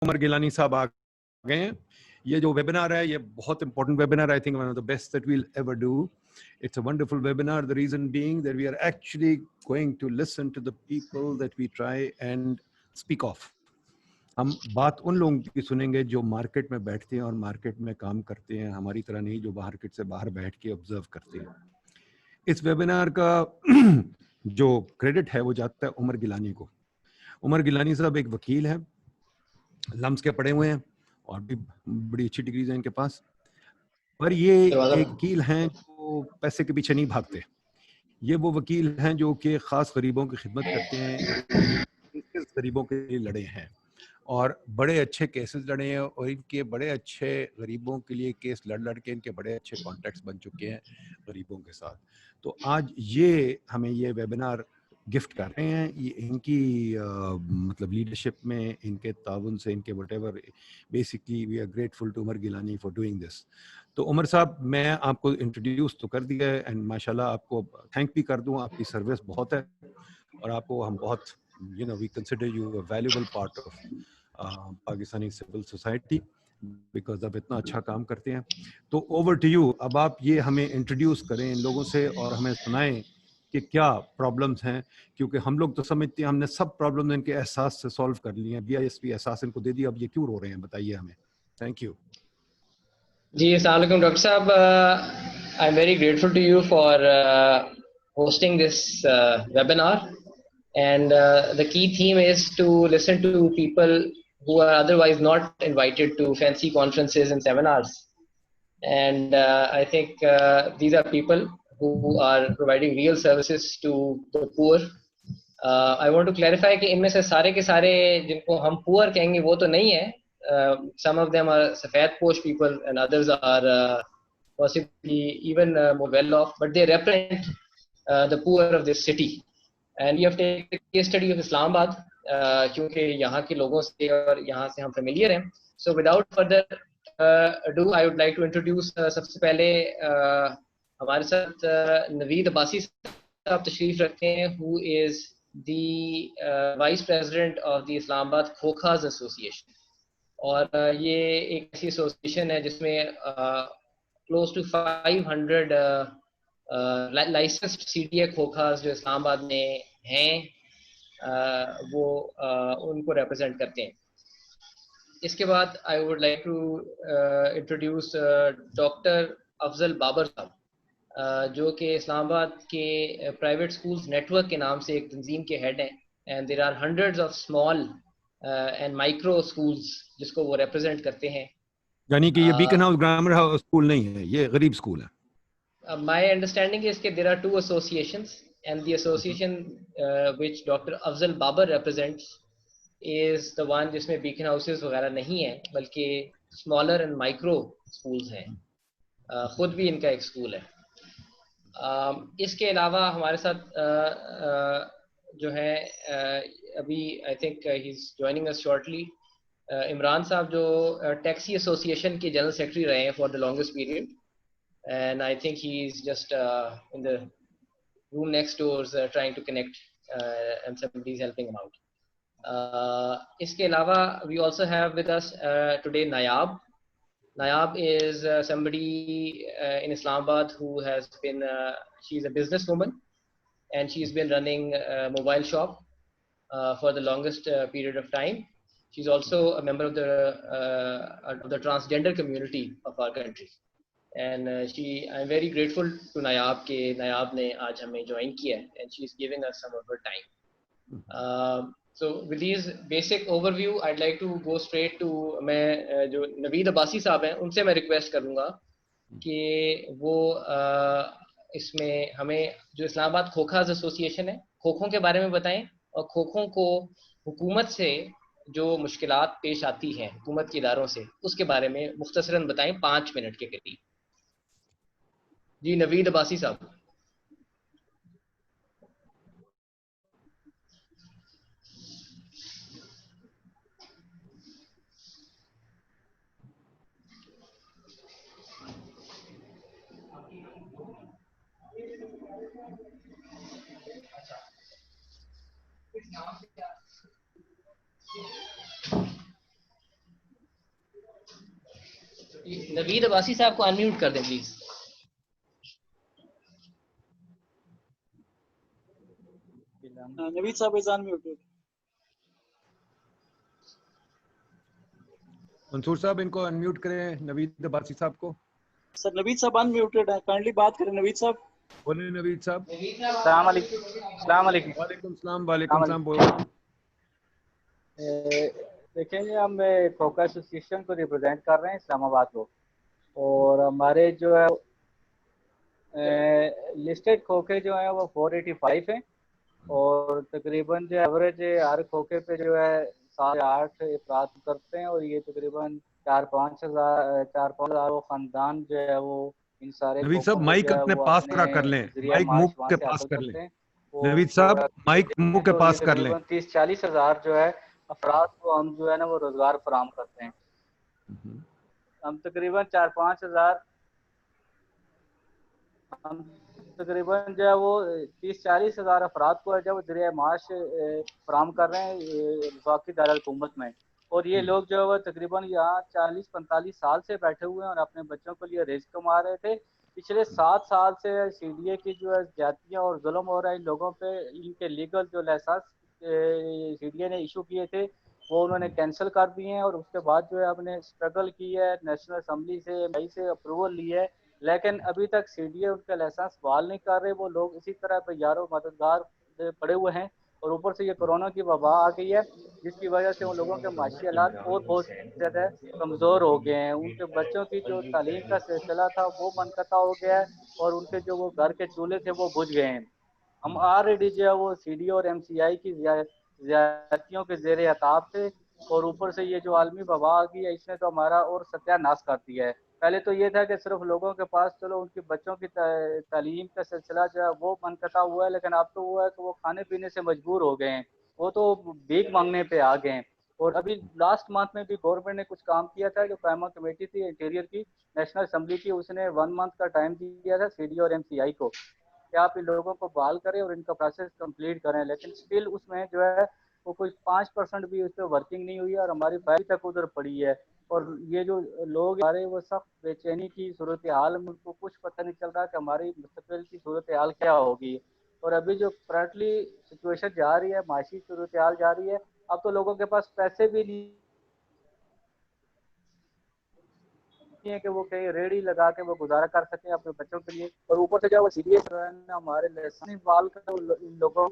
عمر گیلانی صاحب آ گئے ہیں. یہ جو ویبینار ہے یہ بہت important webinar, I think one of the best that we'll ever do. It's a wonderful webinar. The reason being that we are actually going to listen to the people that we try and speak of. ہم بات ان لوگوں کی سنیں گے جو market میں بیٹھتے ہیں اور مارکیٹ میں کام کرتے ہیں, ہماری طرح نہیں جو مارکیٹ سے باہر بیٹھ کے آبزرو کرتے ہیں. اس ویبینار کا جو کریڈٹ ہے وہ جاتا ہے عمر گیلانی کو. عمر گیلانی صاحب ایک وکیل ہیں, لمس کے پڑھے ہوئے ہیں اور بھی بڑی اچھی ڈگریز ہیں ان کے پاس, پر یہ ایک وکیل ہیں جو پیسے کے پیچھے نہیں بھاگتے. یہ وہ وکیل ہیں جو کہ خاص غریبوں کی خدمت کرتے ہیں, غریبوں کے لیے لڑے ہیں اور بڑے اچھے کیسز لڑے ہیں, اور ان کے بڑے اچھے غریبوں کے لیے کیس لڑ کے ان کے بڑے اچھے کانٹیکٹس بن چکے ہیں غریبوں کے ساتھ. تو آج یہ ہمیں یہ ویبینار گفٹ کر رہے ہیں. یہ ان کی مطلب لیڈرشپ میں, ان کے تعاون سے, ان کے whatever, basically we are grateful to Umar Gilani for doing this. تو عمر صاحب میں آپ کو انٹروڈیوس تو کر دیا ہے, اینڈ ماشاء اللہ آپ کو تھینک بھی کر دوں, آپ کی سروس بہت ہے اور آپ کو ہم بہت we consider you a valuable part of Pakistani civil society because آپ اتنا اچھا کام کرتے ہیں. تو اوور ٹو یو. اب آپ یہ ہمیں انٹروڈیوس کریں ان لوگوں سے اور ہمیں سنائیں کہ کیا پرابلمس ہیں, کیونکہ ہم لوگ تو سمجھتے ہیں ہم نے سب پرابلم ان کے احساس سے سالو کر لیے ہیں, BISP احساس ان کو دے دیا, اب یہ کیوں رو رہے ہیں بتائیے ہمیں. Thank you. جی السلام علیکم ڈاکٹر صاحب. I am very grateful to you for hosting this webinar, and the key theme is to listen to people who are otherwise not invited to fancy conferences and seminars, and I think these are people who are providing real services to the poor. I want to clarify کہ ان میں سے سارے کے سارے جن کو ہم poor کہیں گے وہ تو نہیں ہیں. Some of them are سفید پوش people and others are possibly even more well off, but they represent the poor of this city. And we have taken the case study of Islam Abad کیونکہ یہاں کے لوگوں سے اور یہاں سے ہم familiar ہیں. So without further ado, I would like to introduce سب سے پہلے ہمارے ساتھ نوید عباسی صاحب تشریف رکھتے ہیں, who is the Vice President of the Islam Abad Khokhas Association. اور یہ ایک ایسی ایسوسیشن ہے جس میں کلوز ٹو 500 لائسنسڈ CTA کھوکھاز جو اسلام آباد میں ہیں وہ ان کو ریپرزینٹ کرتے ہیں. اس کے بعد I would like to introduce doctor Afzal Babar صاحب جو کہ اسلام آباد کے پرائیویٹ اسکولز نیٹ ورک کے نام سے ایک تنظیم کے ہیڈ ہیں, and there are hundreds of small and micro schools جس کو وہ ریپرزینٹ کرتے ہیں. یعنی کہ یہ بیکن ہاؤس گرامر اسکول نہیں ہے, یہ غریب اسکول ہے. My understanding is that there are two associations, and the association which Dr. Afzal Babar represents is the one جس میں beacon houses وغیرہ نہیں ہیں بلکہ smaller and micro schools ہیں. خود بھی ان کا ایک اسکول ہے. اس کے علاوہ ہمارے ساتھ جو ہے ابھی I think he's joining us shortly, Imran صاحب جو ٹیکسی ایسوسیشن کے جنرل سیکرٹری رہے ہیں for the longest period. And I think he's just in the room next door trying to connect and somebody is helping him out. اس کے علاوہ we also have with us today Nayab. Nayab is somebody in Islamabad who has been, she's a businesswoman and she's been running a mobile shop for the longest period of time. She's also a member of the transgender community of our country. And I'm very grateful to Nayab کہ Nayab نے آج ہمیں join کیا ہے, and she's giving us some of her time. So with these basic overview, I'd like to go straight to میں جو نوید عباسی صاحب ہیں ان سے میں ریکویسٹ کروں گا کہ وہ اس میں ہمیں جو اسلام آباد کھوکھاز ایسوسیشن ہے کھوکھوں کے بارے میں بتائیں, اور کھوکھوں کو حکومت سے جو مشکلات پیش آتی ہیں حکومت کے اداروں سے اس کے بارے میں مختصراً بتائیں 5 منٹ کے قریب. جی نوید عباسی صاحب. نوید عباسی صاحب کو انمیوٹ کر دیں پلیز. نوید صاحب از انمیوٹڈ. منصور صاحب ان کو انمیوٹ کریں, نوید عباسی صاحب کو. سر نوید صاحب انمیوٹڈ ہیں, کائنڈلی بات کریں نوید صاحب. بولیں نوید صاحب. السلام علیکم. السلام علیکم. وعلیکم السلام. وعلیکم السلام. بولیں. دیکھیں جی, ہم کھوکھا ایسوسیشن کو ریپرزینٹ کر رہے ہیں اسلام آباد کو, اور ہمارے جو ہے لسٹڈ کھوکھے جو ہیں وہ 485 ہیں, اور تقریباً جو ایوریج ہر کھوکھے پہ جو ہے 7 سے 8 افراد کرتے ہیں, اور یہ تقریباً 4-5 ہزار خاندان جو ہے وہ ان سارے نوید صاحب کھوکھوں کو مائک جو ہے اپنے وہ پاس اپنے تھوڑا کر لیں, ذریعہ مائک معاش منہ وہاں کے سے پاس حاصل کر لیں. کرتے ہیں. نوید صاحب مائک منہ کے تو پاس یہ کر لیں. تقریباً 30-40 ہزار جو ہے افراد کو ہم جو ہے نا وہ روزگار فراہم کرتے ہیں. ہم تقریباً 4-5 ہزار, ہم تقریباً جو ہے وہ 30-40 ہزار افراد کو ہے جو ذریعہ معاش فراہم کر رہے ہیں وفاقی دارالحکومت میں. اور یہ لوگ جو ہے وہ تقریباً یہاں 40-45 سال سے بیٹھے ہوئے ہیں اور اپنے بچوں کے لیے رزق کما رہے تھے. پچھلے 7 سال سے سی ڈی اے کی جو ہے زیادتیاں اور ظلم ہو رہا ہے ان لوگوں پہ. ان کے لیگل جو لائسنس سی ڈی اے نے ایشو کیے تھے وہ انہوں نے کینسل کر دیے ہیں, اور اس کے بعد جو ہے ہم نے اسٹرگل کی ہے, نیشنل اسمبلی سے مئی سے اپروول لی ہے, لیکن ابھی تک سی ڈی اے ان کا لائسنس بحال نہیں کر رہے. وہ لوگ اسی طرح پہ یاروں مددگار پڑے ہوئے ہیں, اور اوپر سے یہ کورونا کی وبا آ گئی ہے جس کی وجہ سے ان لوگوں کے معاشی حالات اور بہت زیادہ کمزور ہو گئے ہیں. ان کے بچوں کی جو تعلیم کا سلسلہ تھا وہ منقطع ہو گیا ہے, اور ان کے جو وہ گھر کے چولہے تھے وہ بجھ گئے ہیں. ہم آلریڈی جو ہے وہ سی ڈی اور ایم سی آئی کی زیادتیوں کے زیر عتاب تھے, اور اوپر سے یہ جو عالمی وبا آ گئی ہے اس نے تو ہمارا اور ستیہ ناش کر دیا ہے. پہلے تو یہ تھا کہ صرف لوگوں کے پاس چلو ان کے بچوں کی تعلیم کا سلسلہ جو ہے وہ منقطع ہوا ہے, لیکن اب تو وہ ہے کہ وہ کھانے پینے سے مجبور ہو گئے ہیں, وہ تو بھیک مانگنے پہ آ گئے ہیں. اور ابھی لاسٹ منتھ میں بھی گورنمنٹ نے کچھ کام کیا تھا, جو قائمہ کمیٹی تھی انٹیریئر کی نیشنل اسمبلی کی, اس نے 1 منتھ کا ٹائم دیا تھا سی ڈی اور ایم سی آئی کو کہ آپ ان لوگوں کو بحال کریں اور ان کا پروسیس کمپلیٹ کریں. لیکن اسٹل اس میں جو ہے وہ کوئی 5% بھی اس پہ ورکنگ نہیں ہوئی, اور ہماری فائل تک ادھر پڑی ہے. اور یہ جو لوگ آ رہے ہیں وہ سخت بے چینی کی صورتحال میں, ان کو کچھ پتہ نہیں چل رہا کہ ہماری مستقبل کی صورتحال کیا ہوگی. اور ابھی جو کرنٹلی سچویشن جا رہی ہے, معاشی صورتحال جا رہی ہے, اب تو لوگوں کے پاس پیسے بھی نہیں ہیں کہ وہ کہیں ریڑھی لگا کے وہ گزارا کر سکیں اپنے بچوں کے لیے. اور اوپر سے جو وہ سیریس ہمارے لسانی بال کر ان لوگوں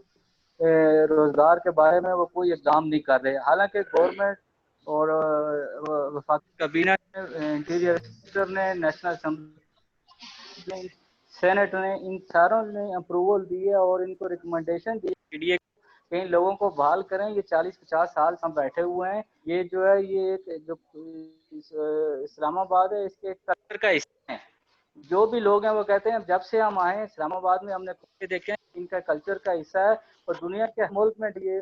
روزگار کے بارے میں وہ کوئی اقدام نہیں کر رہے. حالانکہ گورنمنٹ اور وفاقی کابینہ انٹیریئر منسٹر نے, نیشنل اسمبلی, سینٹ نے, ان ساروں نے اپروول دی ہے اور ان کو ریکمنڈیشن دی ہے کہ ان لوگوں کو بحال کریں. یہ 40-50 سال ہم بیٹھے ہوئے ہیں, یہ جو ہے یہ ایک جو اسلام آباد ہے اس کے کلچر کا حصہ ہے. جو بھی لوگ ہیں وہ کہتے ہیں جب سے ہم آئے اسلام آباد میں ہم نے کھوکھے دیکھے ہیں, ان کا کلچر کا حصہ ہے. اور دنیا کے ملک میں یہ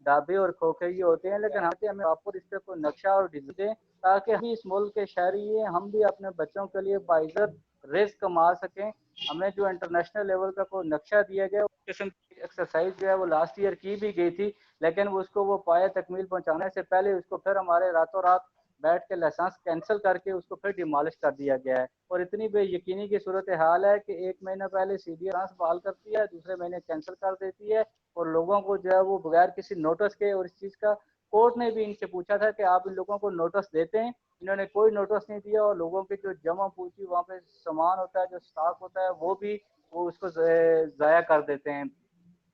ڈھابے اور کھوکھے یہ ہوتے ہیں, لیکن ہمیں آپ اس پہ کوئی نقشہ اور ڈیزائن دیں تاکہ ہم اس ملک کے شہری ہیں, ہم بھی اپنے بچوں کے لیے باعزت رزق کما سکیں. ہمیں جو انٹرنیشنل لیول کا کوئی نقشہ دیا گیا اس قسم کی ایکسرسائز جو ہے وہ لاسٹ ایئر کی بھی گئی تھی, لیکن اس کو وہ پایہ تکمیل پہنچانے سے پہلے اس کو پھر ہمارے راتوں رات بیٹھ کے لائسنس کینسل کر کے اس کو پھر ڈیمالش کر دیا گیا ہے. اور اتنی بے یقینی کی صورتحال ہے کہ 1 مہینہ پہلے سی ڈی لائسنس بحال کرتی ہے, دوسرے مہینے کینسل کر دیتی ہے, اور لوگوں کو جو ہے وہ بغیر کسی نوٹس کے, اور اس چیز کا کورٹ نے بھی ان سے پوچھا تھا کہ آپ ان لوگوں کو نوٹس دیتے ہیں, انہوں نے کوئی نوٹس نہیں دیا. اور لوگوں کے جو جمع پوچھی وہاں پہ سامان ہوتا ہے, جو اسٹاک ہوتا ہے, وہ بھی وہ اس کو ضائع کر دیتے ہیں.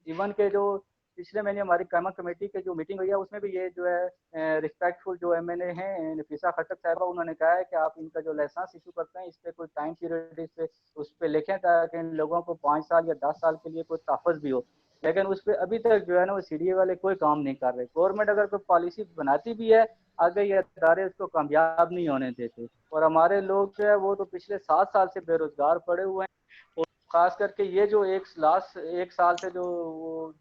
ایون کہ جو پچھلے مہینے ہماری قائمہ کمیٹی کی جو میٹنگ ہوئی ہے اس میں بھی یہ جو ہے ریسپیکٹفل جو ایم ایل اے ہیں نفیسہ خٹک صاحبہ, انہوں نے کہا ہے کہ آپ ان کا جو لائسنس ایشو کرتے ہیں اس پہ کوئی ٹائم پیریڈ اس پہ لکھیں تاکہ ان لوگوں کو 5 سال یا 10 سال کے لیے کوئی تحفظ بھی ہو. لیکن اس پہ ابھی تک جو ہے نا وہ سی ڈی اے والے کوئی کام نہیں کر رہے. گورنمنٹ اگر کوئی پالیسی بناتی بھی ہے, آگے یہ ادارے اس کو کامیاب نہیں ہونے دیتے. اور ہمارے لوگ جو ہے وہ تو پچھلے 7 سال سے بے روزگار پڑے ہوئے ہیں, اور خاص کر کے یہ جو لاسٹ 1 سال سے جو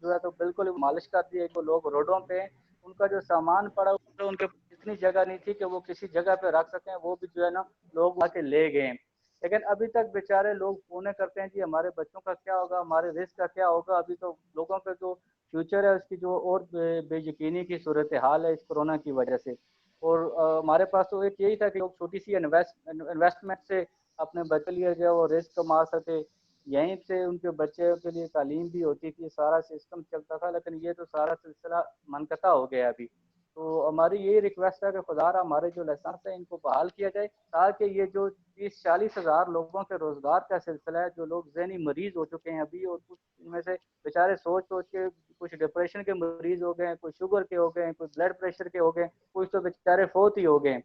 ہے تو بالکل مالش کر دی ہے. جو لوگ روڈوں پہ ہیں ان کا جو سامان پڑا ہوا ان کے اتنی جگہ نہیں تھی کہ وہ کسی جگہ پہ رکھ سکیں, وہ بھی جو ہے نا لوگ آ کے لے گئے ہیں. لیکن ابھی تک بیچارے لوگ فون کرتے ہیں جی ہمارے بچوں کا کیا ہوگا, ہمارے رزق کا کیا ہوگا. ابھی تو لوگوں کا جو فیوچر ہے اس کی جو اور بے یقینی کی صورتحال ہے اس کورونا کی وجہ سے. اور ہمارے پاس تو ایک یہی تھا کہ لوگ چھوٹی سی انویسٹمنٹ سے اپنے بچے لیے جو ہے وہ رسک کما سکے, یہیں سے ان کے بچے کے لیے تعلیم بھی ہوتی تھی, سارا سسٹم چلتا تھا. لیکن یہ تو سارا سلسلہ منقطع ہو گیا ابھی. تو ہماری یہی ریکویسٹ ہے کہ خدا را ہمارے جو لائسنس ہیں ان کو بحال کیا جائے, تاکہ یہ جو 30-40 ہزار لوگوں کے روزگار کا سلسلہ ہے, جو لوگ ذہنی مریض ہو چکے ہیں ابھی, اور کچھ ان میں سے بیچارے سوچ کے کچھ ڈپریشن کے مریض ہو گئے ہیں, کوئی شوگر کے ہو گئے ہیں, کوئی بلڈ پریشر کے ہو گئے ہیں, کچھ تو بیچارے فوت ہی ہو گئے ہیں.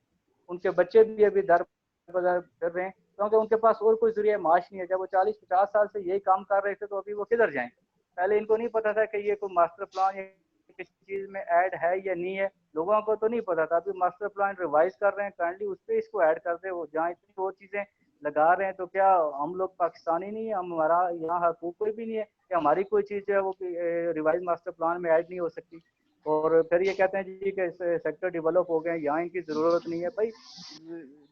ان کے بچے بھی ابھی در بدر کر رہے ہیں, کیونکہ ان کے پاس اور کوئی ذریعہ معاش نہیں ہے. جب وہ 40-50 سال سے یہی کام کر رہے تھے تو ابھی وہ کدھر جائیں؟ پہلے ان کو نہیں پتا تھا کہ یہ کوئی ماسٹر پلان کسی چیز میں ایڈ ہے یا نہیں ہے, لوگوں کو تو نہیں پتا تھا. ابھی ماسٹر پلان ریوائز کر رہے ہیں کائنڈلی, اس پہ اس کو ایڈ کر دیں. وہ جہاں اتنی اور چیزیں لگا رہے ہیں, تو کیا ہم لوگ پاکستانی نہیں ہیں؟ ہمارا یہاں حقوق کوئی بھی نہیں ہے کہ ہماری کوئی چیز جو ہے وہ ریوائز ماسٹر پلان میں ایڈ نہیں ہو سکتی؟ اور پھر یہ کہتے ہیں جی کہ سیکٹر ڈیولپ ہو گئے ہیں, یہاں ان کی ضرورت نہیں ہے. بھائی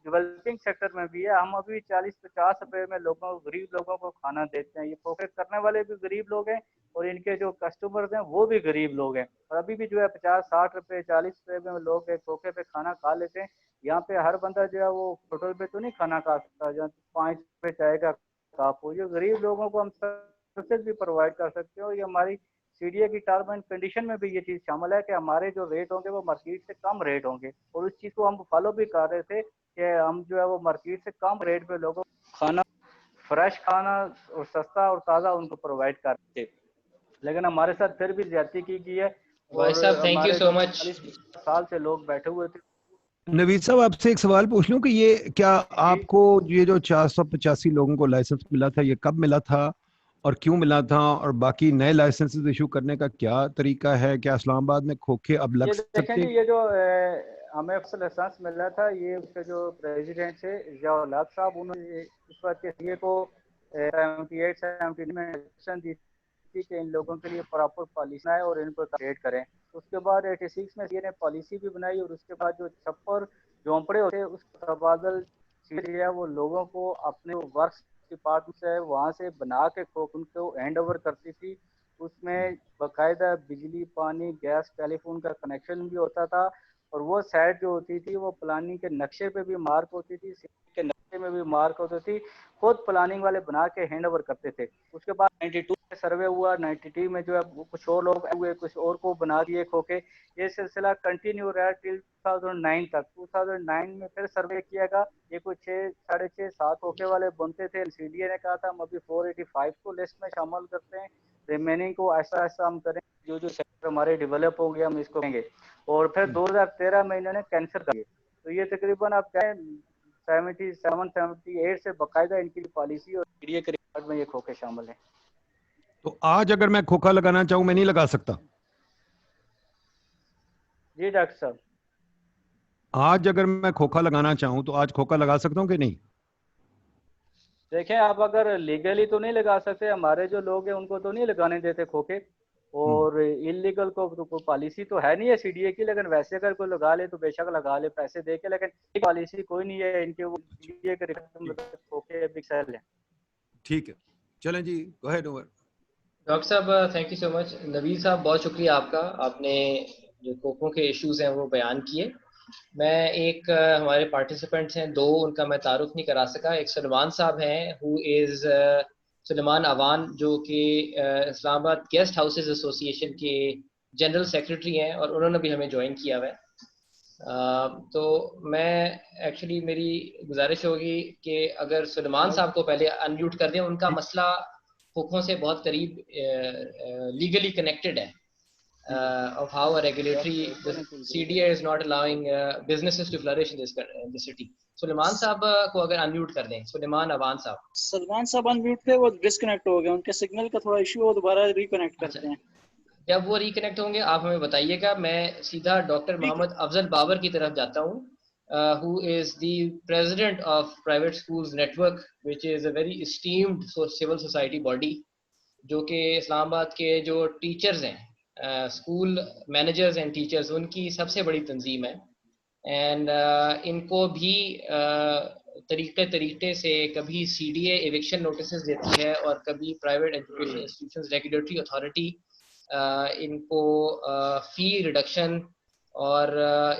ڈیولپنگ سیکٹر میں بھی ہے, ہم ابھی 40-50 روپے میں غریب لوگوں کو کھانا دیتے ہیں. یہ پوکٹ کرنے والے بھی غریب لوگ ہیں, اور ان کے جو کسٹمرز ہیں وہ بھی غریب لوگ ہیں. اور ابھی بھی جو ہے 50-60 روپے 40 روپے میں لوگ ایک دھوکے پہ کھانا کھا لیتے ہیں. یہاں پہ ہر بندہ جو ہے وہ ہوٹل پہ تو نہیں کھانا کھا سکتا جہاں 5 روپے چائے کا کپ ہو. یہ غریب لوگوں کو ہم سروسز بھی پرووائڈ کر سکتے ہیں, اور یہ ہماری سی ڈی اے کی ٹرم اینڈ کنڈیشن میں بھی یہ چیز شامل ہے کہ ہمارے جو ریٹ ہوں گے وہ مارکیٹ سے کم ریٹ ہوں گے. اور اس چیز کو ہم فالو بھی کر رہے تھے کہ ہم جو ہے وہ مارکیٹ سے کم ریٹ پہ لوگوں کو کھانا, فریش کھانا اور سستا اور تازہ ان کو پرووائڈ کرتے. لیکن ہمارے ساتھ پھر بھی زیادتی کی گئی ہے, بھائی اور صاحب تھینک یو ہمارے سو جو مچ. 40 سال سے لوگ بیٹھے ہوئے تھے. نوید صاحب آپ سے ایک سوال پوچھ لوں کہ یہ کیا آپ کو یہ جو 485 لوگوں کو لائسنس ملا تھا, یہ کب ملا تھا اور کیوں ملا تھا, اور باقی نئے لائسنس ایشو کرنے کا کیا طریقہ ہے؟ کیا اسلام آباد میں کھوکھے اب لگ یہ دیکھیں سکتے؟ جی, یہ جو ہمیں لائسنس ملا تھا, یہ اس کے جو پریزیڈنٹ تھے ضیاء الحق صاحب, انہوں نے اس وقت کے سی اے کو 78-79 میں ایکشن دی تھی کہ ان لوگوں کے لیے پراپر پالیسی ہے اور ان کو کریٹ کریں. اس کے بعد 86 میں سی اے نے پالیسی بھی بنائی, اور اس کے بعد جو چھپر جھونپڑے ہوتے اس کا تبادل سی ہے وہ لوگوں کو اپنے ورکس ڈپارٹمنٹ سے وہاں سے بنا کے ان کو ہینڈ اوور کرتی تھی. اس میں باقاعدہ بجلی, پانی, گیس, ٹیلی فون کا کنیکشن بھی ہوتا تھا, اور وہ سائٹ جو ہوتی تھی وہ پلاننگ کے نقشے پہ بھی مارک ہوتی تھی, کے نقشے میں بھی مارک ہوتی تھی, خود پلاننگ والے بنا کے ہینڈ اوور کرتے تھے. اس کے بعد 92 میں سروے ہوا, 92 میں جو ہے کچھ اور لوگ ہوئے, کچھ اور کو بنا دیے کھوکے. یہ سلسلہ کنٹینیو رہا ٹل 2009 تک. 2009 میں پھر سروے کیا گیا, یہ کچھ 6.5-7 کھوکے والے بنتے تھے. سی ڈی اے نے کہا تھا ہم ابھی 485 کو لسٹ میں شامل کرتے ہیں, ریمیننگ کو ایسا ایسا ہم کریں, جو سیکٹر ہمارے ڈیولپ ہو گیا ہم اس کو کہیں گے. اور پھر 2013 میں انہوں نے کینسل کر دیا. تو یہ تقریباً آپ کہیں 77-78 سے باقاعدہ ان کی پالیسی اور سی ڈی اے کے ریکارڈ میں یہ کھوکے شامل ہیں. تو آج اگر میں کھوکھا لگانا چاہوں میں نہیں لگا سکتا؟ جی ڈاکٹر صاحب, آج اگر میں کھوکھا لگانا چاہوں تو آج کھوکھا لگا سکتا ہوں کہ نہیں؟ دیکھیں آپ اگر لیگلی تو نہیں لگا سکتے, ہمارے جو لوگ ہیں ان کو تو نہیں لگانے دیتے کھوکے, اور انلیگل کو پالیسی تو ہے نہیں ہے سی ڈی اے کی, لیکن ویسے اگر کوئی لگا لے تو بے شک لگا لے پیسے دے کے, لیکن پالیسی کوئی نہیں ہے ان کے. وہ سی ڈی اے کے کھوکے بکسل ہیں. ٹھیک ہے, چلیں جی, گو اہیڈ. اوور. ڈاکٹر صاحب تھینک یو سو مچ. نوید صاحب بہت شکریہ آپ کا, آپ نے جو کھوکھوں کے ایشوز ہیں وہ بیان کیے. میں ایک ہمارے پارٹیسپینٹس ہیں 2, ان کا میں تعارف نہیں کرا سکا. ایک سلمان صاحب ہیں, ہو از سلیمان اوان, جو کہ اسلام آباد گیسٹ ہاؤسز ایسوسی ایشن کے جنرل سیکرٹری ہیں, اور انہوں نے بھی ہمیں جوائن کیا ہوا ہے. تو میں ایکچولی میری گزارش ہوگی کہ اگر سلیمان صاحب کو پہلے انمیوٹ کر دیں. ان کا مسئلہ کھوکھوں سے بہت قریب لیگلی کنیکٹڈ ہے, of how a regulatory the CDA is not allowing businesses to flourish in this city. سلیمان صاحب کو اگر انمیوٹ کر دیں, سلیمان اوان صاحب. سلمان صاحب انمیوٹ تھے, وہ ڈسکنیکٹ ہو گئے, ان کے سگنل کا تھوڑا ایشو ہو, دوبارہ ریکنیکٹ کرتے ہیں. جب وہ ریکنیکٹ ہوں گے آپ ہمیں بتائیے گا. میں سیدھا ڈاکٹر محمد افضل بابر کی طرف جاتا ہوں, who is the president of Private Schools Network, which is a very esteemed civil society body, جو کہ اسلام آباد کے جو ٹیچرز ہیں, اسکول مینیجرز اینڈ ٹیچرز, ان کی سب سے بڑی تنظیم ہے. اینڈ ان کو بھی طریقے سے کبھی C D A eviction notices دیتی ہے, اور کبھی private education institutions regulatory authority ان کو فی ریڈکشن اور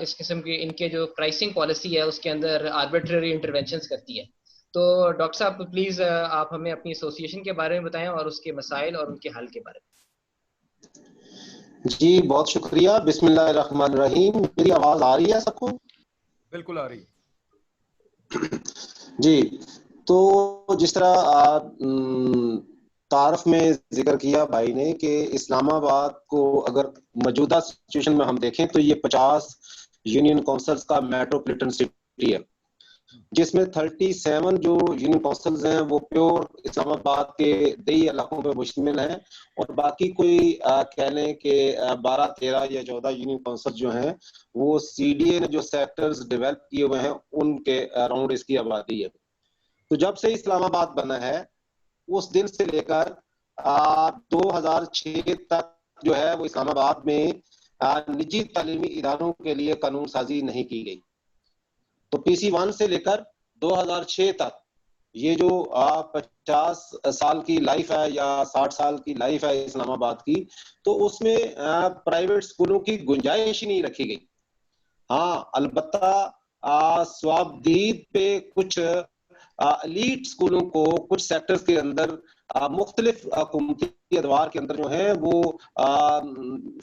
اس قسم کی ان کے جو پرائسنگ پالیسی ہے اس کے اندر آربیٹری انٹرونشنز کرتی ہے. تو ڈاکٹر صاحب پلیز آپ ہمیں اپنی ایسوسیشن کے بارے میں بتائیں اور اس کے مسائل اور ان کے حل کے بارے میں. جی بہت شکریہ. بسم اللہ الرحمن الرحیم. میری آواز آ رہی ہے سب کو؟ بالکل آ رہی. جی تو جس طرح تعارف میں ذکر کیا بھائی نے کہ اسلام آباد کو اگر موجودہ سچویشن میں ہم دیکھیں تو یہ 50 یونین کونسلز کا میٹروپولیٹن سٹی ہے، جس میں 37 جو یونین کونسلز ہیں وہ پیور اسلام آباد کے دیہی علاقوں پہ مشتمل ہیں، اور باقی کوئی کہہ لیں کہ 12 13 یا 14 یونین کونسل جو ہیں وہ سی ڈی اے نے جو سیکٹرز ڈیولپ کیے ہوئے ہیں ان کے اراؤنڈ اس کی آبادی ہے. تو جب سے اسلام آباد بنا ہے اس دن سے لے کر 2006 تک جو ہے وہ اسلام آباد میں نجی تعلیمی اداروں کے لیے قانون سازی نہیں کی گئی. تو پی سی 1 سے لے کر 2006 تک یہ جو 50 سال کی لائف ہے یا 60 سال کی لائف ہے اسلام آباد کی، تو اس میں پرائیویٹ اسکولوں کی گنجائش ہی نہیں رکھی گئی. ہاں البتہ سوابدید پہ کچھ ایلیٹ اسکولوں کو کچھ سیکٹرز کے اندر مختلف حکومتی ادوار کے اندر جو ہیں وہ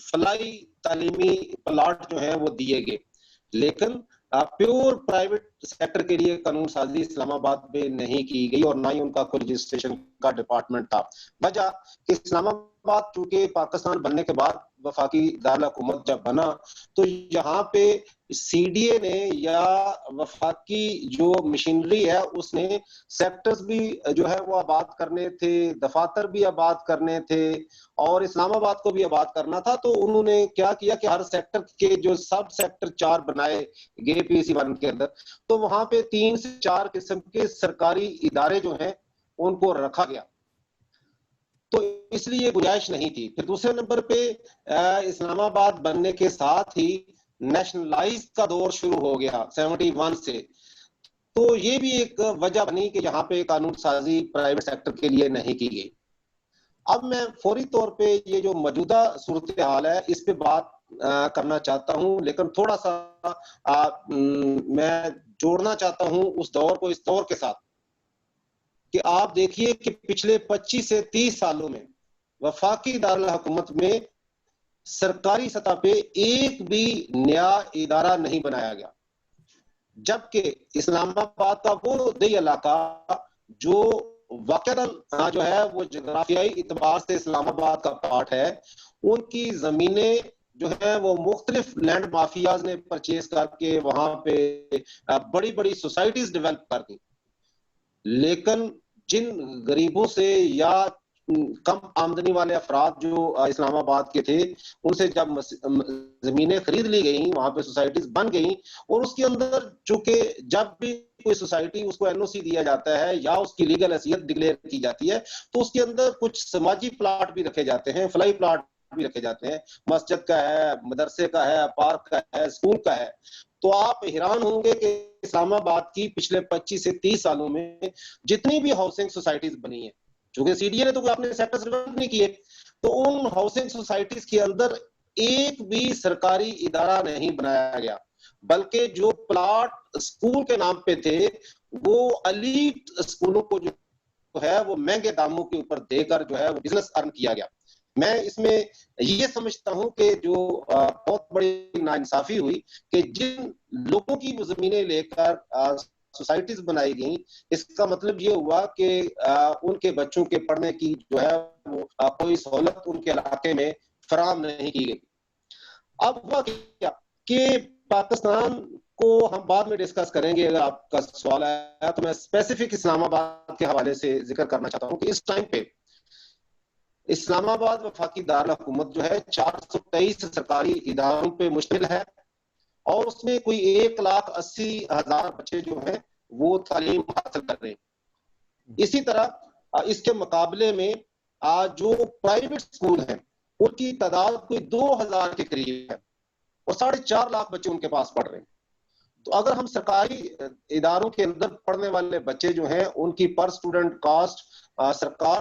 فلاحی تعلیمی پلاٹ جو ہیں وہ دیے گئے، لیکن پیور پرائیویٹ سیکٹر کے لیے قانون سازی اسلام آباد میں نہیں کی گئی، اور نہ ہی ان کا کوئی رجسٹریشن کا ڈپارٹمنٹ تھا. وجہ کہ اسلام آباد چونکہ پاکستان بننے کے بعد وفاقی دارالحکومت جب بنا تو یہاں پہ سی ڈی اے نے یا وفاقی جو مشینری ہے اس نے سیکٹرز بھی جو ہے وہ آباد کرنے تھے، دفاتر بھی آباد کرنے تھے، اور اسلام آباد کو بھی آباد کرنا تھا. تو انہوں نے کیا کیا کہ ہر سیکٹر کے جو سب سیکٹر 4 بنائے گئے پی سی 1 کے اندر، تو وہاں پہ 3 سے 4 قسم کے سرکاری ادارے جو ہیں ان کو رکھا گیا. تو اس لیے گنجائش نہیں تھی. پھر دوسرے نمبر پہ اسلام آباد بننے کے ساتھ ہی نیشنلائز کا دور شروع ہو گیا 71 سے. تو یہ بھی ایک وجہ بنی کہ یہاں پہ قانون سازی پرائیویٹ سیکٹر کے لیے نہیں کی گئی. اب میں فوری طور پہ یہ جو موجودہ صورتحال ہے اس پہ بات کرنا چاہتا ہوں، لیکن تھوڑا سا میں جوڑنا چاہتا ہوں اس دور کو اس دور کے ساتھ کہ آپ دیکھیے کہ پچھلے 25 سے 30 سالوں میں وفاقی دارالحکومت میں سرکاری سطح پہ ایک بھی نیا ادارہ نہیں بنایا گیا، جبکہ اسلام آباد کا وہ دیہی علاقہ جو واقعہ جو ہے وہ جغرافیائی اعتبار سے اسلام آباد کا پارٹ ہے، ان کی زمینیں جو ہیں وہ مختلف لینڈ مافیاز نے پرچیز کر کے وہاں پہ بڑی بڑی سوسائٹیز ڈیولپ کر دی. لیکن جن غریبوں سے یا کم آمدنی والے افراد جو اسلام آباد کے تھے ان سے جب زمینیں خرید لی گئیں، وہاں پہ سوسائٹیز بن گئیں، اور اس کے اندر چونکہ جب بھی کوئی سوسائٹی اس کو این او سی دیا جاتا ہے یا اس کی لیگل حیثیت ڈکلیئر کی جاتی ہے تو اس کے اندر کچھ سماجی پلاٹ بھی رکھے جاتے ہیں، فلاحی پلاٹ بھی رکھے جاتے ہیں، مسجد کا ہے، مدرسے کا ہے، پارک کا ہے، اسکول کا ہے. تو آپ حیران ہوں گے کہ اسلام آباد کی پچھلے 25 سے 30 سالوں میں جتنی بھی ہاؤسنگ سوسائٹیز بنی ہیں، چونکہ سی ڈی اے نے تو کوئی اپنے سیکٹرز ڈیولپ نہیں کیے، تو ان ہاؤسنگ سوسائٹیز کے اندر ایک بھی سرکاری ادارہ نہیں بنایا گیا، بلکہ جو پلاٹ اسکول کے نام پہ تھے وہ ایلیٹ اسکولوں کو جو ہے وہ مہنگے داموں کے اوپر دے کر جو ہے وہ بزنس ارن کیا گیا. میں اس میں یہ سمجھتا ہوں کہ جو بہت بڑی ناانصافی ہوئی کہ جن لوگوں کی وہ زمینیں لے کر سوسائٹیز بنائی گئیں، اس کا مطلب یہ ہوا کہ ان کے بچوں کے پڑھنے کی جو ہے وہ کوئی سہولت ان کے علاقے میں فراہم نہیں کی گئی. اب ہوا کیا کہ پاکستان کو ہم بعد میں ڈسکس کریں گے، اگر آپ کا سوال آیا تو میں اسپیسیفک اسلام آباد کے حوالے سے ذکر کرنا چاہتا ہوں کہ اس ٹائم پہ اسلام آباد وفاقی دارالحکومت جو ہے 423 سرکاری اداروں پہ مشتمل ہے، اور اس میں کوئی 1,80,000 بچے جو ہیں وہ تعلیم حاصل کر رہے ہیں. اسی طرح اس کے مقابلے میں جو پرائیویٹ اسکول ہیں ان کی تعداد کوئی 2,000 کے قریب ہے، اور 4.5 لاکھ بچے ان کے پاس پڑھ رہے ہیں. تو اگر ہم سرکاری اداروں کے اندر پڑھنے والے بچے جو ہیں ان کی پر اسٹوڈنٹ کاسٹ سرکار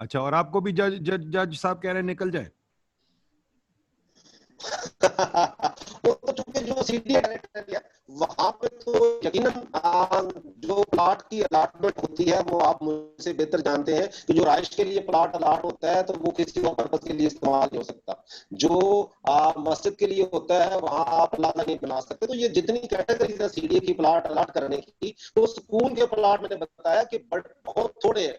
اچھا, اور آپ کو بھی جج صاحب کہہ رہے ہیں نکل جائے؟ وہ تو چونکہ جو سی ڈی اے وہاں پہ تو یقیناً جو پلاٹ کی الاٹمنٹ ہوتی ہے وہ آپ مجھ سے بہتر جانتے ہیں کہ جو رہائش کے لیے پلاٹ الاٹ ہوتا ہے تو وہ کسی اور پرپز کے لیے استعمال نہیں ہو سکتا. جو مسجد کے لیے ہوتا ہے وہاں آپ پلاٹ نہیں بنا سکتے. تو یہ جتنی کیٹیگریز ہے سی ڈی اے کی پلاٹ الاٹ کرنے کی, تو اسکول کے پلاٹ میں نے بتایا کہ بہت تھوڑے ہیں,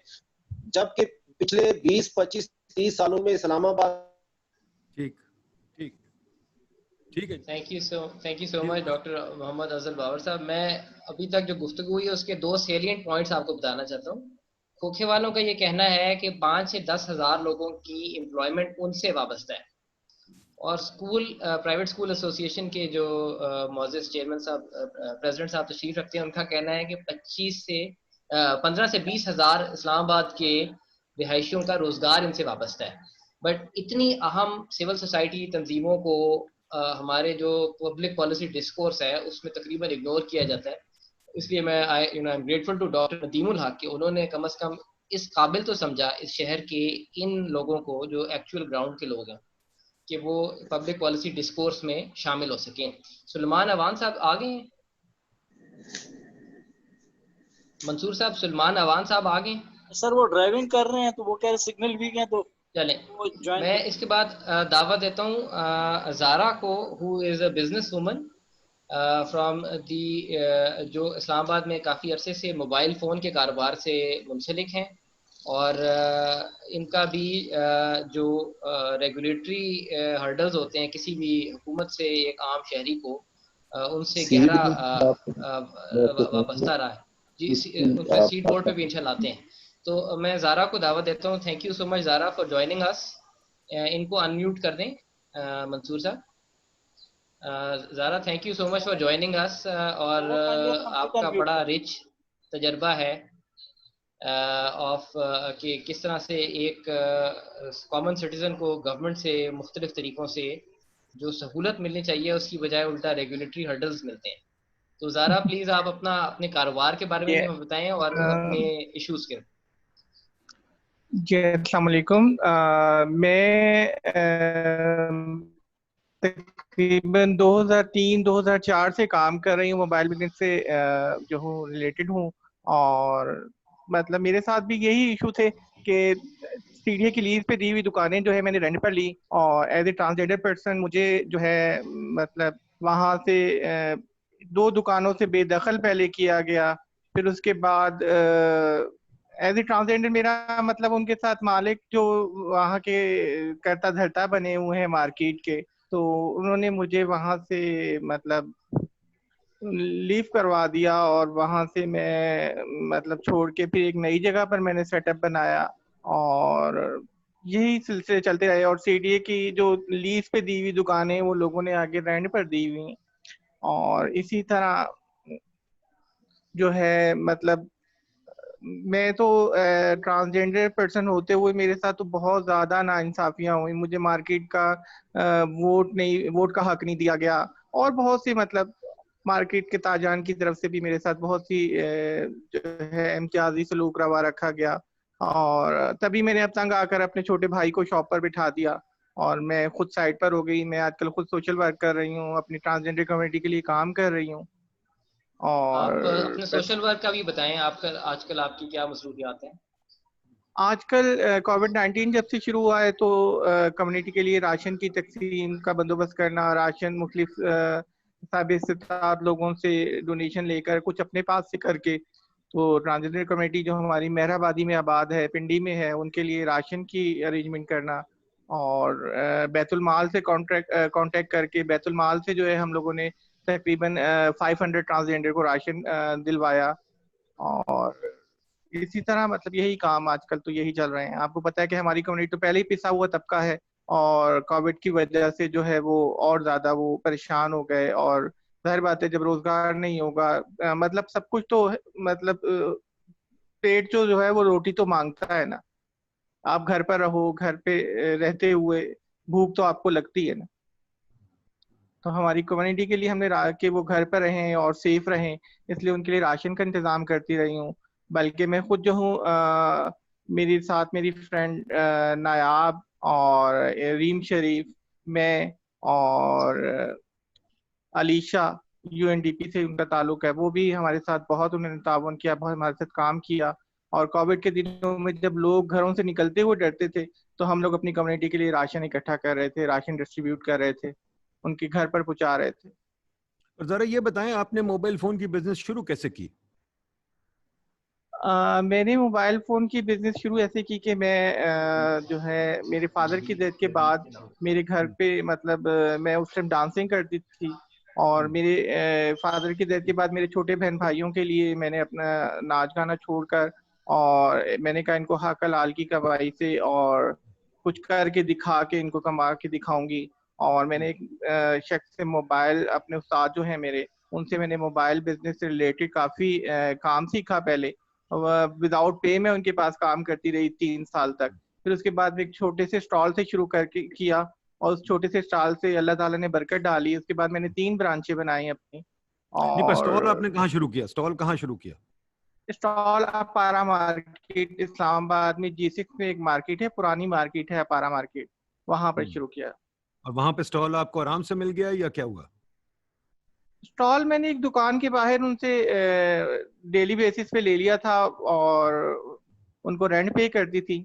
جبکہ پچھلے 20 25 30 سالوں میں اسلام آباد. ٹھیک ٹھیک ٹھیک ہے. Thank you so much doctor Muhammad Afzal Babar sahab. میں ابھی تک جو گفتگو ہوئی ہے اس کے 2 سیلینٹ پوائنٹس آپ کو بتانا چاہتا ہوں. کھوکھے والوں کا یہ کہنا ہے کہ 5 سے 10 ہزار لوگوں کی امپلائمنٹ ان سے وابستہ ہے, اور پرائیویٹ اسکول ایسوسی ایشن کے جو معزز چیئرمین صاحب پریزیڈنٹ صاحب تشریف رکھتے ہیں, ان کا کہنا ہے کہ 15 سے 20 ہزار اسلام آباد کے رہائشیوں کا روزگار ان سے وابستہ ہے. بٹ اتنی اہم سول سوسائٹی تنظیموں کو ہمارے جو پبلک پالیسی ڈسکورس ہے اس میں تقریباً اگنور کیا جاتا ہے. اس لیے میں am grateful to doctor Nadeem ul-Haq کہ انہوں نے کم از کم اس قابل تو سمجھا اس شہر کے ان لوگوں کو جو ایکچوئل گراؤنڈ کے لوگ ہیں کہ وہ پبلک پالیسی ڈسکورس میں شامل ہو سکیں. سلمان اوان صاحب آ گئے ہیں؟ منصور صاحب, سلمان اوان صاحب آ گئے ہیں؟ سر وہ ڈرائیونگ کر رہے ہیں تو وہ کہہ رہے سگنل ویک ہیں تو چلیں وہ جوائن میں اس کے بعد دعوت دیتا ہوں زارا کو, who is a business woman from the, جو اسلام آباد میں کافی عرصے سے موبائل فون کے کاروبار سے منسلک ہیں, اور ان کا بھی جو ریگولیٹری ہرڈلز ہوتے ہیں کسی بھی حکومت سے ایک عام شہری کو, ان سے گہرا وابستہ رہا ہے. جی ان پہ سیٹ بورڈ پہ بھی انشاءاللہ آتے ہیں. تو میں زارا کو دعوت دیتا ہوں. Thank you so much Zara for joining us. ان کو انمیوٹ کر دیں Mansoor sahab. Zara thank you so much for joining us, اور آپ کا بڑا رچ تجربہ ہے آف کہ کس طرح سے ایک کامن سٹیزن کو گورنمنٹ سے مختلف طریقوں سے جو سہولت ملنی چاہیے اس کی بجائے الٹا ریگولیٹری ہرڈلز ملتے ہیں. تو زارا پلیز آپ اپنے کاروبار کے بارے میں بھی ہمیں بتائیں اور اپنے ایشوز کے. جی السلام علیکم. میں تقریباً 2003-2004 سے کام کر رہی ہوں, موبائل بزنس سے جو ہوں ریلیٹڈ ہوں, اور مطلب میرے ساتھ بھی یہی ایشو تھے کہ سی ڈی اے کی لیز پہ دی ہوئی دکانیں جو ہے میں نے رینٹ پر لی, اور ایز اے ٹرانسجینڈر پرسن مجھے جو ہے مطلب وہاں سے 2 دکانوں سے بے دخل پہلے کیا گیا. پھر اس کے بعد ایز اے ٹرانسجینڈر میرا مطلب ان کے ساتھ مالک جو وہاں کے کرتا دھرتا بنے ہوئے ہیں مارکیٹ کے, تو انہوں نے مجھے وہاں سے مطلب لیو کروا دیا, اور وہاں سے میں مطلب چھوڑ کے پھر ایک نئی جگہ پر میں نے سیٹ اپ بنایا, اور یہی سلسلے چلتے رہے. اور سی ڈی اے کی جو لیز پہ دی ہوئی دکانیں وہ لوگوں نے آگے رینٹ پر دی ہوئی, اور اسی طرح جو ہے مطلب میں تو ٹرانسجینڈر پرسن ہوتے ہوئے میرے ساتھ تو بہت زیادہ ناانصافیاں ہوئی. مجھے مارکیٹ کا ووٹ کا حق نہیں دیا گیا, اور بہت سی مطلب مارکیٹ کے تاجران کی طرف سے بھی میرے ساتھ بہت سی جو ہے امتیازی سلوک روا رکھا گیا. اور تبھی میں نے اب تنگ آ کر اپنے چھوٹے بھائی کو شاپ پر بٹھا دیا, اور میں خود سائٹ پر ہو گئی. میں آج کل خود سوشل ورک کر رہی ہوں, اپنی ٹرانسجینڈر کمیونٹی کے لیے کام کر رہی ہوں. اور آپ اپنے سوشل ورک کا بھی بتائیں, آج کل آپ کی کیا مصروفیات ہیں؟ آج کل کووڈ-19 جب سے شروع ہوا ہے تو کمیونٹی کے لیے راشن کی تقسیم کا بندوبست کرنا, راشن مختلف صاحب استطاعت لوگوں سے ڈونیشن لے کر کچھ اپنے پاس سے کر کے, تو ٹرانسجینڈر کمیٹی جو ہماری مہر آبادی میں آباد ہے, پنڈی میں ہے, ان کے لیے راشن کی ارینجمنٹ کرنا, اور بیت المال سے کانٹیکٹ کر کے بیت المال سے جو ہے ہم لوگوں نے تقریباً 500 ٹرانسجینڈر کو راشن دلوایا. اور اسی طرح مطلب یہی کام آج کل تو یہی چل رہے ہیں. آپ کو پتا ہے کہ ہماری کمیونٹی تو پہلے ہی پسا ہوا طبقہ ہے, اور کووڈ کی وجہ سے جو ہے وہ اور زیادہ وہ پریشان ہو گئے. اور ظاہر بات ہے جب روزگار نہیں ہوگا مطلب سب کچھ تو مطلب پیٹ جو ہے وہ روٹی تو مانگتا ہے نا. آپ گھر پر رہو, گھر پہ رہتے ہوئے بھوک تو آپ کو لگتی ہے نا. تو ہماری کمیونٹی کے لیے ہم نے کہ وہ گھر پر رہیں اور سیف رہیں, اس لیے ان کے لیے راشن کا انتظام کرتی رہی ہوں. بلکہ میں خود جو ہوں میرے ساتھ میری فرینڈ نایاب اور ریم شریف، میں اور علیشہ UNDP سے ان کا تعلق ہے، وہ بھی ہمارے ساتھ بہت انہوں نے تعاون کیا، بہت ہمارے ساتھ کام کیا. اور کووڈ کے دنوں میں جب لوگ گھروں سے نکلتے ہوئے ڈرتے تھے تو ہم لوگ اپنی کمیونٹی کے لیے راشن اکٹھا کر رہے تھے، راشن ڈسٹریبیوٹ کر رہے تھے، ان کے گھر پر پہنچا رہے تھے. اور ذرا یہ بتائیں آپ نے موبائل فون کی بزنس شروع کیسے کی؟ میں نے موبائل فون کی بزنس شروع ایسے کی کہ میں جو ہے میرے فادر کی ڈیتھ کے بعد میرے گھر پہ مطلب میں اس ٹائم ڈانسنگ کرتی تھی، اور میرے فادر کی ڈیتھ کے بعد میرے چھوٹے بہن بھائیوں کے لیے میں نے اپنا ناچ گانا چھوڑ کر، اور میں نے کہا ان کو حق حلال کی کمائی سے اور کچھ کر کے دکھا کے ان کو کما کے دکھاؤں گی. اور میں نے ایک شخص سے موبائل، اپنے استاد جو ہیں میرے، ان سے میں نے موبائل بزنس سے ریلیٹڈ کافی کام سیکھا. پہلے وداؤٹ پے میں ان کے پاس کام کرتی رہی 3 سال تک. پھر اس کے بعد ایک چھوٹے سے اسٹال سے شروع کر کے کیا، اور اس چھوٹے سے اسٹال سے اللہ تعالیٰ نے برکت ڈالی. اس کے بعد میں نے 3 برانچیں بنائی اپنی. نہیں، اور اسٹال آپ نے کہاں شروع کیا؟ اسٹال کہاں شروع کیا؟ اسٹال اپارا مارکیٹ اسلام آباد میں G6 میں ایک مارکیٹ ہے، پرانی مارکیٹ ہے اپارا مارکیٹ، وہاں پر شروع کیا. اور وہاں پہ اسٹال آپ کو آرام سے مل گیا یا کیا ہوا؟ اسٹال میں نے ایک دکان کے باہر ان سے ڈیلی بیسس پہ لے لیا تھا، اور ان کو رینٹ پے کرتی تھی.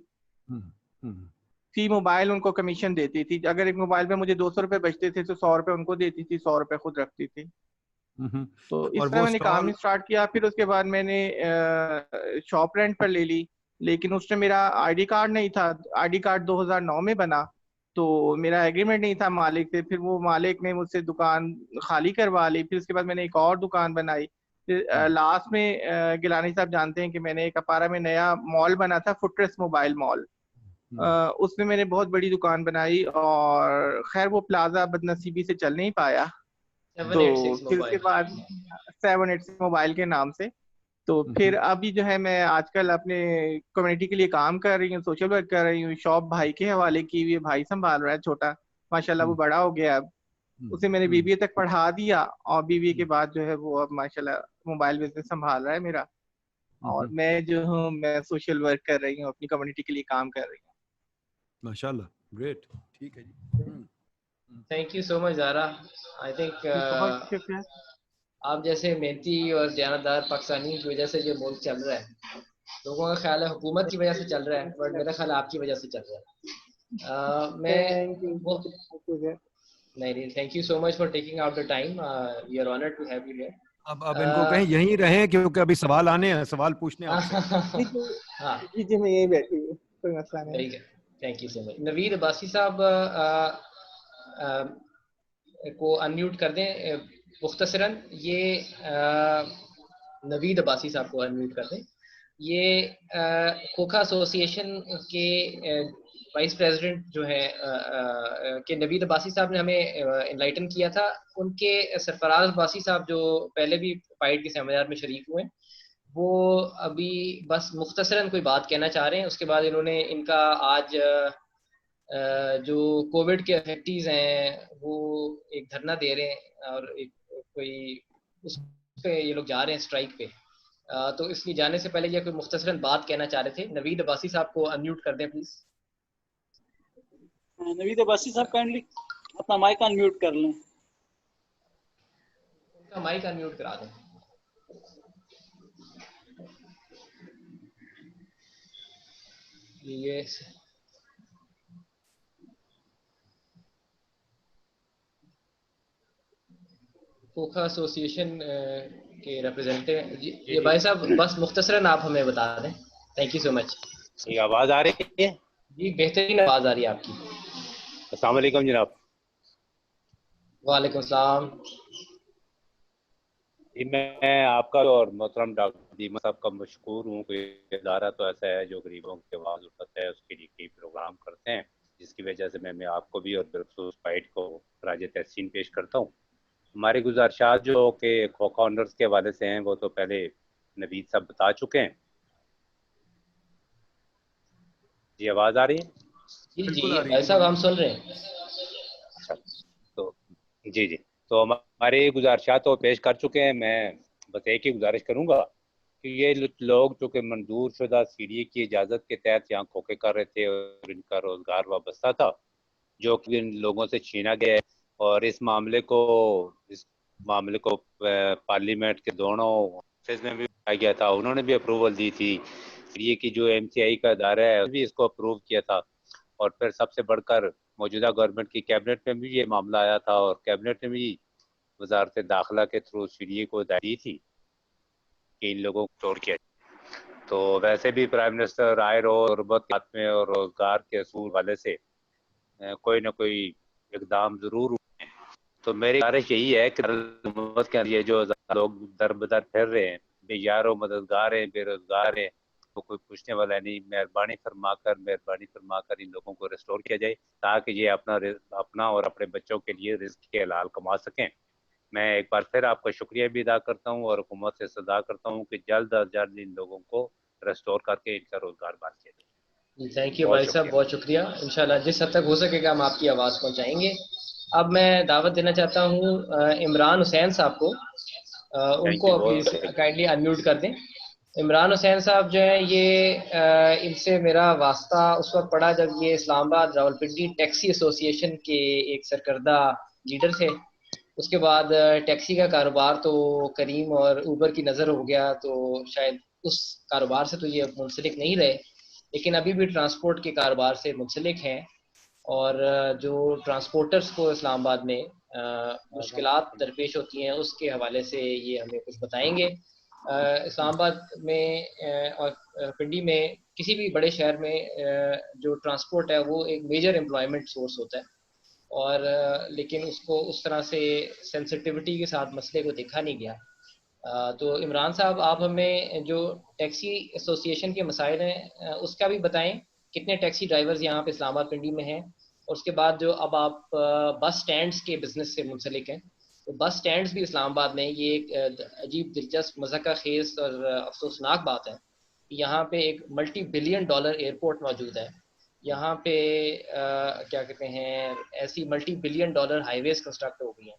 فی موبائل ان کو کمیشن دیتی تھی. اگر ایک موبائل پہ مجھے 200 روپے بچتے تھے تو 100 روپے ان کو دیتی تھی، 100 روپے خود رکھتی تھی. تو اس طرح میں نے کام اسٹارٹ کیا. پھر اس کے بعد میں نے شاپ رینٹ پر لے لی، لیکن اس میں میرا ID کارڈ نہیں تھا. ID کارڈ 2009 میں بنا، تو میرا ایگریمنٹ نہیں تھا مالک سے. پھر وہ مالک نے مجھ سے دکان خالی کروا لی. پھر اس کے بعد میں نے ایک اور دکان بنائی. پھر لاسٹ میں گیلانی صاحب جانتے ہیں کہ میں نے ایک اپارا میں نیا مال بنا تھا، فٹریس موبائل مال. اس میں نے بہت بڑی دکان بنائی، اور خیر وہ پلازا بدنصیبی سے چل نہیں پایا. تو پھر اس کے بعد 786 موبائل کے نام سے. تو پھر ابھی جو ہے میں آج کل اپنے کمیونٹی کے لیے کام کر رہی ہوں، سوشل ورک کر رہی ہوں. شاپ بھائی کے حوالے کی ہوئی ہے، بھائی سنبھال رہا ہے چھوٹا، ماشاءاللہ وہ بڑا ہو گیا. اب اسے میں نے BBA تک پڑھا دیا، اور BBA کے بعد جو ہے وہ اب ماشاءاللہ موبائل بزنس سنبھال رہا ہے میرا. اور میں جو ہوں میں سوشل ورک کر رہی ہوں، اپنی کمیونٹی کے لیے کام کر رہی ہوں. ماشاءاللہ، گریٹ. ٹھیک ہے جی. Thank you so much Zara. I think بہت شکریہ. آپ جیسے محنتی اور دیانتدار پاکستانی کی وجہ سے جو ملک چل رہا ہے، لوگوں کا خیال ہے حکومت کی وجہ سے چل رہا ہے، بٹ میرا خیال ہے آپ کی وجہ سے چل رہا ہے. میں نہیں، thank you so much for taking out the time. We are honoured to have you here. اب ان کو کہیں یہیں رہیں کیونکہ ابھی سوال آنے ہیں، سوال پوچھنے آپ سے. جی میں یہیں بیٹھی ہوں، کوئی مسئلہ نہیں. تھینک یو سو مچ. نوید عباسی صاحب کو انمیوٹ کر دیں مختصراً. یہ نوید عباسی صاحب کو انمیوٹ کر دیں. یہ کھوکھا ایسوسی ایشن کے وائس پریزیڈنٹ جو ہے کہ نوید عباسی صاحب نے ہمیں انلائٹن کیا تھا. ان کے سرفراز عباسی صاحب جو پہلے بھی فائٹ کے سیمینار میں شریک ہوئے ہیں، وہ ابھی بس مختصراً کوئی بات کہنا چاہ رہے ہیں. اس کے بعد انہوں نے ان کا آج جو کووڈ کے افیکٹیز ہیں وہ ایک دھرنا دے رہے ہیں، اور ایک کوئی اس پہ یہ لوگ جا رہے ہیں اسٹرائک پہ. تو اس لیے جانے سے پہلے یہ کوئی مختصراً بات کہنا چاہ رہے تھے. نوید عباسی صاحب کو انمیوٹ کر دیں پلیز. نوید عباسی صاحب کائنڈلی اپنا مائک انمیوٹ کر لیں. ان کا مائک انمیوٹ کرا دیں. یہ کھوکھا ایسوسی ایشن کے ریپرزینٹیو ہیں جی. یہ بھائی صاحب بس مختصراً آپ ہمیں بتا دیں. تھینک یو سو مچ. یہ آواز آ رہی ہے؟ جی بہترین آواز آ رہی ہے آپ کی. السلام علیکم جناب. وعلیکم السلام. جی میں آپ کا اور محترم ڈاکٹر دیما صاحب کا مشکور ہوں کہ ادارہ تو ایسا ہے جو غریبوں کی آواز اٹھاتا ہے، اس کے لیے کئی پروگرام کرتے ہیں، جس کی وجہ سے میں آپ کو بھی اور بالخصوص فائٹ کو خراج تحسین پیش کرتا ہوں. ہمارے گزارشات جو کہ کھوکھا آنرز کے حوالے سے ہیں وہ تو پہلے نوید صاحب بتا چکے ہیں. جی آواز آ رہی ہے؟ جی بھائی صاحب ہم سن رہے ہیں. اچھا تو جی تو ہمارے گزارشات تو پیش کر چکے ہیں. میں بس ایک ہی گزارش کروں گا کہ یہ لوگ جو کہ منظور شدہ CDA کی اجازت کے تحت یہاں کھوکے کر رہے تھے اور ان کا روزگار وابستہ تھا، جو کہ ان لوگوں سے چھینا گیا ہے. اور اس معاملے کو پارلیمنٹ کے دونوں آفس میں بھی آیا گیا تھا، انہوں نے بھی اپروول دی تھی. CDA کی جو MCI کا ادارہ ہے بھی اس کو اپروو کیا تھا. اور پھر سب سے بڑھ کر موجودہ گورنمنٹ کی کیبنٹ میں بھی یہ معاملہ آیا تھا، اور کیبنٹ نے بھی وزارت داخلہ کے تھرو CDA کو ہدایت دی تھی کہ ان لوگوں کو چھوڑ کیا. تو ویسے بھی پرائم منسٹر رائے غربت کے خاتمے اور روزگار کے اصول والے سے کوئی نہ کوئی اقدام ضرور ہوئے ہیں. تو میری گزارش یہی ہے کہ حکومت کے یہ جو لوگ در بدر پھر رہے ہیں، بے یار و مددگار ہیں، بے روزگار ہیں، تو کوئی پوچھنے والا نہیں. مہربانی فرما کر ان لوگوں کو ریسٹور کیا جائے تاکہ یہ اپنا اور اپنے بچوں کے لیے رزق کے حلال کما سکیں. میں ایک بار پھر آپ کا شکریہ بھی ادا کرتا ہوں اور حکومت سے استدعا کرتا ہوں کہ جلد از جلد ان لوگوں کو ریسٹور کر کے ان کا روزگار بحال کیا جائے. تھینک یو بھائی صاحب، بہت شکریہ. انشاءاللہ جس حد تک ہو سکے گا ہم آپ کی آواز پہنچائیں گے. اب میں دعوت دینا چاہتا ہوں عمران حسین صاحب کو. ان کو پلیز کائنڈلی انمیوٹ کر دیں. عمران حسین صاحب جو ہیں یہ ان سے میرا واسطہ اس وقت پڑا جب یہ اسلام آباد راولپنڈی ٹیکسی ایسوسی ایشن کے ایک سرکردہ لیڈر تھے. اس کے بعد ٹیکسی کا کاروبار تو کریم اور اوبر کی نظر ہو گیا، تو شاید اس کاروبار سے تو یہ منسلک نہیں رہے، لیکن ابھی بھی ٹرانسپورٹ کے کاروبار سے منسلک ہیں. اور جو ٹرانسپورٹرز کو اسلام آباد میں مشکلات درپیش ہوتی ہیں اس کے حوالے سے یہ ہمیں کچھ بتائیں گے. اسلام آباد میں اور پنڈی میں کسی بھی بڑے شہر میں جو ٹرانسپورٹ ہے وہ ایک میجر امپلائمنٹ سورس ہوتا ہے، اور لیکن اس کو اس طرح سے سینسٹیوٹی کے ساتھ مسئلے کو دیکھا نہیں گیا. تو عمران صاحب آپ ہمیں جو ٹیکسی ایسوسی ایشن کے مسائل ہیں اس کا بھی بتائیں، کتنے ٹیکسی ڈرائیورز یہاں پہ اسلام آباد پنڈی میں ہیں، اور اس کے بعد جو اب آپ بس سٹینڈز کے بزنس سے منسلک ہیں، تو بس سٹینڈز بھی اسلام آباد میں یہ ایک عجیب دلچسپ مضحکہ خیز اور افسوسناک بات ہے. یہاں پہ ایک ملٹی بلین ڈالر ایئرپورٹ موجود ہے، یہاں پہ کیا کہتے ہیں ایسی ملٹی بلین ڈالر ہائی ویز کنسٹرکٹ ہو گئی ہیں،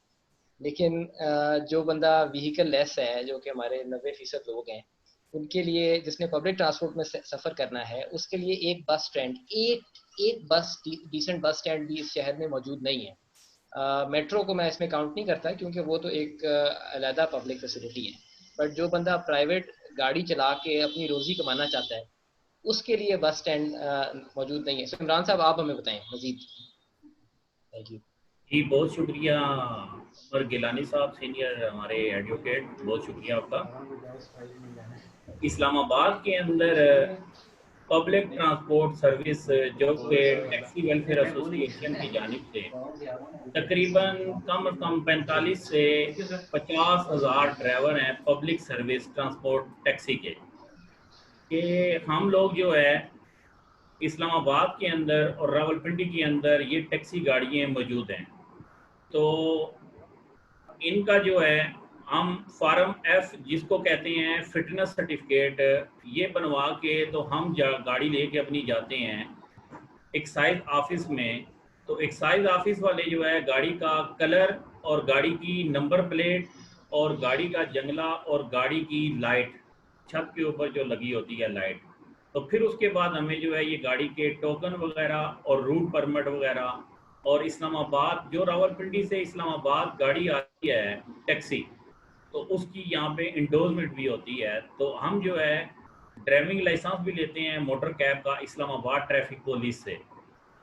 لیکن جو بندہ ویہیکل لیس ہے، جو کہ ہمارے 90% لوگ ہیں، ان کے لیے جس نے پبلک ٹرانسپورٹ میں سفر کرنا ہے اس کے لیے ایک بس سٹینڈ، ایک بس ڈیسنٹ بس سٹینڈ بھی اس شہر میں موجود نہیں ہے. میٹرو کو میں اس میں کاؤنٹ نہیں کرتا کیونکہ وہ تو ایک علیحدہ پبلک فیسلٹی ہے، بٹ جو بندہ پرائیویٹ گاڑی چلا کے اپنی روزی کمانا چاہتا ہے اس کے لیے بس سٹینڈ موجود نہیں ہے. سو عمران صاحب آپ ہمیں بتائیں مزید. Thank you. جی بہت شکریہ عمر گیلانی صاحب، سینئر ہمارے ایڈوکیٹ، بہت شکریہ آپ کا. اسلام آباد کے اندر پبلک ٹرانسپورٹ سروس جو کہ ٹیکسی ویلفیئر ایسوسی ایشن کی جانب سے تقریباً کم از کم 45 سے 50 ہزار ڈرائیور ہیں پبلک سروس ٹرانسپورٹ ٹیکسی کے، کہ ہم لوگ جو ہے اسلام آباد کے اندر اور راولپنڈی کے اندر یہ ٹیکسی گاڑیاں موجود ہیں. تو ان کا جو ہے ہم فارم ایف جس کو کہتے ہیں فٹنس سرٹیفکیٹ، یہ بنوا کے تو ہم گاڑی لے کے اپنی جاتے ہیں ایکسائز آفس میں. تو ایکسائز آفس والے جو ہے گاڑی کا کلر اور گاڑی کی نمبر پلیٹ اور گاڑی کا جنگلہ اور گاڑی کی لائٹ، چھت کے اوپر جو لگی ہوتی ہے لائٹ، تو پھر اس کے بعد ہمیں جو ہے یہ گاڑی کے ٹوکن وغیرہ اور روٹ پرمٹ وغیرہ، اور اسلام آباد جو راولپنڈی سے اسلام آباد گاڑی آتی ہے ٹیکسی، تو اس کی یہاں پہ انڈورسمنٹ بھی ہوتی ہے. تو ہم جو ہے ڈرائیونگ لائسنس بھی لیتے ہیں موٹر کیب کا اسلام آباد ٹریفک پولیس سے.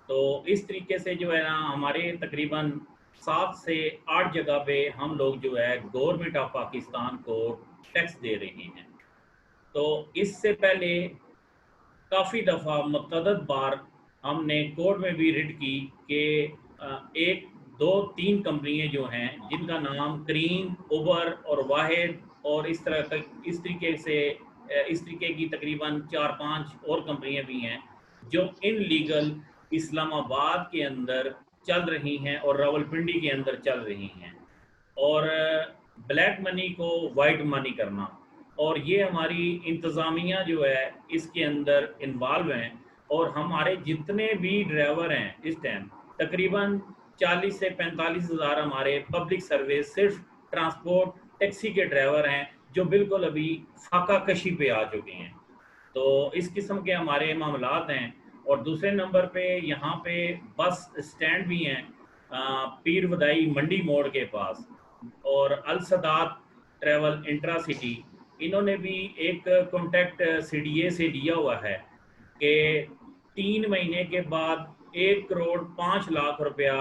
تو اس طریقے سے جو ہے نا ہمارے تقریباً 7 سے 8 جگہ پہ ہم لوگ جو ہے گورنمنٹ آف پاکستان کو ٹیکس دے رہے ہیں. تو اس سے پہلے کافی دفعہ متعدد بار ہم نے کورٹ میں بھی ریٹ کی کہ 1 2 3 کمپنیاں جو ہیں جن کا نام کریم، اوبر اور واحد اور اس طریقے کی تقریباً 4-5 اور کمپنیاں بھی ہیں جو ان لیگل اسلام آباد کے اندر چل رہی ہیں اور راولپنڈی کے اندر چل رہی ہیں، اور بلیک منی کو وائٹ منی کرنا. اور یہ ہماری انتظامیہ جو ہے اس کے اندر انوالو ہیں، اور ہمارے جتنے بھی ڈرائیور ہیں اس ٹائم تقریباً 40 سے 45 ہزار ہمارے پبلک سروس صرف ٹرانسپورٹ ٹیکسی کے ڈرائیور ہیں جو بالکل ابھی فاقہ کشی پہ آ چکے ہیں. تو اس قسم کے ہمارے معاملات ہیں. اور دوسرے نمبر پہ یہاں پہ بس اسٹینڈ بھی ہیں پیر ودائی منڈی موڑ کے پاس, اور السادات ٹریول انٹرا سٹی, انہوں نے بھی ایک کانٹیکٹ سی ڈی اے سے لیا ہوا ہے کہ 3 مہینے کے بعد 1,05,00,000 روپیہ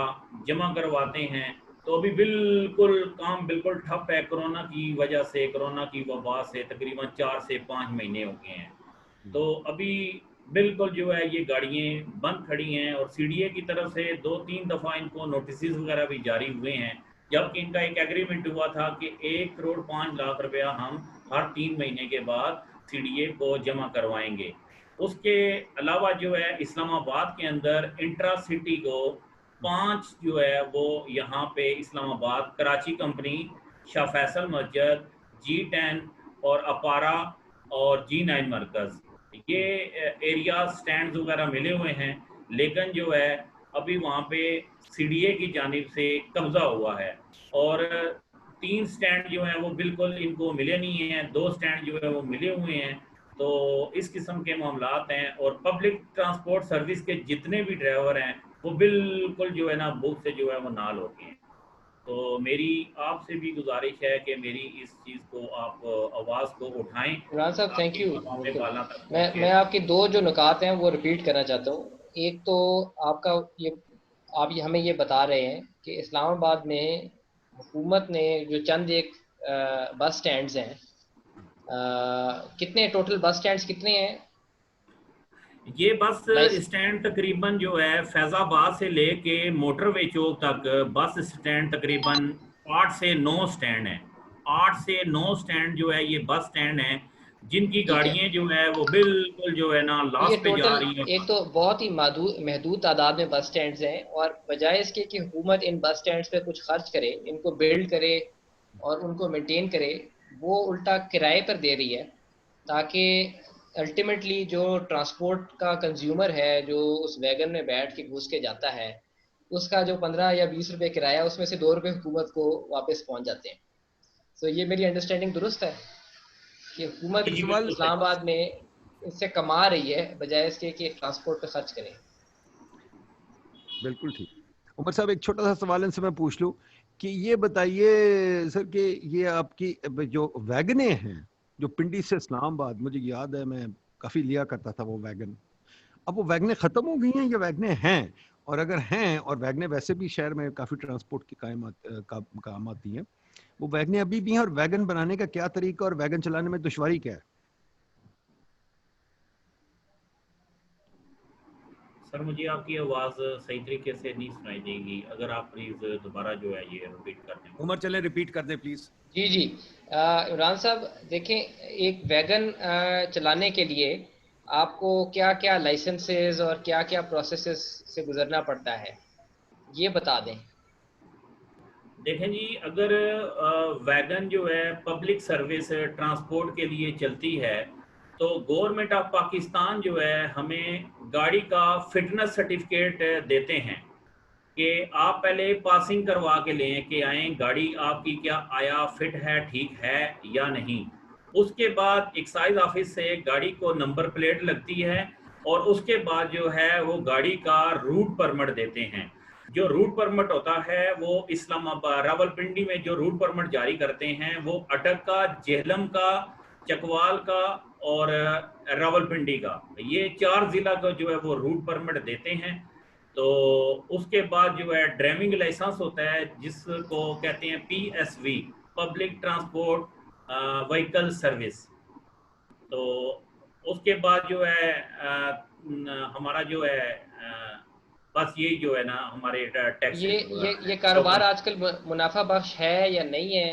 جمع کرواتے ہیں. تو ابھی بالکل کام بالکل ٹھپ ہے کرونا کی وجہ سے, کرونا کی وبا سے تقریباً 4 سے 5 مہینے ہو گئے ہیں. تو ابھی بالکل جو ہے یہ گاڑیاں بند کھڑی ہیں, اور سی ڈی اے کی طرف سے 2-3 دفعہ ان کو نوٹسز وغیرہ بھی جاری ہوئے ہیں, جبکہ ان کا ایک ایگریمنٹ ہوا تھا کہ 1,05,00,000 روپیہ ہم ہر 3 مہینے کے بعد سی ڈی اے کو جمع کروائیں گے. اس کے علاوہ جو ہے اسلام آباد کے اندر انٹرا سٹی کو 5 جو ہے وہ یہاں پہ اسلام آباد کراچی کمپنی, شاہ فیصل مسجد, G10 اور اپارا اور G9 مرکز, یہ ایریا سٹینڈز وغیرہ ملے ہوئے ہیں. لیکن جو ہے ابھی وہاں پہ سی ڈی اے کی جانب سے قبضہ ہوا ہے, اور 3 سٹینڈ جو ہیں وہ بالکل ان کو ملے نہیں ہیں, 2 سٹینڈ جو ہے وہ ملے ہوئے ہیں. تو اس قسم کے معاملات ہیں. اور پبلک ٹرانسپورٹ سروس کے جتنے بھی ڈرائیور ہیں وہ بالکل جو ہے نا بھوک سے جو ہے وہ نال ہو گئے ہیں. تو میری آپ سے بھی گزارش ہے کہ میری اس چیز کو آپ آواز کو اٹھائیں. عمران صاحب تھینک یو. میں آپ کے 2 جو نکات ہیں وہ ریپیٹ کرنا چاہتا ہوں. ایک تو آپ کا آپ ہمیں یہ بتا رہے ہیں کہ اسلام آباد میں حکومت نے جو چند ایک بس سٹینڈز ہیں, کتنے ٹوٹل بس سٹینڈز کتنے ہیں؟ یہ بس اسٹینڈ تقریباً جو ہے فیض آباد سے لے کے موٹر وے چوک تک بس اسٹینڈ تقریباً 8 سے 9 سٹینڈ ہیں. 8 سے 9 سٹینڈ جو ہے یہ بس سٹینڈ ہیں جن کی گاڑیاں جو ہے وہ بالکل جو ہے نا لاس پہ جا رہی ہیں. ایک تو بہت ہی محدود تعداد میں بس سٹینڈز ہیں, اور بجائے اس کے کہ حکومت ان بس سٹینڈز پہ کچھ خرچ کرے, ان کو بلڈ کرے اور ان کو مینٹین کرے, وہ الٹا کرائے پر دے رہی ہے, تاکہ الٹیمیٹلی جو ٹرانسپورٹ کا کنزیومر ہے جو اس ویگن میں بیٹھ کے گھس کے جاتا ہے, اس کا جو 15 یا 20 روپے کرایہ, اس میں سے 2 روپے حکومت کو واپس پہنچ جاتے ہیں. تو یہ میری انڈرسٹینڈنگ درست ہے کہ حکومت اسلام آباد میں اس سے کما رہی ہے بجائے اس کے کہ ٹرانسپورٹ پہ خرچ کرے. بالکل ٹھیک. عمر صاحب ایک چھوٹا سا سوال ان سے میں پوچھ لوں کہ یہ بتائیے سر کہ یہ آپ کی جو ویگنیں ہیں جو پنڈی سے اسلام آباد, مجھے یاد ہے میں کافی لیا کرتا تھا وہ ویگن, اب وہ ویگنیں ختم ہو گئی ہیں یا ویگنیں ہیں؟ اور اگر ہیں, اور ویگنیں ویسے بھی شہر میں کافی ٹرانسپورٹ کی کام آتی ہیں, وہ ویگنیں ابھی بھی ہیں, اور ویگن بنانے کا کیا طریقہ اور ویگن چلانے میں دشواری کیا ہے؟ سر مجھے آپ کی آواز صحیح طریقے سے نہیں سنائی دے گی, اگر آپ پلیز دوبارہ جو ہے یہ ریپیٹ کر دیں. عمر چلیں ریپیٹ کر دیں پلیز. جی عمران صاحب دیکھیں, ایک ویگن چلانے کے لیے آپ کو کیا کیا لائسنسز اور کیا کیا پروسیسز سے گزرنا پڑتا ہے, یہ بتا دیں. دیکھیں جی, اگر ویگن جو ہے پبلک سروس ٹرانسپورٹ کے لیے چلتی ہے تو گورنمنٹ آف پاکستان جو ہے ہمیں گاڑی کا فٹنس سرٹیفکیٹ دیتے ہیں کہ آپ پہلے پاسنگ کروا کے لیں کہ آئیں گاڑی آپ کی کیا آیا فٹ ہے, ٹھیک ہے یا نہیں. اس کے بعد ایکسائز آفس سے گاڑی کو نمبر پلیٹ لگتی ہے, اور اس کے بعد جو ہے وہ گاڑی کا روٹ پرمٹ دیتے ہیں. جو روٹ پرمٹ ہوتا ہے وہ اسلام آباد راولپنڈی میں جو روٹ پرمٹ جاری کرتے ہیں وہ اٹک کا, جہلم کا, چکوال کا اور راولپنڈی کا, یہ 4 ضلع کا جو ہے وہ روٹ پرمٹ دیتے ہیں. تو اس کے بعد جو ہے ڈرائیونگ لائسنس ہوتا ہے جس کو کہتے ہیں PSV, public transport vehicle service. تو اس کے بعد جو ہے ہمارا جو ہے بس یہی جو ہے نا ہمارے ٹیکس. یہ کاروبار آج کل منافع بخش ہے یا نہیں ہے؟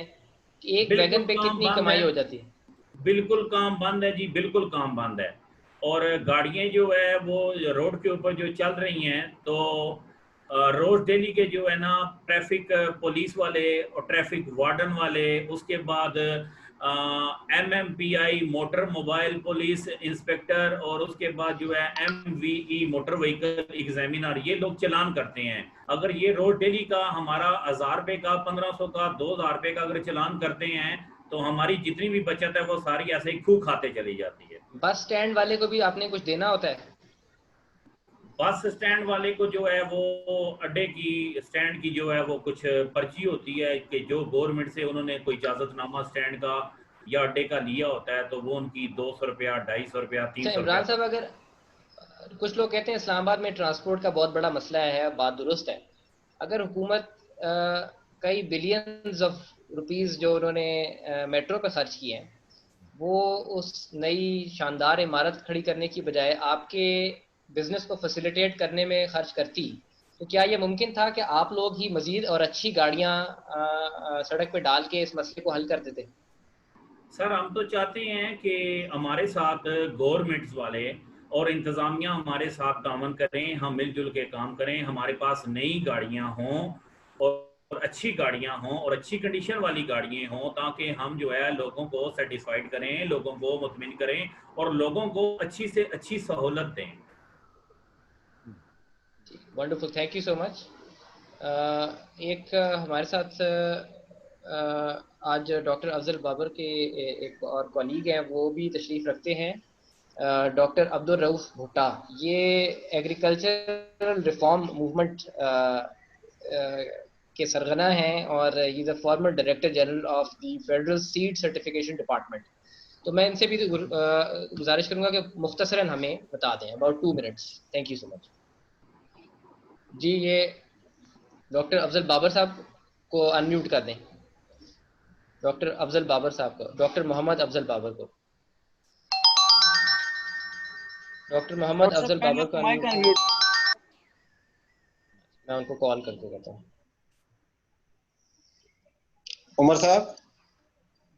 ایک ویگن پہ کتنی کمائی ہو جاتی ہے؟ بالکل کام بند ہے جی, بالکل کام بند ہے. اور گاڑیاں جو ہے وہ روڈ کے اوپر جو چل رہی ہیں تو روز ڈیلی کے جو ہے نا ٹریفک پولیس والے اور ٹریفک وارڈن والے, اس کے بعد MMPI motor mobile police inspector, اور اس کے بعد جو ہے MVE موٹر وہیکل ایگزامینر, یہ لوگ چلان کرتے ہیں. اگر یہ روز ڈیلی کا ہمارا 1000 روپے کا, 1500 کا, 2000 روپے کا اگر چلان کرتے ہیں تو ہماری جتنی بھی بچت ہے وہ ساری ایسے ہی کھو کھاتے چلی جاتی ہے. بس اسٹینڈ والے کو بھی آپ نے کچھ دینا ہوتا ہے؟ بس اسٹینڈ والے کو جو ہے وہ اڈے کی اسٹینڈ کی جو ہے وہ کچھ پرچی ہوتی ہے کہ جو گورنمنٹ سے انہوں نے کوئی اجازت نامہ اسٹینڈ کا یا اڈے کا لیا ہوتا ہے, تو وہ ان کی 200 روپیہ 250 روپیہ 300 عمران روپیہ. صاحب اگر کچھ لوگ کہتے ہیں اسلام آباد میں ٹرانسپورٹ کا بہت بڑا مسئلہ ہے, بات درست ہے. اگر حکومت کئی بلینز آف روپیز جو انہوں نے میٹرو پہ خرچ کیے ہیں وہ اس نئی شاندار عمارت کھڑی کرنے کی بجائے آپ کے بزنس کو فیسیلیٹیٹ کرنے میں خرچ کرتی, تو کیا یہ ممکن تھا کہ آپ لوگ ہی مزید اور اچھی گاڑیاں سڑک پہ ڈال کے اس مسئلے کو حل کر دیتے؟ سر ہم تو چاہتے ہیں کہ ہمارے ساتھ گورنمنٹس والے اور انتظامیہ ہمارے ساتھ تعاون کریں, ہم مل جل کے کام کریں, ہمارے پاس نئی گاڑیاں ہوں اور اچھی گاڑیاں ہوں اور اچھی کنڈیشن والی گاڑیاں ہوں, تاکہ ہم جو ہے لوگوں کو سیٹسفائیڈ کریں, لوگوں کو مطمئن کریں اور لوگوں کو اچھی سے اچھی سہولت دیں. ونڈرفل, تھینک یو سو مچ. ایک ہمارے ساتھ آج ڈاکٹر افضل بابر کے ایک اور کولیگ ہیں, وہ بھی تشریف رکھتے ہیں, ڈاکٹر عبدالرؤف بھٹا. یہ ایگریکلچرل ریفارم موومنٹ کے سرغنہ ہیں اور he is a former director general of the federal seed certification department. تو میں ان سے بھی گزارش کروں گا کہ مختصراً ہمیں بتا دیں, about 2 minutes. Thank you so much. جی یہ ڈاکٹر افضل بابر صاحب کو انمیوٹ کر دیں. ڈاکٹر افضل بابر صاحب کو, ڈاکٹر محمد افضل بابر کو, ڈاکٹر محمد افضل بابر کو مائک انمیوٹ. انمیوٹ. میں ان کو کال کر کے کہتا ہوں. عمر صاحب.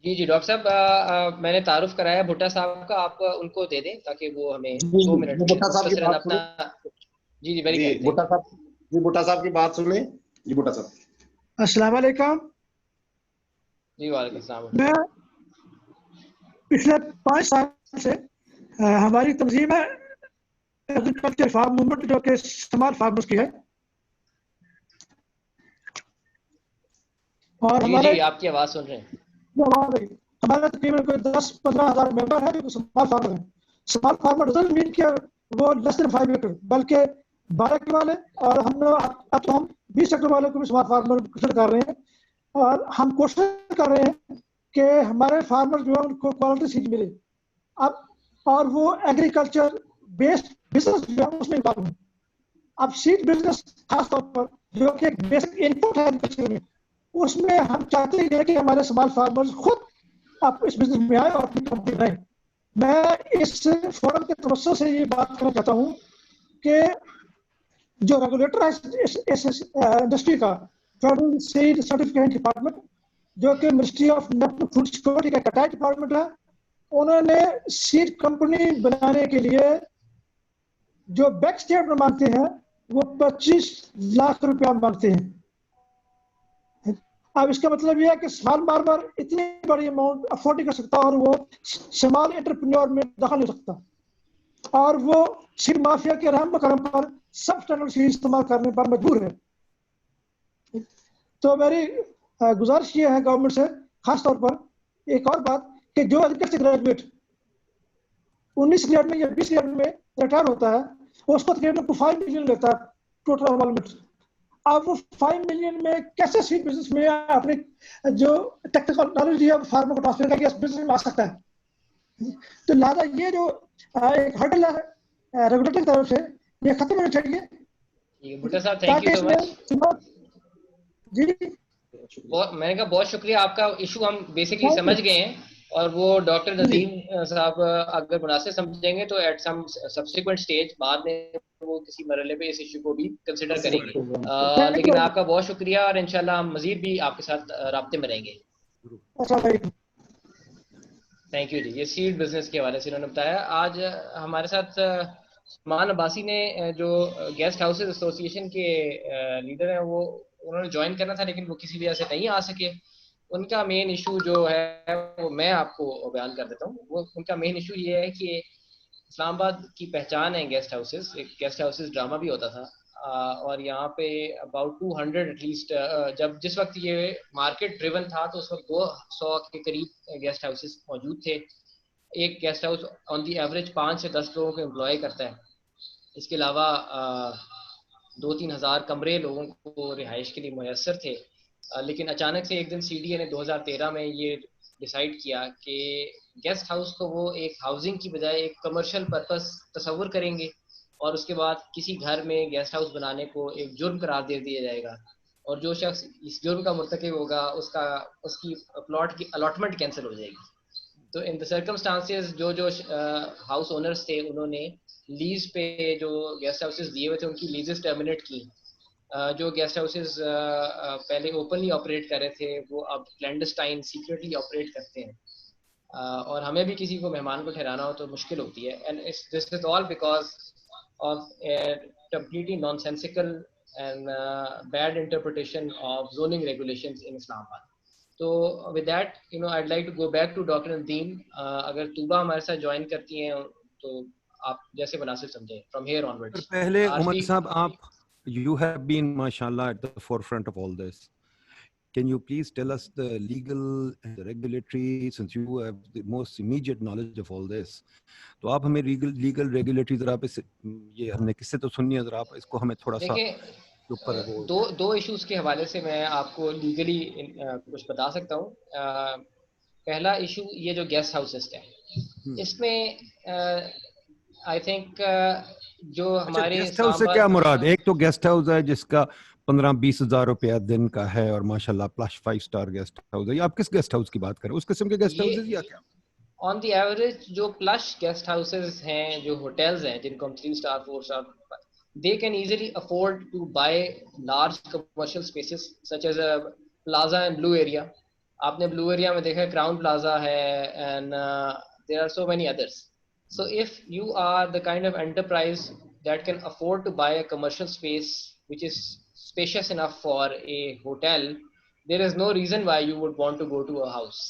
جی جی ڈاکٹر صاحب, میں نے تعارف کرایا بھٹا صاحب کا, آپ ان کو دے دیں تاکہ وہ ہمیں 2 منٹ بھٹا صاحب کی بات اپنا. جی جی ویری جی بھٹا صاحب, جی بھٹا صاحب کی بات سنیں. جی بھٹا صاحب. السلام علیکم. جی وعلیکم السلام. میں پچھلے 5 سال سے ہماری تنظیم ہے ایگریکلچر فارم موومنٹ جو کہ اسمال فارمرز کی ہے, اور جی آپ کی آواز سن رہے ہیں. ہمارے تقریباً کوئی 10-15 ہزار ممبر ہیں جو اسمال فارمر ہیں. اسمال فارمر ڈزنٹ مین کہ وہ لیس دین 5 ایکڑ, بلکہ 12 ایکڑ والے, اور اب تو ہم 20 ایکڑ والے کو بھی اسمال فارمر کنسیڈر کر رہے ہیں. اور ہم کوشش کر رہے ہیں کہ ہمارے فارمر جو ہے ان کو کوالٹی سیڈ ملے. اب اور وہ ایگریکلچر بیسڈ بزنس جو ہے اس میں انوالو ہیں. اب سیڈ بزنس خاص طور پر جو کہ ایک بیسک ان پٹ ہے ایگریکلچر میں, اس میں ہم چاہتے ہیں کہ ہمارے اسمال فارمرز خود اب اس بزنس میں آئے اور اپنی کمپنی بنائیں. میں اس فورم کے توسط سے یہ بات کرنا چاہتا ہوں کہ جو ریگولیٹر ہے اس انڈسٹری کا, فیڈرل سیڈ سرٹیفکیشن ڈپارٹمنٹ, جو کہ منسٹری آف فوڈ سیکورٹی کا اٹیچ ڈپارٹمنٹ ہے, انہوں نے سیڈ کمپنی بنانے کے لیے جو بیک اسٹیٹ مانگتے ہیں وہ 25 لاکھ روپیہ مانگتے ہیں. اب اس کا مطلب یہ ہے کہ اسمال فارمر اتنی بڑی اماؤنٹ افورڈ نہیں کر سکتا اور وہ اسمال انٹرپرینور میں دخل نہیں سکتا, اور وہ سیڈ مافیا کے رحم کرم پر سب اسٹینڈرڈ سیڈ استعمال کرنے پر مجبور ہے. تو میری گزارش یہ ہے گورنمنٹ سے, خاص طور پر ایک اور بات کہ جو ایگریکلچر گریجویٹ 19 ایئر میں یا 20 ایئر میں ریٹائر ہوتا ہے, اس کو تقریباً 5 ملین لیتا ہے ٹوٹل انوالومنٹ. اب وہ 5 ملین میں کیسے سیڈ بزنس میں اپنے جو ٹیکنیکل نالج ہے فارمر کو ٹرانسفر کر کے اس بزنس میں آ سکتا ہے. تو لہٰذا یہ جو ایک ہرڈل ہے ریگولیٹر کی طرف سے, یہ ختم ہونا چاہیے. بھٹا صاحب تھینک یو سو مچ. جی میں نے کہا بہت شکریہ, آپ کا ایشو ہم بیسکلی سمجھ گئے ہیں, اور وہ ڈاکٹر نظیم صاحب اگر مناسب سمجھیں گے تو ایٹ سم سبسیکوینٹ اسٹیج بعد میں وہ کسی مرحلے پہ اس ایشو کو بھی کنسیڈر کریں گے. لیکن آپ کا بہت شکریہ, اور انشاءاللہ ہم مزید بھی آپ کے ساتھ رابطے میں رہیں گے. Thank you. جی یہ سیڈ بزنس کے حوالے سے انہوں نے بتایا. آج ہمارے ساتھ مان عباسی نے جو گیسٹ ہاؤسز ایسوسیشن کے لیڈر ہیں, وہ انہوں نے جوائن کرنا تھا لیکن وہ کسی وجہ سے نہیں آ سکے. ان کا مین ایشو جو ہے وہ میں آپ کو بیان کر دیتا ہوں. وہ ان کا مین ایشو یہ ہے کہ اسلام آباد کی پہچان ہے گیسٹ ہاؤسز, ایک گیسٹ ہاؤسز ڈرامہ بھی ہوتا تھا, اور یہاں پہ اباؤٹ 200 ایٹ لیسٹ جس وقت یہ مارکیٹ ڈریون تھا تو اس وقت 200 کے قریب گیسٹ ہاؤسز موجود تھے. ایک guest house on the average 5 سے 10 لوگوں کو امپلائی کرتا ہے. اس کے علاوہ 2-3 ہزار کمرے لوگوں کو رہائش کے لیے میسر تھے. لیکن اچانک سے ایک دن CDA نے 2013 میں یہ ڈیسائیڈ کیا کہ گیسٹ ہاؤس کو وہ ایک ہاؤسنگ کی بجائے ایک کمرشل پرپس تصور کریں گے, اور اس کے بعد کسی گھر میں گیسٹ ہاؤس بنانے کو ایک جرم قرار دے دیا جائے گا, اور جو شخص اس جرم کا مرتکب ہوگا اس کی پلاٹ کی الاٹمنٹ کینسل ہو جائے گی. تو ان دا سرکمسٹانسز جو ہاؤس اونرز تھے انہوں نے لیز پہ جو گیسٹ ہاؤسز دیے ہوئے تھے ان کی لیزز ٹرمینیٹ کی. جو گیسٹ ہاؤسز پہلے اوپنلی آپریٹ کر رہے تھے وہ اب کلینڈسٹائن سیکریٹلی آپریٹ کرتے ہیں, اور ہمیں بھی کسی کو مہمان کو ٹھہرانا ہو تو مشکل ہوتی ہے. And this is all because of a completely nonsensical and bad interpretation of zoning regulations in Islamabad. So with that, I'd like to go back to Dr. Nadeem. اگر طوبہ ہمارے ساتھ جوائن کرتی ہیں تو آپ جیسے مناسب سمجھیں from here onwards. پہلے عمر صاحب آپ you have been mashallah at the forefront of all this. Can you please tell us the legal and the regulatory, since you have the most immediate knowledge of all this? تو آپ ہمیں legal regulatory ذرا پہ یہ ہم نے کس سے تو سننی ہے, ذرا آپ اس کو ہمیں تھوڑا سا اوپر دو ایشوز کے حوالے سے میں آپ کو لیگلی کچھ بتا سکتا ہوں. پہلا ایشو یہ جو گیسٹ ہاؤسز ہے اس میں آئی تھنک جو ہمارے گیسٹ ہاؤس سے کیا مراد؟ ایک تو گیسٹ ہاؤس ہے جس کا 15-20 ہزار روپیہ دن کا ہے اور ماشاءاللہ پلس 5 اسٹار گیسٹ ہاؤس ہے, یا آپ کس گیسٹ ہاؤس کی بات کریں, اس قسم کے گیسٹ ہاؤس یا کیا؟ آن دی ایوریج جو پلش گیسٹ ہاؤسز ہیں, جو ہوٹلز ہیں جن کو ہم 3 star 4 star, they can easily afford to buy large commercial spaces such as a plaza in Blue Area. آپ نے Blue Area میں دیکھا Crown Plaza ہے, and there are so many others. So if you are the kind of enterprise that can afford to buy a commercial space which is spacious enough for a hotel, there is no reason why you would want to go to a house.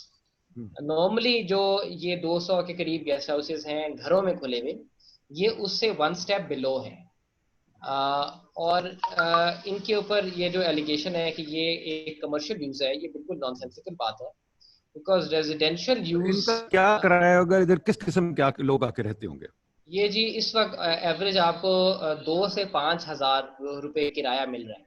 Normally جو یہ 200 کے قریب guest houses ہیں گھروں میں کھلے ہوئے, یہ اس سے 1 step below ہیں. اور ان کے اوپر یہ جو ایلیگیشن ہے کہ یہ ایک کمرشل یوز ہے, یہ بالکل نان سینسیکل بات ہے, بیکاز ریزیڈینشیل یوز کیا کرایہ ہوگا ادھر, کس قسم کے لوگ آ کے رہتے ہوں گے؟ یہ جی اس وقت ایوریج آپ کو 2 سے 5 ہزار روپے کرایہ مل رہا ہے.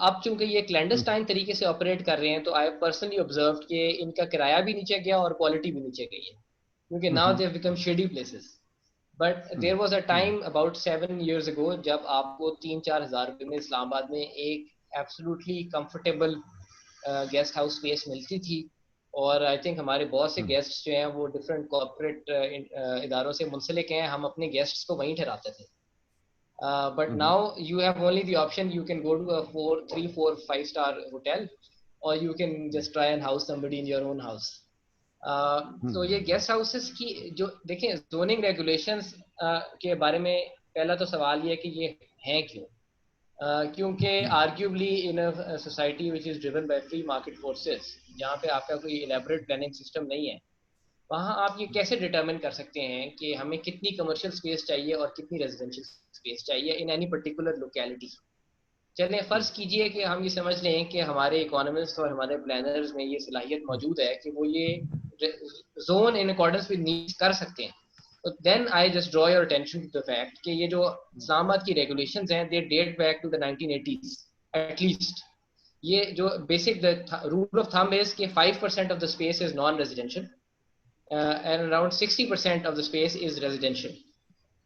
اب چونکہ یہ کلینڈسٹائن طریقے سے آپریٹ کر رہے ہیں تو آئی پرسنلی آبزروڈ کہ ان کا کرایہ بھی نیچے گیا اور کوالٹی بھی نیچے گئی ہے, کیونکہ now they have become shady places. But there was a time about 7 years ago جب آپ کو 3-4 ہزار روپے میں اسلام آباد میں ایک absolutely comfortable guest house space ملتی تھی, اور آئی تھنک ہمارے بہت سے گیسٹ جو ہیں وہ ڈفرینٹ کارپوریٹ اداروں سے منسلک ہیں, ہم اپنے گیسٹس کو وہیں ٹھہراتے تھے. But now you have only the option, you can go to a 3, 4, 5 star hotel, or you can just try and house somebody in your own house. تو یہ گیسٹ ہاؤسز کی جو دیکھیں زوننگ ریگولیشنز کے بارے میں پہلا تو سوال یہ ہے کہ یہ ہیں کیوں, کیونکہ arguably in a society which is driven by free market forces, جہاں پہ آپ کا کوئی الیبریٹ پلاننگ سسٹم نہیں ہے, وہاں آپ یہ کیسے ڈٹرمن کر سکتے ہیں کہ ہمیں کتنی کمرشل اسپیس چاہیے اور کتنی ریزیڈینشیل اسپیس چاہیے ان اینی پرٹیکولر لوکیلٹی. چلیں فرض کیجئے کہ ہم یہ سمجھ لیں کہ ہمارے اکانومسٹ اور ہمارے پلانرز میں یہ صلاحیت موجود ہے کہ وہ یہ zone in accordance with needs کر سکتے ہیں. Then I just draw your attention to the fact کہ یہ جو اسلام آباد کی ریگولیشنز ہیں they date back to the 1980s at least. یہ جو basic rule of thumb is کہ 5% of the space is non residential and around 60% of the space is residential.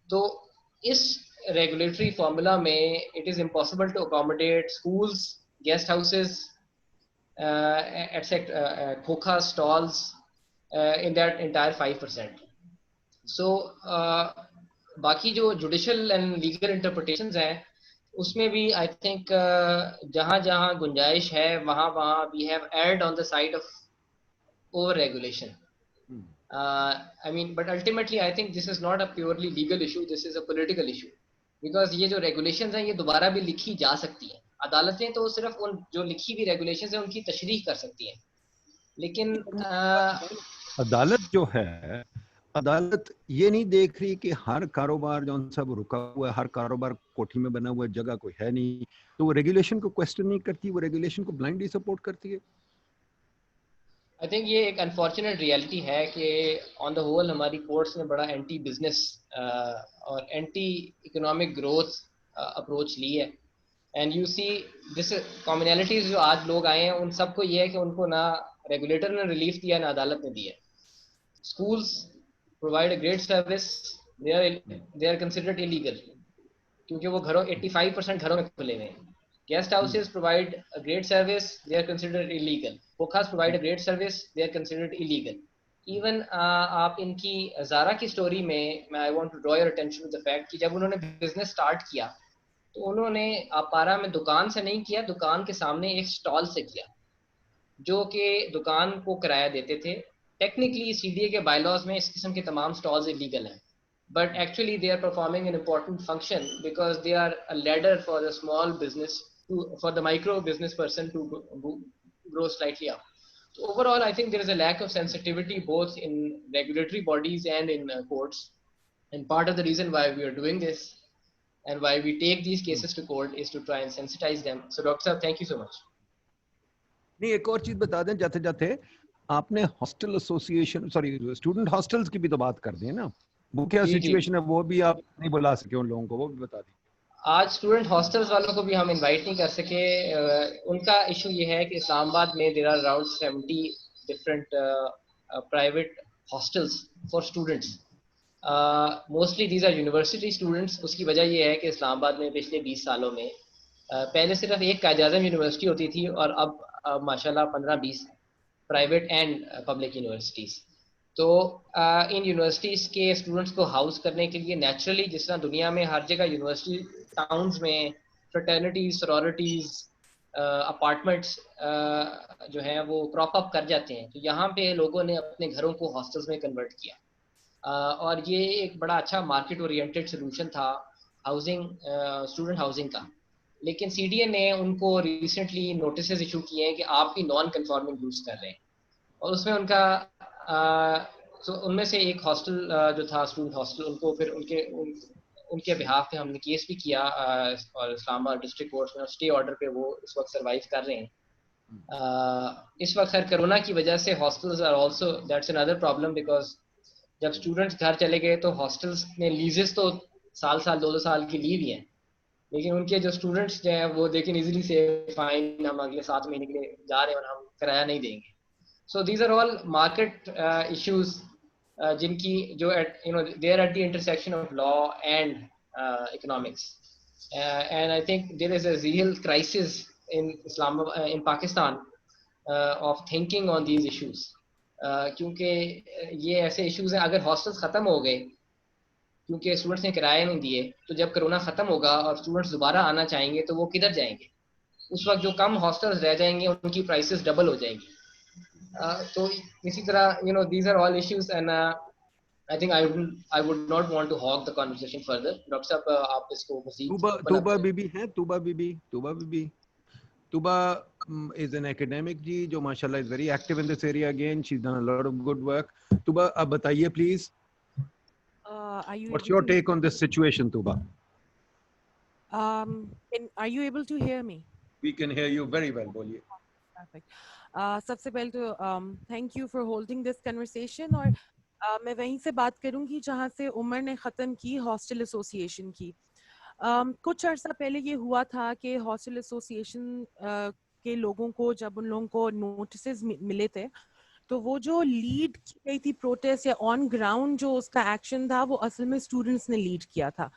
تو اس ریگولیٹری فارمولا میں it is impossible to accommodate schools, guest houses, etc., khoka stalls in that entire 5%. So باقی جو judicial and legal interpretations ہیں اس میں بھی I think جہاں جہاں گنجائش ہے وہاں we have erred on the side of over regulation. I mean, but ultimately I think this is not a purely legal issue, this is a political issue, because یہ جو ریگولیشنز ہیں یہ دوبارہ بھی لکھی جا سکتی ہیں. عدالتیں تو صرف ان جو لکھی ہوئی ریگولیشنز ہیں ان کی تشریح کر سکتی ہیں, لیکن عدالت جو ہے عدالت یہ نہیں دیکھ رہی کہ ہر کاروبار جو ان سب رکا ہوا ہے, ہر کاروبار کوٹھی میں بنا ہوا ہے, جگہ کوئی ہے نہیں, تو وہ ریگولیشن کو کوسچن نہیں کرتی, وہ ریگولیشن کو بلائنڈلی سپورٹ کرتی ہے. آئی تھنک یہ ایک انفارچونیٹ ریئلٹی ہے کہ آن دا ہول ہماری کورٹس نے بڑا اینٹی بزنس اور اینٹی اکنامک گروتھ اپروچ لی ہے. And you see this commonalities جو آج لوگ آئے ہیں ان سب کو یہ ہے کہ ان کو نہ ریگولیٹر نے ریلیف دیا نہ عدالت نے دیا. Schools provide a great service, they are considered illegal کیونکہ وہ گھروں 85% گھروں میں کھلے ہوئے ہیں. Guest houses provide a great service, they are considered illegal. Hookahs provide a great service, they are considered illegal. Even آپ ان کی زارا کی سٹوری میں I want to draw your attention to the fact کہ جب انہوں نے بزنس سٹارٹ کیا تو انہوں نے پارا میں دکان سے نہیں کیا, دکان کے سامنے ایک سٹال سے کیا جو کہ دکان کو کرایہ دیتے تھے. ٹیکنیکلی CDA کے بائی لاز میں اس قسم کے تمام سٹالز ایلیگل ہیں, but actually they are performing an important function because they are a ladder for the small business, for the micro business person to grow slightly up. So overall I think there is a lack of sensitivity both in regulatory bodies and in courts, and part of the reason why we are doing this and why we take these cases to court is to try and sensitize them. So Dr. Sahab, thank you so much. نہیں ایک اور چیز بتا دیں جاتے جاتے, آپ نے ہاسٹل ایسوسیشن اسٹوڈنٹ ہاسٹلس کی بھی تو بات کر دیں نا, وہ کیا سچویشن ہے, وہ بھی آپ نہیں بلا سکے ان لوگوں کو, وہ بھی بتا دیں. آج اسٹوڈنٹ ہاسٹلس والوں کو بھی ہم انوائٹ نہیں کر سکے. ان کا ایشو یہ ہے کہ اسلام آباد میں there are around 70 different private hostels for students. Mostly these are university students. اس کی وجہ یہ ہے کہ اسلام آباد میں پچھلے 20 سالوں میں پہلے صرف ایک قائد اعظم یونیورسٹی ہوتی تھی اور اب ماشاء اللہ 15-20 پرائیویٹ اینڈ پبلک یونیورسٹیز. تو ان یونیورسٹیز کے اسٹوڈنٹس کو ہاؤس کرنے کے لیے نیچرلی جس طرح دنیا میں ہر جگہ یونیورسٹی ٹاؤنز میں فرٹرنیٹیز, سورورٹیز, اپارٹمنٹس جو ہیں وہ پراپ اپ کر جاتے ہیں, تو یہاں پہ لوگوں نے اپنے گھروں کو ہاسٹلس میں کنورٹ کیا. اور یہ ایک بڑا اچھا مارکیٹ اورینٹیڈ سولوشن تھا ہاؤسنگ, اسٹوڈنٹ ہاؤسنگ کا. لیکن CDA نے ان کو ریسنٹلی نوٹسز ایشو کیے ہیں کہ آپ بھی نان کنفارمنگ یوز کر رہے ہیں, اور اس میں ان کا ان میں سے ایک ہاسٹل جو تھا اسٹوڈنٹ ہاسٹل, ان کو پھر ان کے بہاف پہ ہم نے کیس بھی کیا اور اسلام آباد ڈسٹرکٹ کورٹ میں اسٹے آرڈر پہ وہ اس وقت سروائیو کر رہے ہیں. اس وقت خیر کرونا کی وجہ سے hostels are also that's another problem because جب اسٹوڈنٹس گھر چلے گئے تو ہاسٹلس میں لیزز تو سال 2 سال کی لی ہوئی ہیں, لیکن ان کے جو اسٹوڈنٹس جو ہیں وہ دیکھیں ایزیلی سے فائن ہم اگلے 7 مہینے کے لیے جا رہے ہیں اور ہم کرایہ نہیں دیں گے. So these are all market issues جن کی جو they are at the intersection of law and economics, and I think there is a real crisis in Pakistan of thinking on these issues. کیونکہ یہ ایسے ایشوز ہیں, اگر hostels ختم ہو گئے کیونکہ اسٹوڈنٹس نے کرایہ نہیں دیے, تو جب کرونا ختم ہوگا اور اسٹوڈنٹس دوبارہ آنا چاہیں گے تو وہ کدھر جائیں گے؟ اس وقت جو کم ہاسٹلس رہ جائیں گے ان کی پرائسز ڈبل ہو جائیں گی. تو اسی طرح these are all issues, and I think I would not want to hog the conversation further. Doctor صاحب آپ اس کو مزید توبہ بی بی ہے, توبہ بی بی توبہ is an academic جی جو ماشاءاللہ is very active in this area again. She's done a lot of good work. توبہ آپ بتائیے please. What's your take on this situation, Tuba? Are you able to hear me? We can hear you very well. بولیے. Perfect. سب سے پہلے تو thank you for holding this conversation. اور میں وہیں سے بات کروں گی جہاں سے عمر نے ختم کی, ہاسٹل ایسوسیشن کی. کچھ عرصہ پہلے یہ ہوا تھا کہ ہاسٹل ایسوسیشن کے لوگوں کو جب ان لوگوں کو نوٹسز ملے تھے تو وہ جو لیڈ کی گئی تھی پروٹیسٹ یا آن گراؤنڈ جو اس کا ایکشن تھا وہ اصل میں اسٹوڈنٹس نے لیڈ کیا تھا.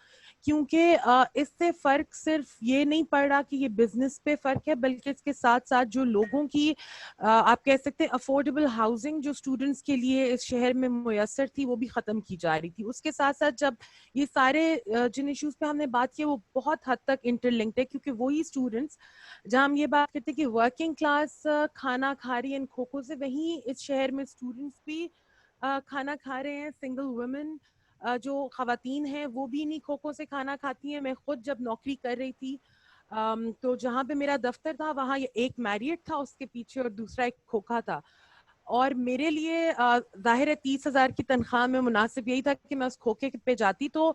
کیونکہ اس سے فرق صرف یہ نہیں پڑ رہا کہ یہ بزنس پہ فرق ہے, بلکہ اس کے ساتھ ساتھ جو لوگوں کی آپ کہہ سکتے ہیں افورڈیبل ہاؤسنگ جو اسٹوڈنٹس کے لیے اس شہر میں میسر تھی وہ بھی ختم کی جا رہی تھی. اس کے ساتھ ساتھ جب یہ سارے جن ایشوز پہ ہم نے بات کی وہ بہت حد تک انٹر لنکڈ ہے, کیونکہ وہی اسٹوڈنٹس جہاں ہم یہ بات کرتے ہیں کہ ورکنگ کلاس کھانا کھا رہی ہے ان کھوکھوں سے, وہیں اس شہر میں اسٹوڈنٹس بھی کھانا کھا رہے ہیں. سنگل ویمن جو خواتین ہیں وہ بھی انہیں کھوکھوں سے کھانا کھاتی ہیں. میں خود جب نوکری کر رہی تھی تو جہاں پہ میرا دفتر تھا وہاں ایک میریٹ تھا اس کے پیچھے اور دوسرا ایک کھوکھا تھا. اور میرے لیے ظاہر ہے 30,000 کی تنخواہ میں مناسب یہی تھا کہ میں اس کھوکھے پہ جاتی. تو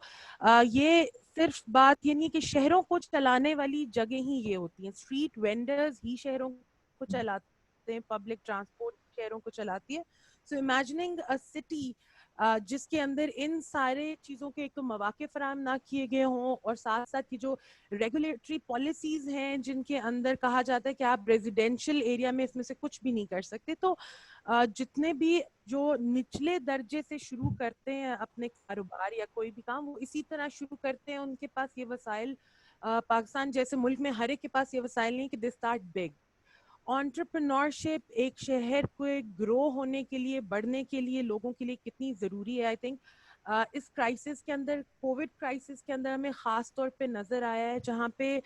یہ صرف بات یہ نہیں کہ شہروں کو چلانے والی جگہ ہی یہ ہوتی ہیں, اسٹریٹ وینڈرز ہی شہروں کو چلاتے ہیں, پبلک ٹرانسپورٹ شہروں کو چلاتی ہے. سو امیجننگ اے سٹی جس کے اندر ان سارے چیزوں کے ایک تو مواقع فراہم نہ کیے گئے ہوں, اور ساتھ ساتھ کی جو ریگولیٹری پالیسیز ہیں جن کے اندر کہا جاتا ہے کہ آپ ریزیڈینشیل ایریا میں اس میں سے کچھ بھی نہیں کر سکتے. تو جتنے بھی جو نچلے درجے سے شروع کرتے ہیں اپنے کاروبار یا کوئی بھی کام, وہ اسی طرح شروع کرتے ہیں. ان کے پاس یہ وسائل, پاکستان جیسے ملک میں ہر ایک کے پاس یہ وسائل نہیں کہ دے اسٹارٹ بگ. انٹرپرینورشپ ایک شہر کو گرو ہونے کے لیے, بڑھنے کے لیے لوگوں کے لیے کتنی ضروری ہے. آئی تھنک اس کرائسس کے اندر, کووڈ کرائسس کے اندر ہمیں خاص طور پہ نظر آیا ہے جہاں پہ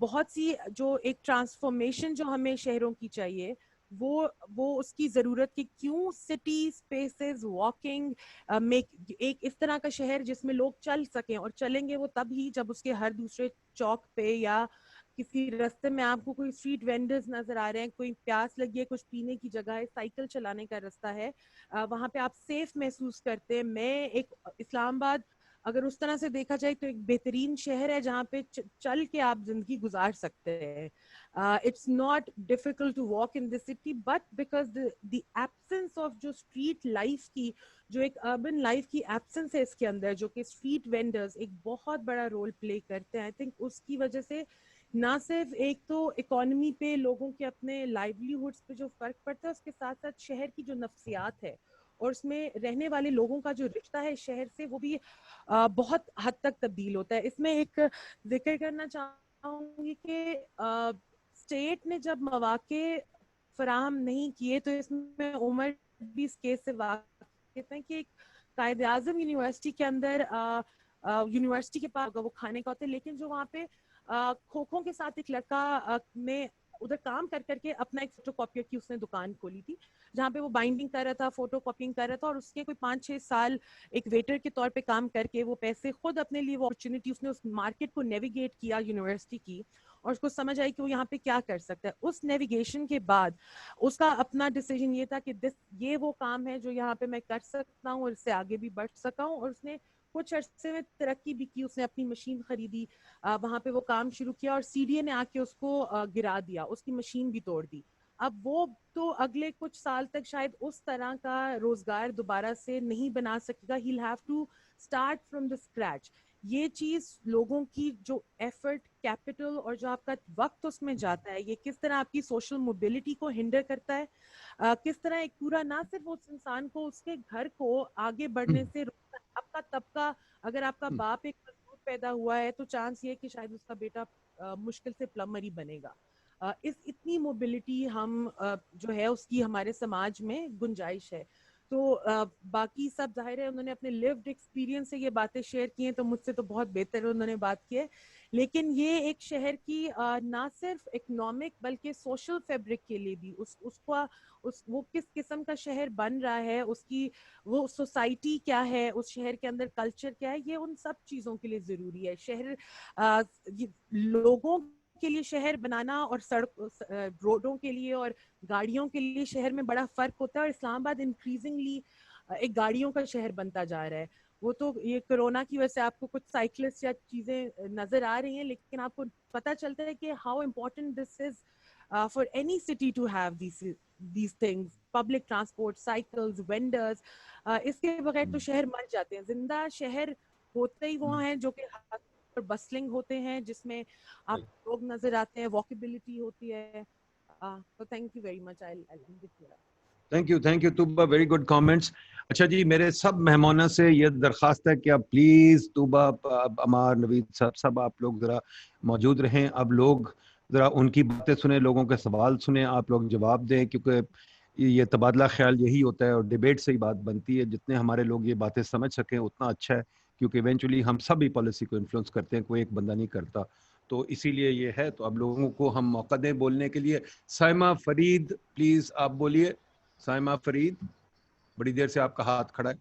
بہت سی جو ایک ٹرانسفارمیشن جو ہمیں شہروں کی چاہیے وہ اس کی ضرورت کی کیوں سٹی اسپیسز واکنگ ایک اس طرح کا شہر جس میں لوگ چل سکیں, اور چلیں گے وہ تب ہی جب اس کے ہر دوسرے چوک پہ یا کسی راستے میں آپ کو کوئی اسٹریٹ وینڈرز نظر آ رہے ہیں, کوئی پیاس لگی ہے, کچھ پینے کی جگہ ہے, سائیکل چلانے کا راستہ ہے, وہاں پہ آپ سیف محسوس کرتے ہیں. میں ایک اسلام آباد اگر اس طرح سے دیکھا جائے تو ایک بہترین شہر ہے جہاں پہ چل کے آپ زندگی گزار سکتے ہیں. It's not difficult to walk in the city, but because the absence of جو street life کی, جو ایک urban life کی absence ہے اس کے اندر, جو کہ street vendors ایک بہت بڑا رول پلے کرتے ہیں. I think اس کی وجہ سے نہ صرف ایک تو اکانومی پہ, لوگوں کے اپنے لائیولیہوڈس پہ جو فرق پڑتا ہے, اس کے ساتھ ساتھ شہر کی جو نفسیات ہے اور اس میں رہنے والے لوگوں کا جو رشتہ ہے شہر سے, وہ بھی بہت حد تک تبدیل ہوتا ہے. اس میں ایک ذکر کرنا چاہوں گی کہ اسٹیٹ نے جب مواقع فراہم نہیں کیے, تو اس میں عمر بھی اس کیس سے واقف ہیں کہ ایک قائد اعظم یونیورسٹی کے اندر یونیورسٹی کے پاس وہ کھانے کا ہوتا ہے, لیکن جو وہاں پہ کھوکھوں کے ساتھ ایک لڑکا نے ادھر کام کر کر کے اپنا ایک فوٹو کاپیئر کی اس نے دکان کھولی تھی, جہاں پہ وہ بائنڈنگ کر رہا تھا, فوٹو کاپینگ کر رہا تھا, اور اس کے کوئی 5-6 سال ایک ویٹر کے طور پہ کام کر کے وہ پیسے خود اپنے لیے, وہ اپرچونیٹی اس نے اس مارکیٹ کو نیویگیٹ کیا یونیورسٹی کی, اور اس کو سمجھ آئی کہ وہ یہاں پہ کیا کر سکتا ہے. اس نیویگیشن کے بعد اس کا اپنا ڈیسیجن یہ تھا کہ یہ وہ کام ہے جو یہاں پہ میں کر سکتا ہوں اور اس سے آگے بھی بڑھ سکا ہوں, اور اس نے کچھ عرصے میں ترقی بھی کی. اس نے اپنی مشین خریدی, وہاں پہ وہ کام شروع کیا, اور سی ڈی اے نے آ کے اس کو گرا دیا, اس کی مشین بھی توڑ دی. اب وہ تو اگلے کچھ سال تک شاید اس طرح کا روزگار دوبارہ سے نہیں بنا سکے گا. He'll have to start from the scratch. یہ چیز لوگوں کی جو ایفرٹ, کیپٹل اور جو آپ کا وقت اس میں جاتا ہے, یہ کس طرح آپ کی سوشل موبلٹی کو ہنڈر کرتا ہے, کس طرح ایک پورا نہ صرف اس انسان کو اس کے گھر کو آگے بڑھنے سے روکتا ہے. آپ کا طبقہ, اگر آپ کا باپ ایک مزدور پیدا ہوا ہے تو چانس یہ کہ شاید اس کا بیٹا مشکل سے پلمبر ہی بنے گا. اتنی موبلٹی ہم جو ہے اس کی ہمارے سماج میں گنجائش ہے. تو باقی سب ظاہر ہے انہوں نے اپنے لیوڈ ایکسپیرینس سے یہ باتیں شیئر کی ہیں, تو مجھ سے تو بہت بہتر انہوں نے بات کی ہے. لیکن یہ ایک شہر کی نہ صرف اکنامک بلکہ سوشل فیبرک کے لیے بھی وہ کس قسم کا شہر بن رہا ہے, اس کی وہ سوسائٹی کیا ہے, اس شہر کے اندر کلچر کیا ہے, یہ ان سب چیزوں کے لیے ضروری ہے. شہر لوگوں کے لیے شہر بنانا اور روڈوں کے لیے اور گاڑیوں کے لیے شہر میں بڑا فرق ہوتا ہے, اور اسلام آباد انکریزنگلی ایک گاڑیوں کا شہر بنتا جا رہا ہے. وہ تو یہ کرونا کی وجہ سے آپ کو کچھ سائیکلسٹ یا چیزیں نظر آ رہی ہیں, لیکن آپ کو پتہ چلتا ہے کہ how important this is for any city to have these things, public transport, cycles, vendors. اس کے بغیر تو شہر مر جاتے ہیں. زندہ شہر ہوتے ہی وہ ہیں جو کہ بسلنگ ہوتے ہیں, جس میں آپ لوگ نظر آتے ہیں, واکیبلٹی ہوتی ہے. تو thank you very much. Thank you Tooba, very good comments. اچھا جی, میرے سب مہمانوں سے یہ درخواست ہے کہ آپ پلیز طوبہ, عمار, نوید صاحب, سب آپ لوگ ذرا موجود رہیں. اب لوگ ذرا ان کی باتیں سنیں, لوگوں کے سوال سنیں, آپ لوگ جواب دیں, کیونکہ یہ تبادلہ خیال یہی ہوتا ہے اور ڈیبیٹ سے ہی بات بنتی ہے. جتنے ہمارے لوگ یہ باتیں سمجھ سکیں اتنا اچھا ہے, کیونکہ ایونچولی ہم سب ہی پالیسی کو انفلوئنس کرتے ہیں, کوئی ایک بندہ نہیں کرتا. تو اسی لیے یہ ہے. تو اب لوگوں کو ہم موقع دیں بولنے کے لیے. سائمہ فرید, پلیز آپ بولیے. سائمہ فرید, بڑی دیر سے آپ کا ہاتھ کھڑا ہے.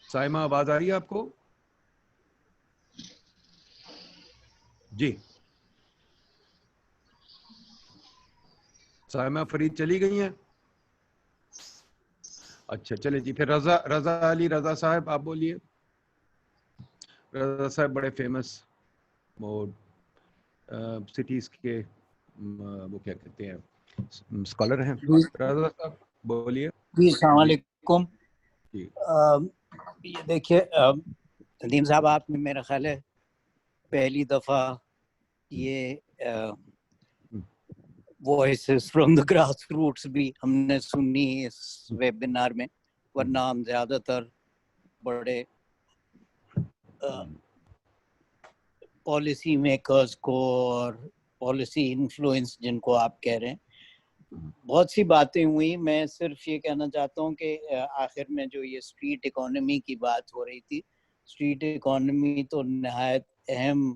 سائمہ, آواز آ رہی ہے آپ کو؟ جی سائمہ فرید چلی گئی ہیں. اچھا چلے جی. پھر رضا علی رضا صاحب آپ بولیے. رضا صاحب بڑے فیمس وہ سٹیز کے وہ کیا کہتے ہیں اسکالر ہیں. رضا صاحب بولیے. جی السلام علیکم. جی یہ دیکھیے ندیم صاحب آپ نے میرا خیال ہے پہلی دفعہ یہ voices from the grass roots بھی ہم نے سنی اس ویبینار میں, ورنہ ہم زیادہ تر بڑے پالیسی میکرز کو اور پالیسی انفلوئنس جن کو آپ کہہ رہے ہیں بہت سی باتیں ہوئی. میں صرف یہ کہنا چاہتا ہوں کہ آخر میں جو یہ اسٹریٹ اکانومی کی بات ہو رہی تھی, اسٹریٹ اکانومی تو نہایت اہم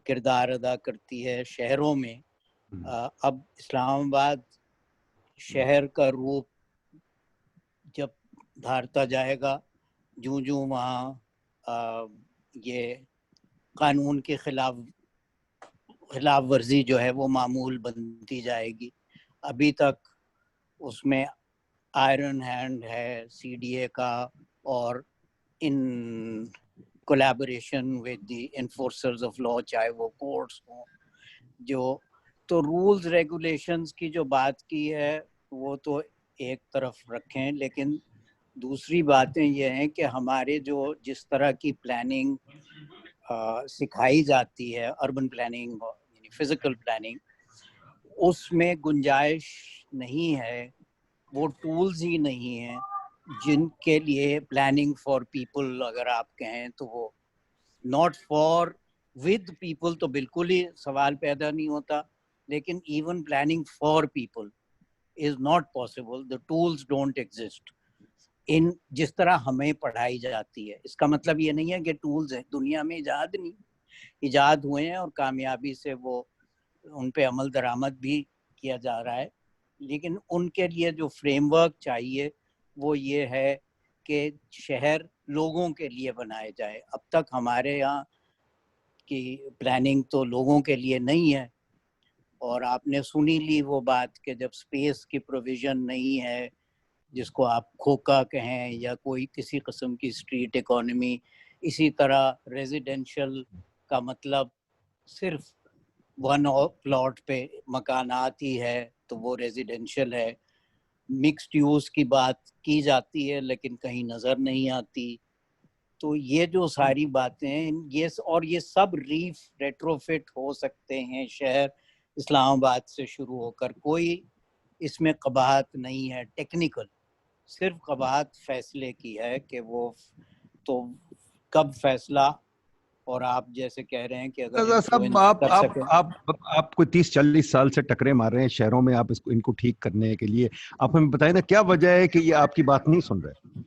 کردار ادا کرتی ہے شہروں میں. اب اسلام آباد شہر کا روپ جب دھارتا جائے گا, جوں وہاں یہ قانون کی خلاف ورزی جو ہے وہ معمول بنتی جائے گی. ابھی تک اس میں آئرن ہینڈ ہے سی ڈی اے کا اور in collaboration with the enforcers of law, چاہے وہ کورٹس ہوں جو. تو رولز ریگولیشنز کی جو بات کی ہے وہ تو ایک طرف رکھیں, لیکن دوسری باتیں یہ ہیں کہ ہمارے جو جس طرح کی پلاننگ سکھائی جاتی ہے, اربن پلاننگ یعنی فزیکل پلاننگ, اس میں گنجائش نہیں ہے, وہ ٹولز ہی نہیں ہیں جن کے لیے پلاننگ فار پیپل اگر آپ کہیں تو وہ ناٹ فار ود پیپل تو بالکل ہی سوال پیدا نہیں ہوتا, لیکن even planning for people is not possible. The tools don't exist in جس طرح ہمیں پڑھائی جاتی ہے. اس کا مطلب یہ نہیں ہے کہ ٹولز ہیں, دنیا میں ایجاد ہوئے ہیں اور کامیابی سے وہ ان پہ عمل درآمد بھی کیا جا رہا ہے, لیکن ان کے لیے جو فریم ورک چاہیے وہ یہ ہے کہ شہر لوگوں کے لیے بنائے جائے. اب تک ہمارے یہاں کی پلاننگ تو لوگوں کے لیے نہیں ہے, اور آپ نے سنی لی وہ بات کہ جب سپیس کی پروویژن نہیں ہے, جس کو آپ کھوکا کہیں یا کوئی کسی قسم کی اسٹریٹ اکانومی, اسی طرح ریزیڈینشل کا مطلب صرف ون پلاٹ پہ مکانات ہی ہے تو وہ ریزیڈینشل ہے. مکسڈ یوز کی بات کی جاتی ہے لیکن کہیں نظر نہیں آتی. تو یہ جو ساری باتیں یہ سب ریٹروفٹ ہو سکتے ہیں شہر اسلام آباد سے شروع ہو کر. کوئی اس میں قباحت نہیں ہے ٹیکنیکل, صرف قباحت فیصلے کی ہے کہ وہ تو کب فیصلہ. اور آپ جیسے کہہ رہے ہیں کہ اگر آپ کو 30-40 سال سے ٹکرے مار رہے ہیں شہروں میں, آپ ان کو ٹھیک کرنے کے لیے آپ ہمیں بتائیں نا کیا وجہ ہے کہ یہ آپ کی بات نہیں سن رہے؟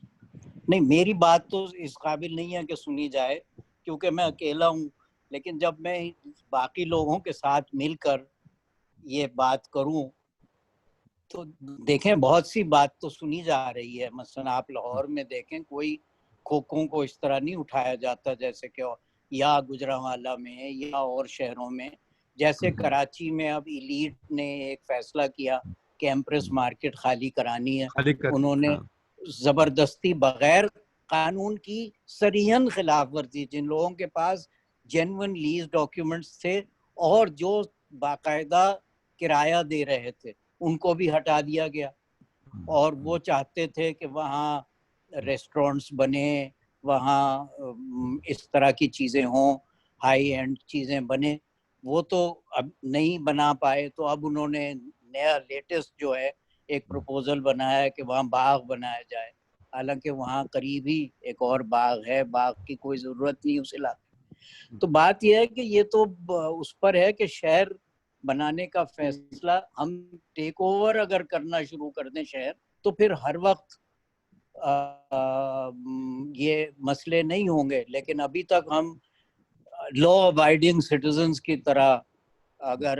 نہیں, میری بات تو اس قابل نہیں ہے کہ سنی جائے کیونکہ میں اکیلا ہوں, لیکن جب میں باقی لوگوں کے ساتھ مل کر یہ بات کروں تو دیکھیں بہت سی بات تو سنی جا رہی ہے. مثلا آپ لاہور میں دیکھیں کوئی کھوکھوں کو اس طرح نہیں اٹھایا جاتا جیسے کہ یا گجرانوالہ میں یا اور شہروں میں. جیسے کراچی میں اب ایلیٹ نے ایک فیصلہ کیا کہ ایمپریس مارکیٹ خالی کرانی ہے, انہوں نے زبردستی بغیر قانون کی صریحاً خلاف ورزی, جن لوگوں کے پاس جینوئن لیز ڈاکیومنٹس تھے اور جو باقاعدہ کرایہ دے رہے تھے ان کو بھی ہٹا دیا گیا, اور وہ چاہتے تھے کہ وہاں ریسٹورنٹس بنے, وہاں اس طرح کی چیزیں ہوں, ہائی اینڈ چیزیں بنے, وہ تو اب نہیں بنا پائے. تو اب انہوں نے نیا لیٹسٹ جو ہے ایک پروپوزل بنایا ہے کہ وہاں باغ بنایا جائے, حالانکہ وہاں قریب ہی ایک اور باغ ہے, باغ کی کوئی ضرورت نہیں اس علاقے. تو بات یہ ہے کہ یہ تو اس پر ہے کہ شہر بنانے کا فیصلہ ہم ٹیک اوور اگر کرنا شروع کر دیں شہر, تو پھر ہر وقت یہ مسئلے نہیں ہوں گے. لیکن ابھی تک ہم لا ابائڈنگ سٹیزنز کی طرح اگر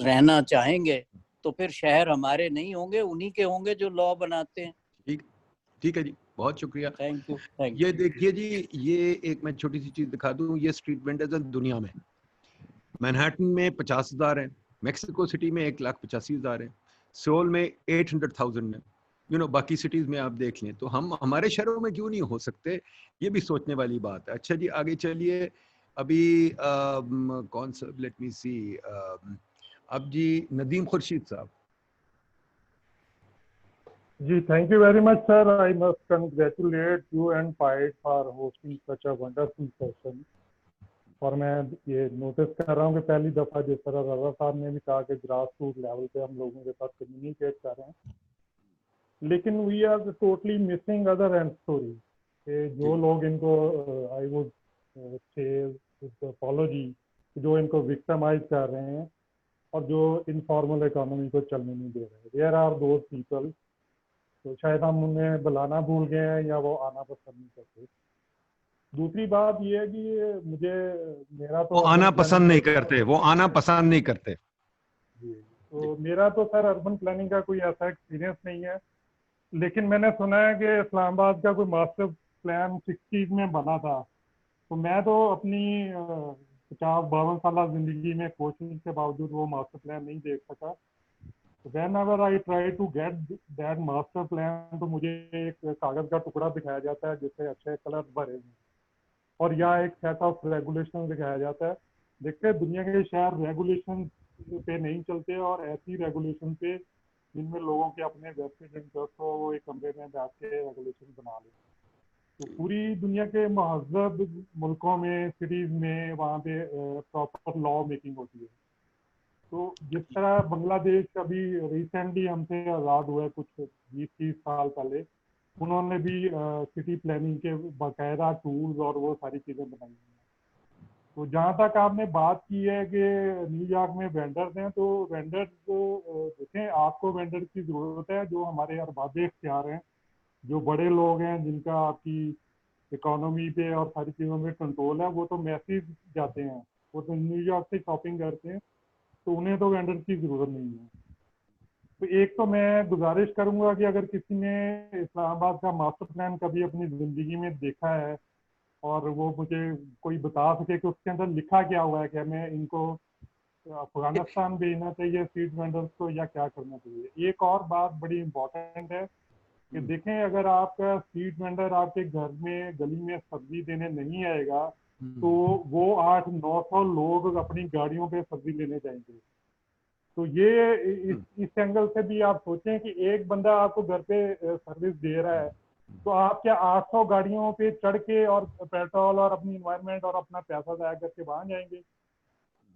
رہنا چاہیں گے تو پھر شہر ہمارے نہیں ہوں گے, انہی کے ہوں گے جو لا بناتے ہیں. ٹھیک ہے جی, بہت شکریہ. Thank you. یہ دیکھیے جی, یہ ایک میں چھوٹی سی چیز دکھا دوں. یہ اسٹریٹ وینڈرز دنیا میں مینہٹن میں 50,000 ہیں, میکسیکو سٹی میں 1,85,000 ہیں, سول میں 800,000 ہیں, باقی سٹیز میں آپ دیکھ لیں. تو ہم ہمارے شہروں میں کیوں نہیں ہو سکتے, یہ بھی سوچنے والی بات ہے. اچھا جی آگے چلیے. ابھی کون سا, لیٹ می سی, اب جی ندیم خورشید صاحب. جی thank you very much sir. I must congratulate you and PIDE for hosting such a wonderful session. اور میں یہ نوٹس کر رہا ہوں کہ پہلی دفعہ جس طرح رضا صاحب نے بھی کہا کہ گراس روٹ لیول پہ ہم لوگوں کے ساتھ کمیونیکیٹ کر رہے ہیں, لیکن we are totally missing other end story. کہ جو لوگ ان کو آئی وڈ سے اپالوجی, جو ان کو وکٹمائز کر رہے ہیں اور جو انفارمل اکانومی کو چلنے نہیں دے رہے, دیر آر دوز پیپل. تو شاید ہم انہیں بلانا بھول گئے ہیں یا وہ آنا پسند نہیں کرتے. دوسری بات یہ ہے کہ مجھے میرا تو وہ آنا پسند نہیں کرتے, وہ آنا پسند نہیں کرتے. جی, تو میرا تو سر اربن پلاننگ کا کوئی ایسا ایکسپیرینس نہیں ہے, لیکن میں نے سنا ہے کہ اسلام آباد کا کوئی ماسٹر پلان 60s میں بنا تھا. تو میں تو اپنی 50-52 سالہ زندگی میں کوشش کے باوجود وہ ماسٹر پلان نہیں دیکھ سکا. whenever I try to get that master plan تو مجھے ایک کاغذ کا ٹکڑا دکھایا جاتا ہے جس سے اچھے کلر بھرے ہیں, اور یا ایک سیٹ آف ریگولیشن دکھایا جاتا ہے. دیکھتے دنیا کے شہر ریگولیشن پہ نہیں چلتے, اور ایسی ریگولیشن پہ جن میں لوگوں کے اپنے ویسٹڈ انٹرسٹ ہو, وہ ایک کمرے میں بیٹھ کے ریگولیشن بنا لیں. تو پوری دنیا کے مہذب ملکوں میں, سٹیز میں, وہاں پہ پراپر لا میکنگ ہوتی ہے. تو جس طرح بنگلہ دیش ابھی ریسنٹلی ہم سے آزاد ہوا ہے کچھ 20-30 سال پہلے, انہوں نے بھی سٹی پلاننگ کے باقاعدہ ٹولز اور وہ ساری چیزیں بنائی ہیں. تو جہاں تک آپ نے بات کی ہے کہ نیو یارک میں وینڈرز ہیں, تو وینڈرز دیکھیں, آپ کو وینڈر کی ضرورت ہے جو ہمارے ارباب اختیار ہیں, جو بڑے لوگ ہیں جن کا آپ کی اکانومی پہ اور ساری چیزوں میں کنٹرول ہے. وہ تو میسیج جاتے ہیں, وہ تو نیو یارک سے شاپنگ کرتے ہیں, تو انہیں تو وینڈر کی ضرورت نہیں ہے. تو ایک تو میں گزارش کروں گا کہ اگر کسی نے اسلام آباد کا ماسٹر پلان کبھی اپنی زندگی میں دیکھا ہے اور وہ مجھے کوئی بتا سکے کہ اس کے اندر لکھا کیا ہوا ہے, کہ ہمیں ان کو افغانستان بھیجنا چاہیے اسٹریٹ وینڈرز کو یا کیا کرنا چاہیے. ایک اور بات بڑی امپورٹنٹ ہے کہ دیکھیں, اگر آپ کا اسٹریٹ وینڈر آپ کے گھر میں گلی میں سبزی دینے نہیں آئے گا تو وہ 800-900 لوگ اپنی گاڑیوں پہ سبزی لینے جائیں گے. تو یہ اس اینگل سے بھی آپ سوچیں کہ ایک بندہ آپ کو گھر پہ سروس دے رہا ہے, تو آپ کیا 800 گاڑیوں پہ چڑھ کے اور پیٹرول اور اپنی انوائرمنٹ اور اپنا پیسہ ضائع کر کے وہاں جائیں گے.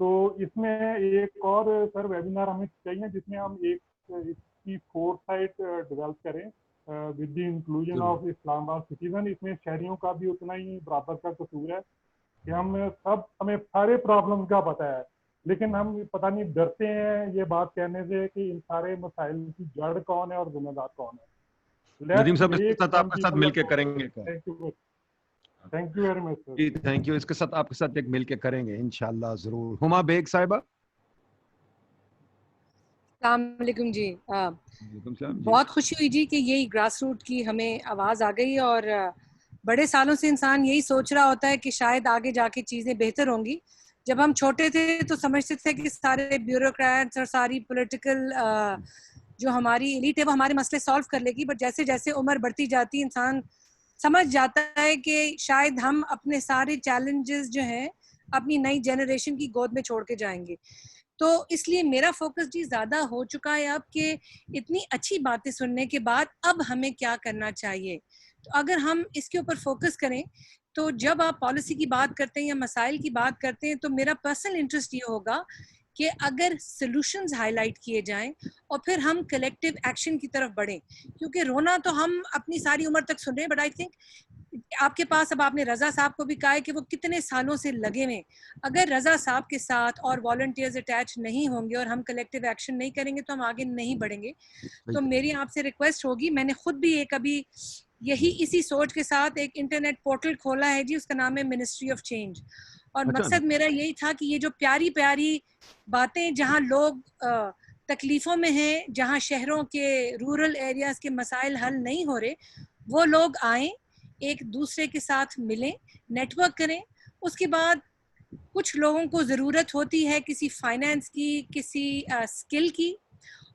تو اس میں ایک اور سر ویبینار ہمیں چاہیے جس میں ہم ایک اس کی فور سائٹ ڈیولپ کریں ود دی انکلوژن آف اسلام آباد سٹیزن. اس میں شہریوں کا بھی اتنا ہی برابر کا قصور ہے کہ ہمیں سارے پرابلم کا پتہ ہے, لیکن ہم پتہ نہیں ڈرتے ہیں یہ بات کہنے سے کہ ان سارے مسائل کی جڑ کون ہے اور ذمہ دار کون ہے. ندیم صاحب اس کے ساتھ آپ کے ساتھ مل کے کریں گے. Thank you very much sir. جی تھینک یو, اس کے ساتھ آپ کے ساتھ ایک مل کے کریں گے انشاءاللہ ضرور. ہما بیگ صاحبہ. السلام علیکم جی. بہت خوشی ہوئی جی کہ یہی گراس روٹ کی ہمیں آواز آ گئی, اور بڑے سالوں سے انسان یہی سوچ رہا ہوتا ہے کہ شاید آگے جا کے چیزیں بہتر ہوں گی. جب ہم چھوٹے تھے تو سمجھتے تھے کہ سارے بیوروکریٹس اور ساری پولیٹیکل جو ہماری ایلیٹ ہے وہ ہمارے مسئلے سالو کر لے گی, بٹ جیسے جیسے عمر بڑھتی جاتی انسان سمجھ جاتا ہے کہ شاید ہم اپنے سارے چیلنجز جو ہیں اپنی نئی جنریشن کی گود میں چھوڑ کے جائیں گے. تو اس لیے میرا فوکس جی زیادہ ہو چکا ہے اب کہ اتنی اچھی باتیں سننے کے بعد اب ہمیں کیا کرنا چاہیے. تو اگر ہم اس کے اوپر فوکس کریں تو جب آپ پالیسی کی بات کرتے ہیں یا مسائل کی بات کرتے ہیں تو میرا پرسنل انٹرسٹ یہ ہوگا کہ اگر سلوشنز ہائی لائٹ کیے جائیں اور پھر ہم کلیکٹیو ایکشن کی طرف بڑھیں. کیونکہ رونا تو ہم اپنی ساری عمر تک سن رہے ہیں, بٹ آئی تھنک آپ کے پاس, اب آپ نے رضا صاحب کو بھی کہا ہے کہ وہ کتنے سالوں سے لگے ہوئے, اگر رضا صاحب کے ساتھ اور والنٹیئرز اٹیچ نہیں ہوں گے اور ہم کلیکٹیو ایکشن نہیں کریں گے تو ہم آگے نہیں بڑھیں گے. تو میری آپ سے ریکویسٹ ہوگی, میں نے خود بھی ایک ابھی یہی اسی سوچ کے ساتھ ایک انٹرنیٹ پورٹل کھولا ہے جی, اس کا نام ہے منسٹری آف چینج, اور مقصد میرا یہی تھا کہ یہ جو پیاری پیاری باتیں جہاں لوگ تکلیفوں میں ہیں, جہاں شہروں کے رورل ایریاز کے مسائل حل نہیں ہو رہے, وہ لوگ آئیں, ایک دوسرے کے ساتھ ملیں, نیٹ ورک کریں, اس کے بعد کچھ لوگوں کو ضرورت ہوتی ہے کسی فائنینس کی, کسی اسکل کی,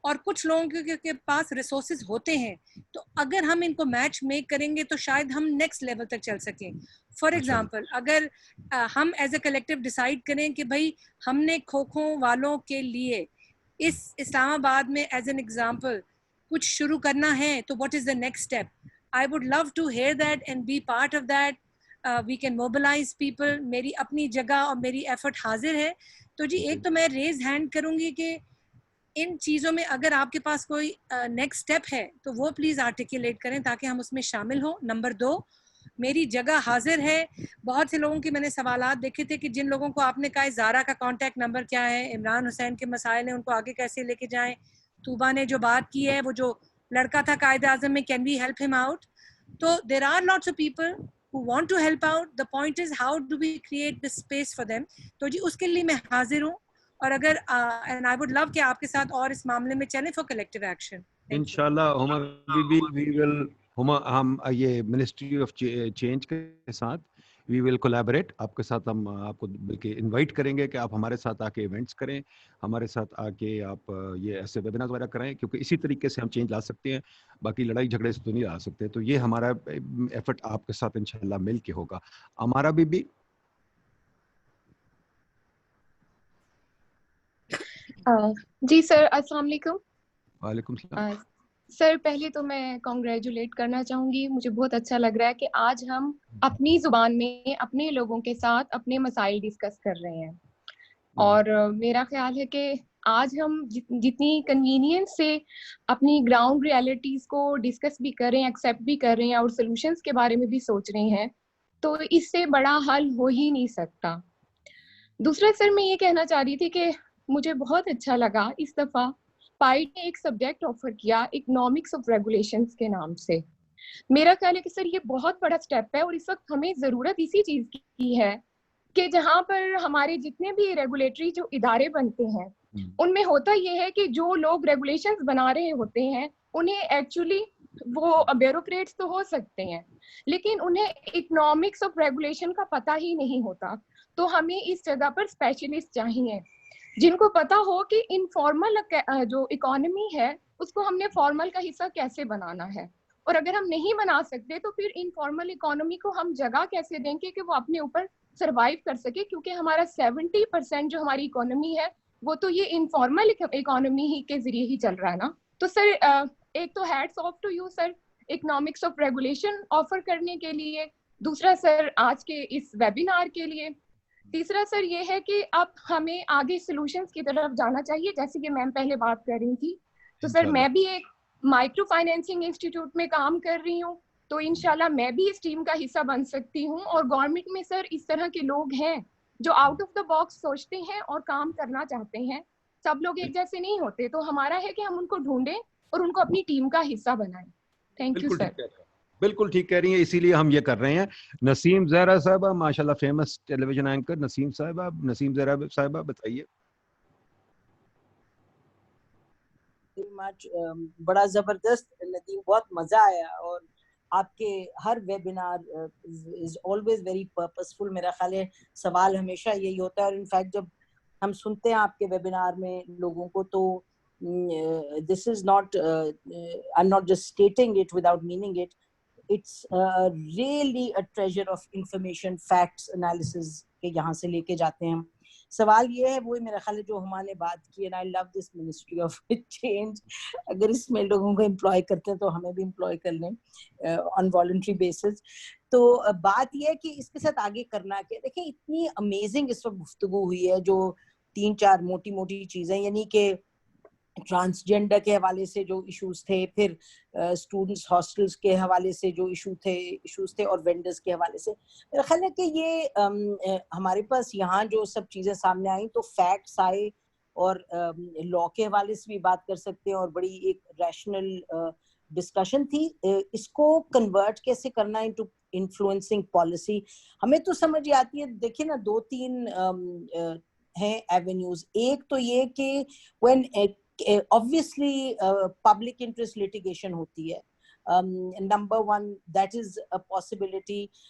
اور کچھ لوگوں کے پاس ریسورسز ہوتے ہیں. تو اگر ہم ان کو میچ میک کریں گے تو شاید ہم نیکسٹ لیول تک چل سکیں. فار ایگزامپل اگر ہم ایز اے کلیکٹیو ڈیسائیڈ کریں کہ بھائی ہم نے کھوکھو والوں کے لیے اس اسلام آباد میں ایز این ایگزامپل کچھ شروع کرنا ہے, تو what is the next step. I would love to hear that and be part of that. We can mobilise people. میری اپنی جگہ اور میری ایفرٹ حاضر ہے. تو جی ایک تو میں ریز ہینڈ کروں گی کہ ان چیزوں میں اگر آپ کے پاس کوئی نیکسٹ اسٹیپ ہے تو وہ پلیز آرٹیکولیٹ کریں تاکہ ہم اس میں شامل ہوں. نمبر 2, میری جگہ حاضر ہے. بہت سے لوگوں کی میں نے سوالات دیکھے تھے کہ جن لوگوں کو آپ نے کہا ہے زارا کا کانٹیکٹ نمبر کیا ہے, عمران حسین کے مسائل ہیں ان کو آگے کیسے لے کے جائیں, طوبہ نے جو بات کی ہے وہ جو لڑکا تھا قائد اعظم میں, کین وی ہیلپ ہم آؤٹ. تو there are lots of people who want to help out. The point is how do we create the space for them. تو جی اس کے لیے میں حاضر ہوں, اور اگر and I would love کہ آپ کے ساتھ اور اس معاملے میں چلیں for collective action. انشاءاللہ ہما we will ہم یہ منسٹری آف چینج کے ساتھ we will collaborate. آپ کے ساتھ ہم آپ کو بلکہ انوائٹ کریں گے کہ آپ ہمارے ساتھ آ کے ایونٹس کریں, ہمارے ساتھ آ کے آپ یہ ایسے ویبینار وغیرہ کریں, کیونکہ اسی طریقے سے ہم چینج لا سکتے ہیں. باقی لڑائی جھگڑے سے تو نہیں لا سکتے. تو یہ ہمارا ایفرٹ آپ کے ساتھ انشاءاللہ مل کے ہوگا. ہمارا بھی جی سر, السلام علیکم. وعلیکم السلام. سر پہلے تو میں کانگریچولیٹ کرنا چاہوں گی. مجھے بہت اچھا لگ رہا ہے کہ آج ہم اپنی زبان میں اپنے لوگوں کے ساتھ اپنے مسائل ڈسکس کر رہے ہیں. اور میرا خیال ہے کہ آج ہم جتنی کنوینئنس سے اپنی گراؤنڈ ریالٹیز کو ڈسکس بھی کر رہے ہیں, ایکسیپٹ بھی کر رہے ہیں, اور سولوشنس کے بارے میں بھی سوچ رہے ہیں, تو اس سے بڑا حل ہو ہی نہیں سکتا. دوسرا سر میں یہ کہنا چاہ رہی تھی کہ مجھے بہت اچھا لگا اس دفعہ پائٹ نے ایک سبجیکٹ آفر کیا اکنامکس آف ریگولیشنز کے نام سے. میرا خیال ہے کہ سر یہ بہت بڑا سٹیپ ہے, اور اس وقت ہمیں ضرورت اسی چیز کی ہے کہ جہاں پر ہمارے جتنے بھی ریگولیٹری جو ادارے بنتے ہیں ان میں ہوتا یہ ہے کہ جو لوگ ریگولیشنز بنا رہے ہوتے ہیں انہیں ایکچولی وہ بیوروکریٹس تو ہو سکتے ہیں لیکن انہیں اکنامکس آف ریگولیشن کا پتہ ہی نہیں ہوتا. تو ہمیں اس جگہ پر اسپیشلسٹ چاہیے جن کو پتا ہو کہ انفارمل جو اکانومی ہے اس کو ہم نے فارمل کا حصہ کیسے بنانا ہے, اور اگر ہم نہیں بنا سکتے تو پھر انفارمل اکانومی کو ہم جگہ کیسے دیں گے کہ وہ اپنے اوپر سروائیو کر سکے, کیونکہ ہمارا 70% جو ہماری اکانومی ہے وہ تو یہ انفارمل اکانومی ہی کے ذریعے ہی چل رہا ہے نا. تو سر ایک تو hats of two you sir economics of regulation offer کرنے کے لیے, دوسرا سر آج کے اس ویبینار کے لیے, تیسرا سر یہ ہے کہ اب ہمیں آگے سولوشنز کی طرف جانا چاہیے جیسے کہ میم پہلے بات کر رہی تھی. تو سر میں بھی ایک مائکرو فائنینسنگ انسٹیٹیوٹ میں کام کر رہی ہوں, تو انشاءاللہ میں بھی اس ٹیم کا حصہ بن سکتی ہوں. اور گورنمنٹ میں سر اس طرح کے لوگ ہیں جو آؤٹ آف دا باکس سوچتے ہیں اور کام کرنا چاہتے ہیں. سب لوگ ایک جیسے نہیں ہوتے, تو ہمارا ہے کہ ہم ان کو ڈھونڈیں اور ان کو اپنی ٹیم کا حصہ بنائیں. تھینک یو سر. بالکل ٹھیک کہہ رہی ہیں, اسی لیے ہم یہ کر رہے ہیں. نسیم زہرا صاحبہ ماشاءاللہ فیمس ٹیلی ویژن اینکر نسیم زہرا صاحبہ بتائیے. بڑا زبردست ندیم, بہت مزہ آیا, اور آپ کے ہر ویبینار از آلویز ویری پرپسفل. میرا خیال ہے سوال ہمیشہ یہی ہوتا ہے, اور انفیکٹ جب ہم سنتے ہیں آپ کے ویبینار میں لوگوں کو تو this is not I'm not just stating it without meaning it. It's really a treasure of information, facts, analysis کہ یہاں سے لے کے جاتے ہیں. سوال یہ ہے وہی میرا خیال ہے جو ہمارے نے بات کی, and I love this ministry of change. اگر اس میں لوگوں کو امپلوائے کرتے ہیں تو ہمیں بھی امپلوائے کر لیں on voluntary basis. تو بات یہ ہے کہ اس کے ساتھ آگے کرنا کہ دیکھیں اتنی امیزنگ اس وقت گفتگو ہوئی ہے, جو 3-4 موٹی موٹی چیزیں, یعنی کہ ٹرانسجینڈر کے حوالے سے جو ایشوز تھے, پھر اسٹوڈنٹس ہاسٹلس کے حوالے سے جو ایشوز تھے, اور وینڈرز کے حوالے سے. میرا خیال ہے کہ یہ ہمارے پاس یہاں جو سب چیزیں سامنے آئیں تو فیکٹس آئے, اور لا کے حوالے سے بھی بات کر سکتے ہیں, اور بڑی ایک ریشنل ڈسکشن تھی. اس کو کنورٹ کیسے کرنا انٹو انفلوئنسنگ پالیسی, ہمیں تو سمجھ آتی ہے. دیکھیں نا 2-3 ہیں ایونیوز. ایک تو یہ کہ when obviously public interest litigation ہوتی ہے, number one, that is a possibility.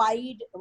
PIDE,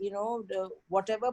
you know, whatever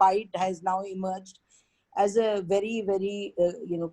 PIDE has now emerged as a very very you know,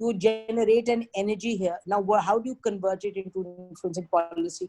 you generate an energy here. Now how do you convert it into influencing policy?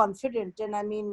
confident, and I mean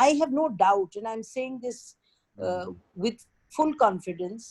I have no doubt, and I'm saying this with full confidence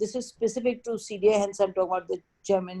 this is specific to CDA, hence I'm talking about the chairman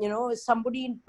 you know somebody in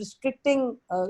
restricting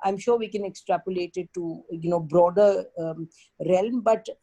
I'm sure we can extrapolate it to you know broader realm, but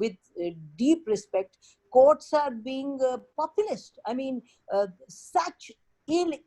with deep respect, courts are being populist. I mean such ill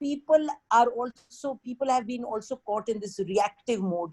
people have been also caught in this reactive mode.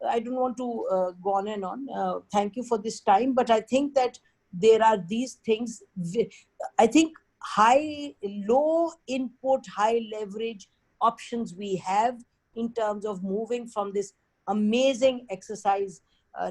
I don't want to go on and on. Thank you for this time, but I think that there are these things. I think low input, high leverage options we have in terms of moving from this amazing exercise.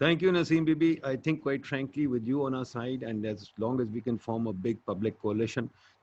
Thank you, Naseem Bibi. I think quite frankly with you on our side, and as long as we can form a big public coalition,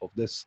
of this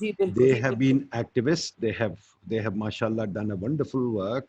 They have been activists. They have mashallah done a wonderful work.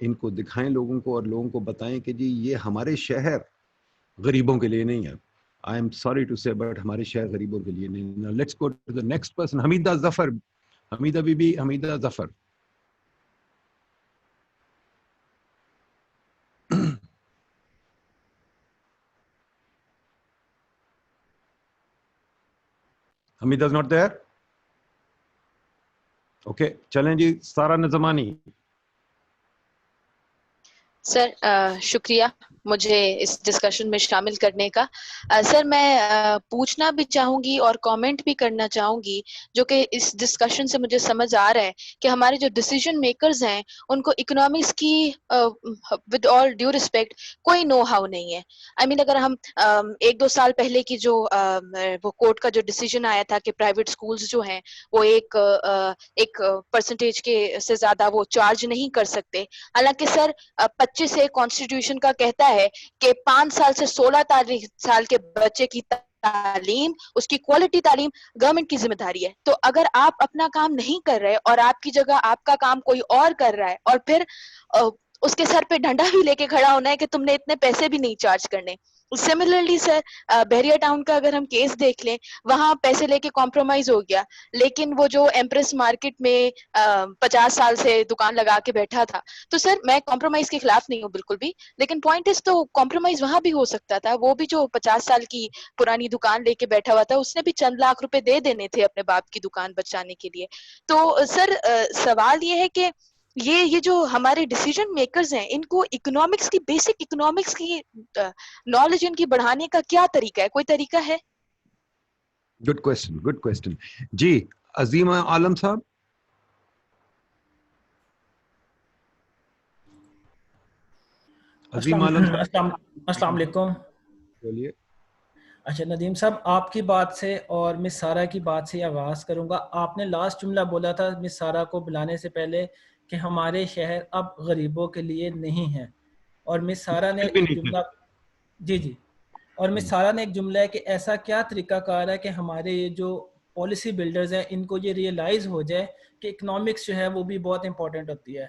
ان کو دکھائیں لوگوں کو, اور لوگوں کو بتائیں کہ جی یہ ہمارے شہر غریبوں کے لیے نہیں ہے. I am sorry to say, but ہمارے شہر غریبوں کے لیے نہیں. Now let's go to the next person. Hamida Zafar. Hamida Bibi, Hamida Zafar. Hamida is not there. Okay, چلیں جی, سارا نظمانی. سر شکریہ مجھے اس ڈسکشن میں شامل کرنے کا. سر میں پوچھنا بھی چاہوں گی اور کامنٹ بھی کرنا چاہوں گی, جو کہ اس ڈسکشن سے مجھے سمجھ آ رہا ہے کہ ہمارے جو ڈیسیجن میکرز ہیں ان کو اکنامکس کی ود آل ڈیو رسپیکٹ کوئی نو ہاؤ نہیں ہے. آئی مین اگر ہم 1-2 سال پہلے کی جو وہ کورٹ کا جو ڈیسیجن آیا تھا کہ پرائیویٹ اسکولز جو ہیں وہ ایک پرسنٹیج کے سے زیادہ وہ چارج نہیں کر سکتے, حالانکہ سر 25 کانسٹیٹیوشن کا کہتا ہے کہ 5 سال سے 16 سال کے بچے کی تعلیم, اس کی کوالٹی تعلیم گورنمنٹ کی ذمہ داری ہے. تو اگر آپ اپنا کام نہیں کر رہے اور آپ کی جگہ آپ کا کام کوئی اور کر رہا ہے, اور پھر اس کے سر پہ ڈنڈا بھی لے کے کھڑا ہونا ہے کہ تم نے اتنے پیسے بھی نہیں چارج کرنے. سملرلی سر بحریہ ٹاؤن کا اگر ہم کیس دیکھ لیں, وہاں پیسے لے کے کمپرومائز ہو گیا, لیکن وہ جو ایمپریس مارکیٹ میں 50 سال سے دکان لگا کے بیٹھا تھا, تو سر میں کمپرومائز کے خلاف نہیں ہوں بالکل بھی, لیکن پوائنٹ اس تو کمپرومائز وہاں بھی ہو سکتا تھا. وہ بھی جو 50 سال کی پرانی دکان لے کے بیٹھا ہوا تھا, اس نے بھی چند لاکھ روپے دے دینے تھے اپنے باپ کی دکان بچانے کے لیے. تو سر سوال یہ ہے کہ یہ جو ہمارے ڈیسیجن میکرز ہیں, ان کو اکنامکس کی بیسک اکنامکس کی نالج ان کی بڑھانے کا کیا طریقہ ہے؟ کوئی طریقہ ہے؟ Good question, good question. جی عظیم عالم صاحب. عظیم عالم صاحب السلام علیکم. بولیے. اچھا ندیم صاحب, آپ کی بات سے اور مس سارا کی بات سے آغاز کروں گا. آپ نے لاسٹ جملہ بولا تھا مس سارا کو بلانے سے پہلے کہ ہمارے شہر اب غریبوں کے لیے نہیں ہیں, اور مس سارا نے ایک جملہ جی اور مس سارا نے ایک جملہ ہے کہ ایسا کیا طریقہ کار ہے کہ ہمارے یہ جو پالیسی بلڈرز ہیں ان کو یہ ریئلائز ہو جائے کہ اکنامکس جو ہے وہ بھی بہت امپورٹنٹ ہوتی ہے.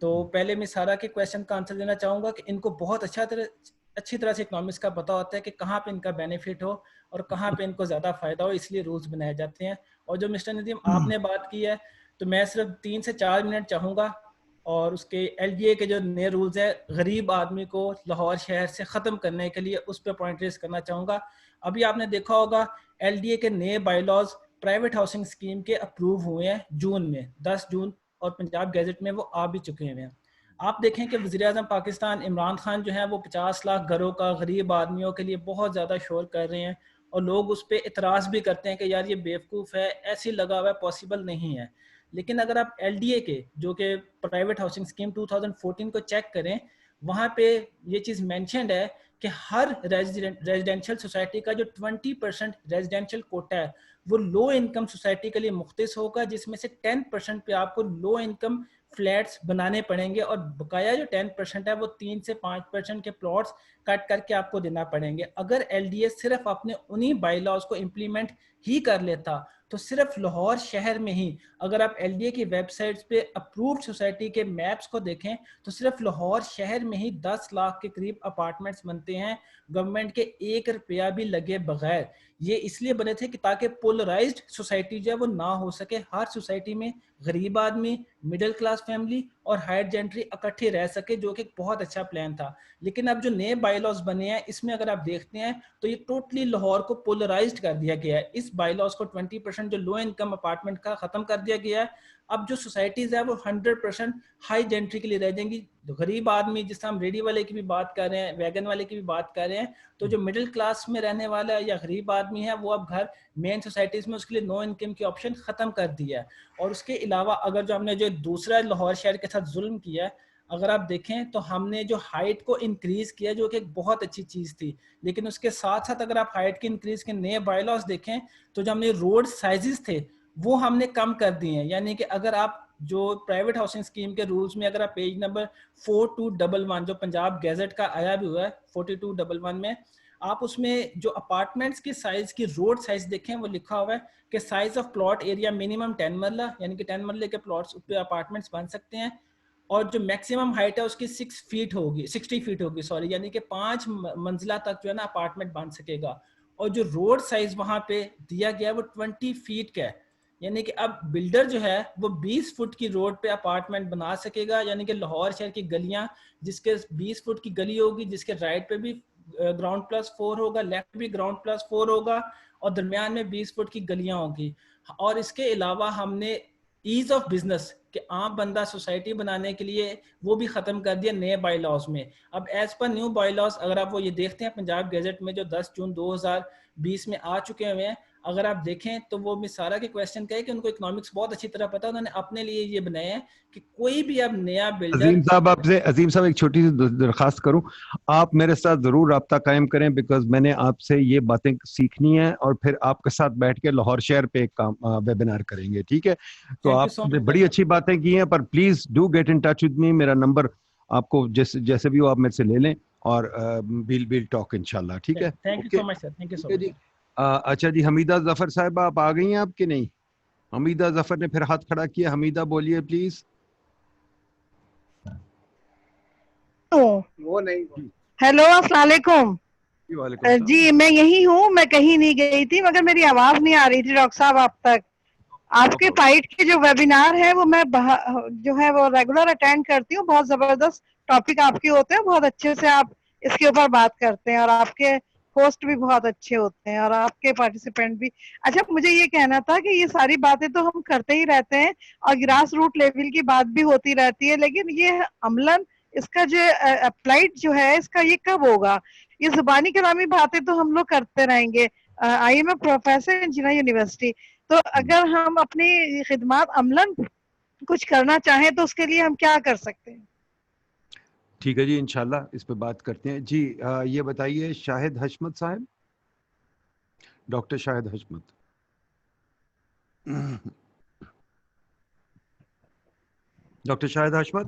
تو پہلے مس سارا کے کویشچن کا آنسر دینا چاہوں گا کہ ان کو بہت اچھی طرح سے اکنامکس کا پتہ ہوتا ہے کہ کہاں پہ ان کا بینیفٹ ہو اور کہاں پہ ان کو زیادہ فائدہ ہو, اس لیے رولز بنائے جاتے ہیں. اور جو مسٹر ندیم آپ نے بات کی ہے, تو میں صرف 3 سے 4 منٹ چاہوں گا, اور اس کے ایل ڈی اے کے جو نئے رولز ہیں غریب آدمی کو لاہور شہر سے ختم کرنے کے لیے, اس پہ پوائنٹ ریز کرنا چاہوں گا. ابھی آپ نے دیکھا ہوگا ایل ڈی اے کے نئے by laws private housing scheme کے اپروو ہوئے ہیں جون میں, 10 جون, اور پنجاب گیزٹ میں وہ آ بھی چکے ہیں. آپ دیکھیں کہ وزیر اعظم پاکستان عمران خان جو ہیں وہ 50 لاکھ گھروں کا غریب آدمیوں کے لیے بہت زیادہ شور کر رہے ہیں, اور لوگ اس پہ اعتراض بھی کرتے ہیں کہ یار یہ بیوقوف ہے, ایسی لگا ہوا ہے, پاسبل نہیں ہے. لیکن اگر آپ ایل ڈی اے کے جو کہ پرائیویٹ ہاؤسنگ اسکیم 2014 کو چیک کریں, وہاں پہ یہ چیز مینشنڈ ہے کہ ہر ریزیڈینشیل سوسائٹی کا جو 20% ریزیڈینشیل کوٹا ہے وہ لو انکم سوسائٹی کے لیے مختص ہوگا, جس میں سے 10% پہ آپ کو لو انکم فلیٹس بنانے پڑیں گے, اور بقایا جو 10% ہے وہ 3 سے 5% کے پلاٹس کٹ کر کے آپ کو دینا پڑیں گے. اگر ایل ڈی اے صرف اپنے انہی بائی لاز کو امپلیمنٹ ہی کر لیتا, تو صرف لاہور شہر میں ہی, اگر آپ ایل ڈی اے کی ویب سائٹس پہ اپرووڈ سوسائٹی کے میپس کو دیکھیں, تو صرف لاہور شہر میں ہی 10 لاکھ کے قریب اپارٹمنٹس بنتے ہیں گورنمنٹ کے 1 روپیہ بھی لگے بغیر. یہ اس لیے بنے تھے کہ تاکہ پولرائزڈ سوسائٹی جو ہے وہ نہ ہو سکے, ہر سوسائٹی میں غریب آدمی, مڈل کلاس فیملی اور ہائر جینٹری اکٹھے رہ سکے, جو کہ ایک بہت اچھا پلان تھا. لیکن اب جو نئے بائی لاز بنے ہیں, اس میں اگر آپ دیکھتے ہیں تو یہ ٹوٹلی لاہور کو پولرائزڈ کر دیا گیا ہے. اس بائی لاز کو 20% جو لو انکم اپارٹمنٹ کا ختم کر دیا گیا ہے. اب جو سوسائٹیز ہے وہ 100% ہائی جینٹری کے لیے رہ جائیں گی. غریب آدمی, جس طرح ہم ریڈی والے کی بھی بات کر رہے ہیں, ویگن والے کی بھی بات کر رہے ہیں, تو جو مڈل کلاس میں رہنے والا یا غریب آدمی ہے وہ اب گھر مین سوسائٹیز میں اس کے لیے نو انکم کی آپشن ختم کر دیا ہے. اور اس کے علاوہ اگر جو ہم نے جو دوسرا لاہور شہر کے ساتھ ظلم کیا ہے, اگر آپ دیکھیں تو ہم نے جو ہائٹ کو انکریز کیا, جو کہ ایک بہت اچھی چیز تھی, لیکن اس کے ساتھ ساتھ اگر آپ ہائٹ کی انکریز کے نئے بائی لاز دیکھیں تو جو ہم نے روڈ سائزز تھے وہ ہم نے کم کر دیے ہیں. یعنی کہ اگر آپ جو پرائیویٹ ہاؤسنگ اسکیم کے رولز میں اگر آپ پیج نمبر 4211 جو پنجاب گیزٹ کا آیا بھی ہوا ہے 4211 میں, آپ اس میں جو اپارٹمنٹس کی سائز کی روڈ سائز دیکھیں, وہ لکھا ہوا ہے کہ size of plot area minimum 10 مرلہ, یعنی کہ 10 مرلے کے پلاٹس پہ اپارٹمنٹس بن سکتے ہیں, اور جو میکسیمم ہائٹ ہے اس کی 60 فیٹ ہوگی سوری، یعنی کہ 5 منزلہ تک جو ہے نا اپارٹمنٹ بن سکے گا. اور جو روڈ سائز وہاں پہ دیا گیا ہے وہ 20 فیٹ کا ہے، یعنی کہ اب بلڈر جو ہے وہ 20 فٹ کی روڈ پہ اپارٹمنٹ بنا سکے گا. یعنی کہ لاہور شہر کی گلیاں جس کے 20 فٹ کی گلی ہوگی، جس کے رائٹ پہ بھی گراؤنڈ پلس 4 ہوگا، لیفٹ بھی گراؤنڈ پلس 4 ہوگا، اور درمیان میں 20 فٹ کی گلیاں ہوں گی. اور اس کے علاوہ ہم نے ایز آف بزنس کہ عام بندہ سوسائٹی بنانے کے لیے وہ بھی ختم کر دیا نئے بائی لاز میں. اب as per new by laws اگر آپ وہ یہ دیکھتے ہیں پنجاب گیزٹ میں جو 10 جون 2020 میں آ چکے ہوئے ہیں، اگر آپ دیکھیں تو وہ مس سارا کے کویسچن کا ہے کہ ان کو اکنامکس بہت اچھی طرح پتا ہے، انہوں نے اپنے لیے یہ بنایا ہے کہ کوئی بھی اب نیا بلڈر. عظیم صاحب ایک چھوٹی سی درخواست کروں، آپ میرے ساتھ ضرور رابطہ قائم کریں، بیکاز میں نے آپ سے یہ باتیں سیکھنی ہیں اور پھر آپ کے ساتھ بیٹھ کے لاہور شہر پہ ایک ویبینار کریں گے، ٹھیک ہے؟ تو آپ نے بڑی اچھی باتیں کی ہیں، پر please do get in touch with me. میرا نمبر آپ کو جیسے بھی ہو آپ میرے سے لے لیں اور ویل ٹاک انشاءاللہ، ٹھیک ہے؟ Thank you so much sir, thank you so much. اچھا جی، حمیدہ ظفر صاحب آپ آ گئی ہیں آپ کے نہیں؟ حمیدہ ظفر نے پھر ہاتھ کھڑا کیا. حمیدہ بولیے پلیز. وہ نہیں. ہیلو السلام علیکم. جی میں یہی ہوں، میں کہیں نہیں گئی تھی، مگر میری آواز نہیں آ رہی تھی ڈاکٹر صاحب آپ تک. آپ کے فائٹ کے جو ویبینار ہے وہ میں جو ہے وہ ریگولر اٹینڈ کرتی ہوں. بہت زبردست ٹاپک آپ کے ہوتے ہیں، بہت اچھے سے آپ اس کے اوپر بات کرتے ہیں، اور آپ کے ہوسٹ بھی بہت اچھے ہوتے ہیں اور آپ کے پارٹیسپینٹ بھی. اچھا مجھے یہ کہنا تھا کہ یہ ساری باتیں تو ہم کرتے ہی رہتے ہیں اور گراس روٹ لیول کی بات بھی ہوتی رہتی ہے، لیکن یہ عملاً اس کا جو اپلائیڈ جو ہے اس کا یہ کب ہوگا؟ یہ زبانی کلامی باتیں تو ہم لوگ کرتے رہیں گے. آئی ایم اے پروفیسر ان جنہ یونیورسٹی، تو اگر ہم اپنی خدمات عملاً کچھ کرنا چاہیں تو اس کے لیے ہم کیا کر سکتے ہیں؟ ٹھیک ہے جی، انشاءاللہ اس پہ بات کرتے ہیں. جی یہ بتائیے شاہد حشمت صاحب، ڈاکٹر شاہد حشمت. ڈاکٹر شاہد حشمت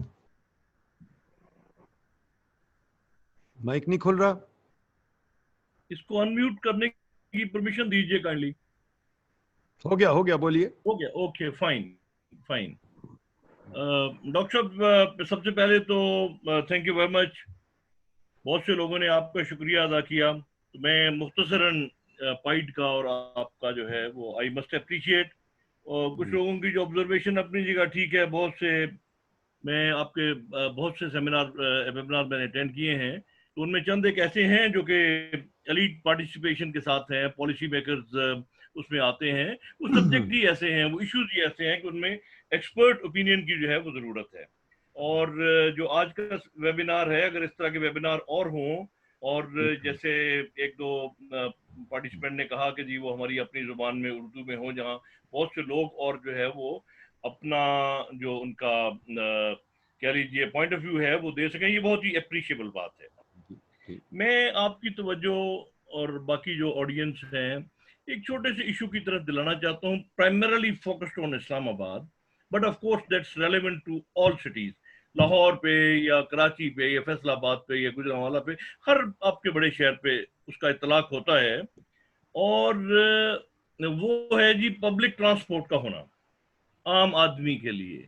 مائک نہیں کھل رہا. اس کو انمیوٹ کرنے کی پرمیشن دیجیے کائنڈلی. ہو گیا بولیے. ہو گیا، اوکے فائن. ڈاکٹر صاحب سب سے پہلے تو تھینک یو ویری مچ. بہت سے لوگوں نے آپ کا شکریہ ادا کیا. میں مختصراً پائٹ کا اور آپ کا جو ہے وہ آئی مسٹ اپریشیٹ. اور کچھ لوگوں کی جو آبزرویشن اپنی جگہ ٹھیک ہے. میں آپ کے بہت سے ویبینار میں نے اٹینڈ کیے ہیں، تو ان میں چند ایک ایسے ہیں جو کہ ایلیٹ پارٹیسپیشن کے ساتھ ہیں، پالیسی میکرز اس میں آتے ہیں. وہ سبجیکٹ ہی ایسے ہیں، وہ ایشوز ہی ایسے ہیں کہ ان میں ایکسپرٹ اوپینین کی جو ہے وہ ضرورت ہے. اور جو آج کا ویبینار ہے، اگر اس طرح کے ویبینار اور ہوں، اور جیسے ایک دو پارٹیسپینٹ نے کہا کہ جی وہ ہماری اپنی زبان میں اردو میں ہوں، جہاں بہت سے لوگ اور جو ہے وہ اپنا جو ان کا کہہ لیجیے پوائنٹ آف ویو ہے وہ دے سکیں، یہ بہت ہی اپریشیبل بات ہے. میں آپ کی توجہ اور باقی جو آڈینس ہیں ایک چھوٹے سے ایشو کی طرف دلانا چاہتا ہوں، primarily focused on Islamabad, but of course that's relevant to all cities. Lahore پہ یا کراچی پہ یا فیصل آباد پہ یا گجرانوالہ پہ، ہر آپ کے بڑے شہر پہ اس کا اطلاق ہوتا ہے. اور وہ ہے جی پبلک ٹرانسپورٹ کا ہونا عام آدمی کے لیے.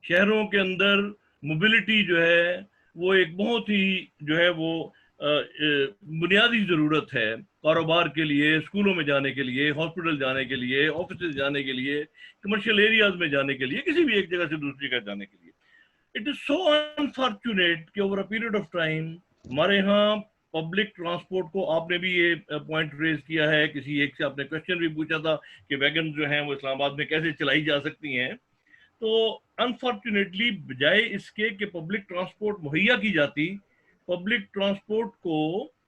شہروں کے اندر موبلٹی جو ہے وہ ایک بہت ہی جو ہے وہ بنیادی ضرورت ہے، کاروبار کے لیے، اسکولوں میں جانے کے لیے، ہاسپٹل جانے کے لیے، آفیسز جانے کے لیے، کمرشل ایریاز میں جانے کے لیے، کسی بھی ایک جگہ سے دوسری جگہ جانے کے لیے. اٹ از سو انفارچونیٹ کہ over a period of time ہمارے ہاں پبلک ٹرانسپورٹ کو، آپ نے بھی یہ پوائنٹ ریز کیا ہے، کسی ایک سے آپ نے کوشچن بھی پوچھا تھا کہ ویگن جو ہیں وہ اسلام آباد میں کیسے چلائی جا سکتی ہیں. تو انفارچونیٹلی بجائے اس کے کہ پبلک ٹرانسپورٹ مہیا کی جاتی، پبلک ٹرانسپورٹ کو